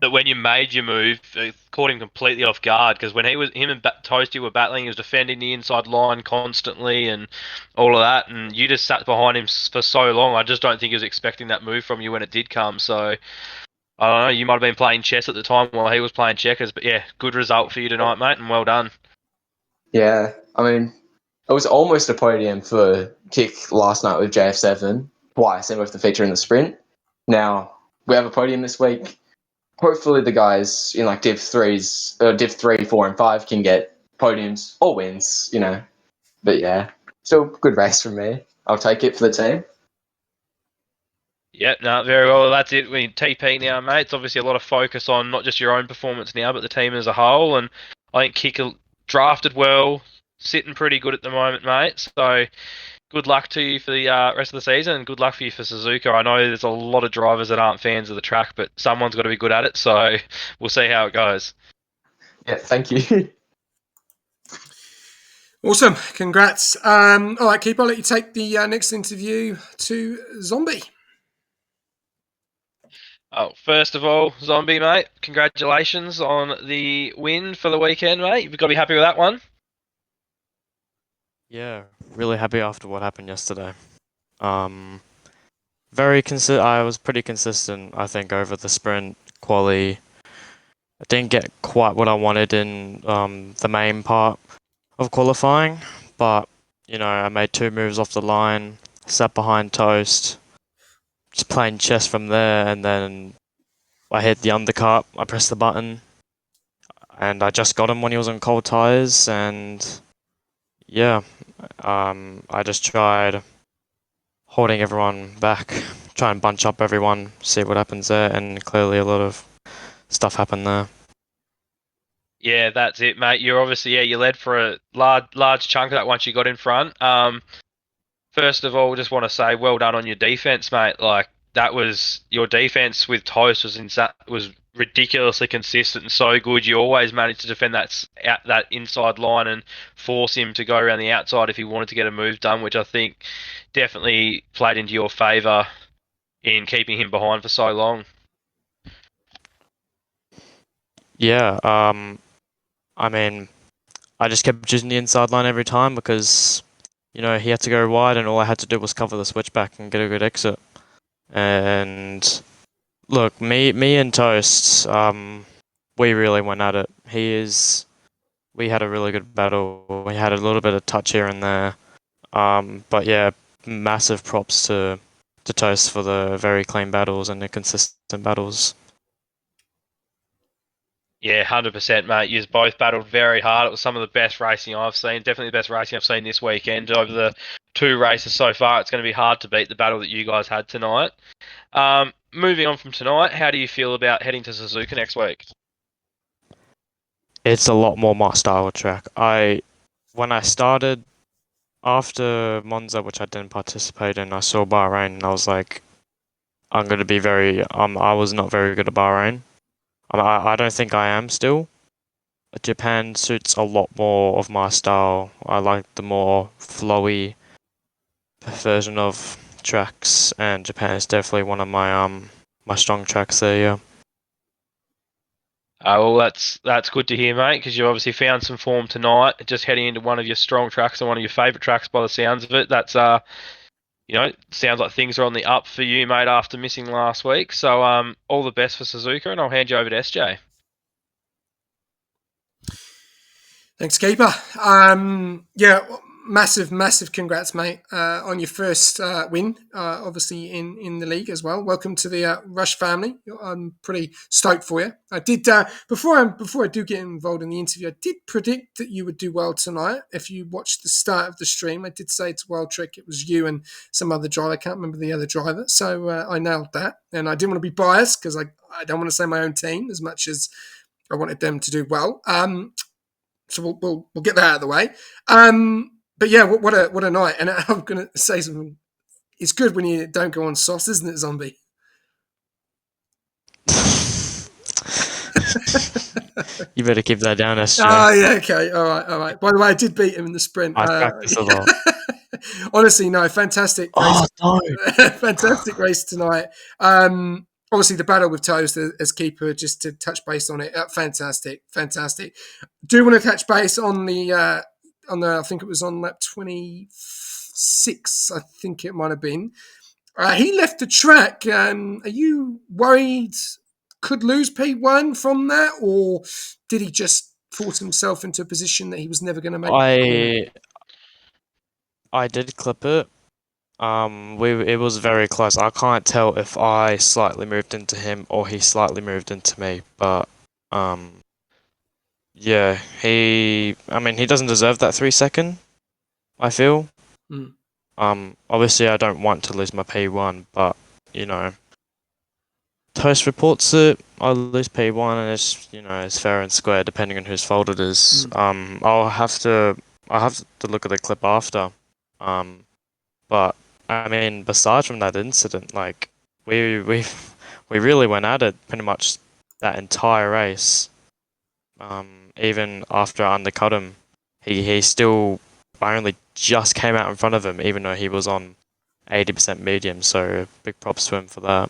That when you made your move, it caught him completely off guard because when him and Toasty were battling, he was defending the inside line constantly and all of that, and you just sat behind him for so long. I just don't think he was expecting that move from you when it did come. So I don't know, you might have been playing chess at the time while he was playing checkers, but yeah, good result for you tonight, mate, and well done. Yeah, I mean, it was almost a podium for Kick last night with JF7 twice, and with the feature in the sprint. Now we have a podium this week. Hopefully, the guys in like Div 3, 4, and 5 can get podiums or wins. But yeah, still good race from me. I'll take it for the team. Yep, no, very well. That's it. We TP now, mate. It's obviously a lot of focus on not just your own performance now, but the team as a whole. And I think Kicker drafted well, sitting pretty good at the moment, mate. So good luck to you for the rest of the season, and good luck for you for Suzuka. I know there's a lot of drivers that aren't fans of the track, but someone's got to be good at it. So we'll see how it goes. Yeah, thank you. Awesome. Congrats. All right, Keep. I'll let you take the next interview to Zombie. Oh, first of all, Zombie, mate, congratulations on the win for the weekend, mate. You've got to be happy with that one. Yeah, really happy after what happened yesterday. I was pretty consistent, I think, over the sprint quali. I didn't get quite what I wanted in the main part of qualifying, but I made 2 moves off the line, sat behind Toast, just playing chess from there, and then I hit the undercut. I pressed the button, and I just got him when he was on cold tires, and yeah, I just tried holding everyone back, try and bunch up everyone, see what happens there, and clearly a lot of stuff happened there. Yeah, that's it, mate. You're obviously, you led for a large chunk of that once you got in front. First of all, just want to say well done on your defense, mate. Like that was your defense with Toast was ridiculously consistent and so good. You always managed to defend that inside line and force him to go around the outside if he wanted to get a move done, which I think definitely played into your favour in keeping him behind for so long. Yeah, I mean, I just kept choosing the inside line every time because, he had to go wide and all I had to do was cover the switchback and get a good exit. And look, me and Toast, we really went at it. We had a really good battle. We had a little bit of touch here and there. But yeah, massive props to Toast for the very clean battles and the consistent battles. Yeah, 100%, mate. You both battled very hard. It was some of the best racing I've seen. Definitely the best racing I've seen this weekend. Over the 2 races so far, it's going to be hard to beat the battle that you guys had tonight. Moving on from tonight, how do you feel about heading to Suzuka next week? it's a lot more my style of track. When I started after Monza, which I didn't participate in, I saw Bahrain and I was like, I'm gonna be I was not very good at Bahrain. I don't think I am still. Japan suits a lot more of my style. I like the more flowy version of tracks, and Japan is definitely one of my strong tracks there. Yeah. Well, that's good to hear, mate, because you obviously found some form tonight. Just heading into one of your strong tracks and one of your favourite tracks by the sounds of it. That's sounds like things are on the up for you, mate, after missing last week. So all the best for Suzuka, and I'll hand you over to SJ. Thanks, Keeper. Massive congrats, mate, on your first win, obviously in the league as well. Welcome to the Rush family. I'm pretty stoked for you. I did before I do get involved in the interview, I did predict that you would do well tonight. If you watched the start of the stream, I did say to Wild Trick it was you and some other driver. I can't remember the other driver, so I nailed that. And I didn't want to be biased because I don't want to say my own team as much as I wanted them to do well. So we'll get that out of the way. But yeah, what a night! And I'm going to say something. It's good when you don't go on sauce, isn't it, Zombie? You better keep that down, SJ. Oh, yeah, okay, all right. By the way, I did beat him in the sprint. I practice a lot. Honestly, no, fantastic race. Oh no! Fantastic race tonight. Obviously, the battle with Toast as keeper, just to touch base on it, fantastic. Do want to touch base on the I think it was on lap 26. I think it might have been. He left the track. Are you worried? Could lose P1 from that, or did he just force himself into a position that he was never going to make? I did clip it. It was very close. I can't tell if I slightly moved into him or he slightly moved into me, but yeah, he doesn't deserve that 3 second, I feel. Obviously I don't want to lose my P1, but Toast reports it, I lose P1 and it's fair and square depending on whose fault it is. I'll have to look at the clip after. But I mean, besides from that incident, like we really went at it pretty much that entire race. Even after I undercut him, he still I only just came out in front of him, even though he was on 80% medium. So big props to him for that.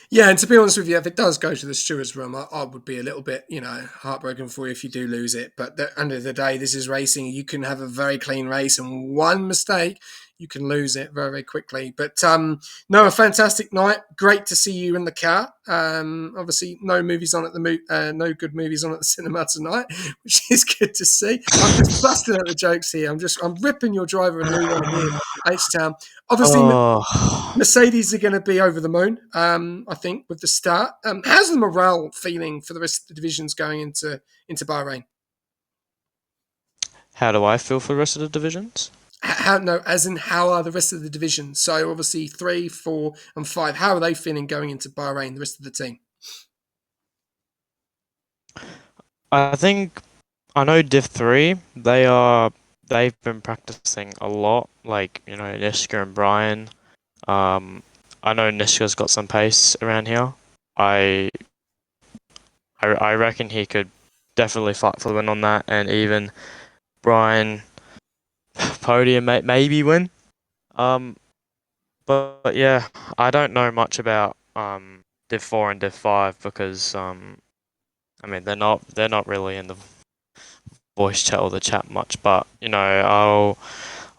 Yeah, and to be honest with you, if it does go to the steward's room, I would be a little bit, heartbroken for you if you do lose it. But at the end of the day, this is racing. You can have a very clean race, and one mistake, you can lose it very, very quickly. But no, a fantastic night. Great to see you in the car. Obviously, no movies on at no good movies on at the cinema tonight, which is good to see. I'm just busting at the jokes here. I'm ripping your driver a new one here, H-Town. Obviously. Mercedes are going to be over the moon, I think, with the start. How's the morale feeling for the rest of the divisions going into Bahrain? How do I feel for the rest of the divisions? How are the rest of the divisions? So obviously 3, 4, and 5. How are they feeling going into Bahrain? The rest of the team. I think I know Div2. They've been practicing a lot, like Nishka and Brian. I know Nishka's got some pace around here. I reckon he could definitely fight for the win on that, and even Brian podium maybe win. But yeah, I don't know much about Div 4 and Div 5 because they're not really in the voice chat or the chat much, but I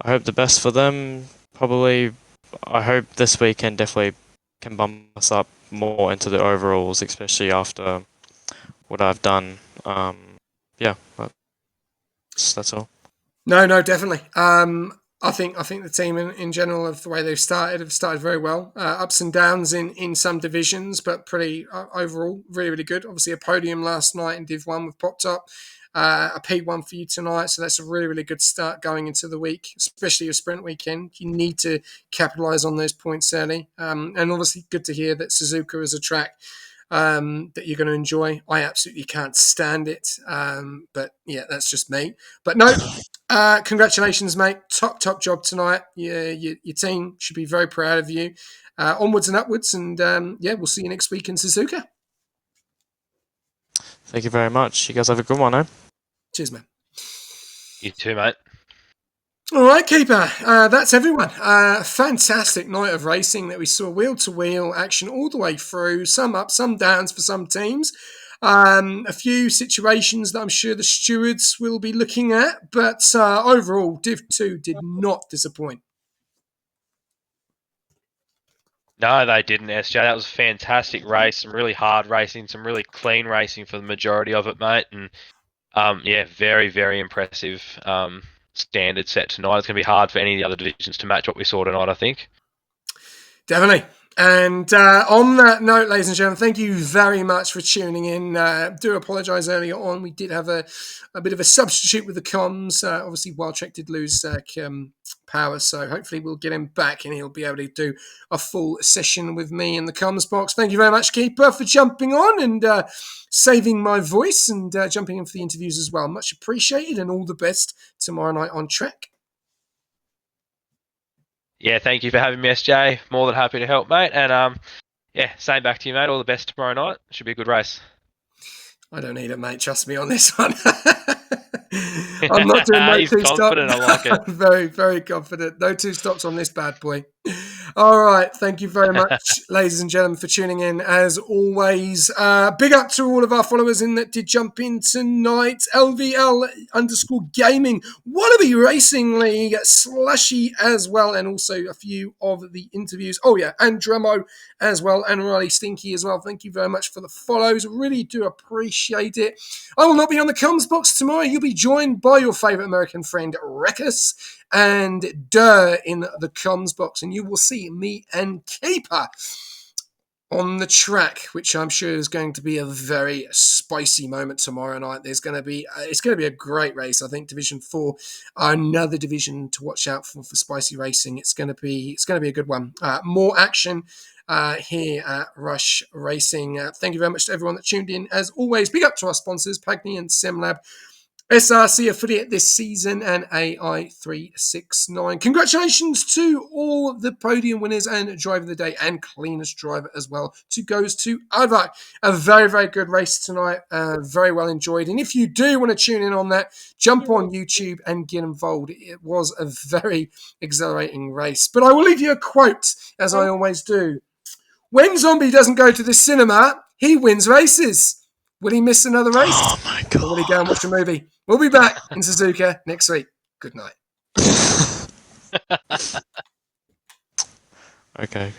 hope the best for them. Probably I hope this weekend definitely can bump us up more into the overalls, especially after what I've done. Yeah, that's all. No, definitely. I think the team in general, of the way they've started, have started very well. Ups and downs in some divisions, but pretty overall really, really good. Obviously, a podium last night in Div 1 with Pop Top. A P1 for you tonight, so that's a really, really good start going into the week, especially a sprint weekend. You need to capitalise on those points early, and obviously good to hear that Suzuka as a track that you're going to enjoy. I absolutely can't stand it, but yeah, that's just me. But no, congratulations, mate! Top job tonight. Yeah, your team should be very proud of you. Onwards and upwards, and yeah, we'll see you next week in Suzuka. Thank you very much. You guys have a good one, eh? Cheers, man. You too, mate. All right, keeper. That's everyone. Fantastic night of racing that we saw, wheel to wheel action all the way through. Some ups, some downs for some teams. A few situations that I'm sure the stewards will be looking at, but overall, Div2 did not disappoint. No, they didn't, SJ. That was a fantastic race. Some really hard racing, some really clean racing for the majority of it, mate. And yeah, very, very impressive standard set tonight. It's going to be hard for any of the other divisions to match what we saw tonight, I think. Definitely. And on that note, ladies and gentlemen, thank you very much for tuning in. Do apologise earlier on. We did have a bit of a substitute with the comms. Obviously, Wildtrek did lose power, so hopefully we'll get him back and he'll be able to do a full session with me in the comms box. Thank you very much, Keeper, for jumping on and saving my voice and jumping in for the interviews as well. Much appreciated, and all the best tomorrow night on track. Yeah, thank you for having me, SJ. More than happy to help, mate. And yeah, same back to you, mate. All the best tomorrow night. Should be a good race. I don't need it, mate. Trust me on this one. I'm not doing no He's two stops. confident. I like it. I'm very, very confident. No two stops on this bad boy. All right. Thank you very much, ladies and gentlemen, for tuning in. As always, big up to all of our followers in that did jump in tonight. LVL_gaming, Wannabe Racing League, Slushy as well, and also a few of the interviews. Oh, yeah, and Dremo as well, and Riley Stinky as well. Thank you very much for the follows. Really do appreciate it. I will not be on the comms box tomorrow. You'll be joined by your favourite American friend, Rekus, and Durr in the comms box, and you will see me and Keeper on the track, which I'm sure is going to be a very spicy moment tomorrow night. It's going to be a great race. I think Division 4, another division to watch out for spicy racing. It's going to be a good one. More action here at Rush Racing. Thank you very much to everyone that tuned in. As always, big up to our sponsors, Pagny and SimLab, SRC affiliate this season, and AI369. Congratulations to all the podium winners and driver of the day and cleanest driver as well. Goes to Advak. A very, very good race tonight. Very well enjoyed. And if you do want to tune in on that, jump on YouTube and get involved. It was a very exhilarating race. But I will leave you a quote, as I always do. When Zombie doesn't go to the cinema, he wins races. Will he miss another race? Oh my god. Or will he go and watch a movie? We'll be back in Suzuka next week. Good night. Okay.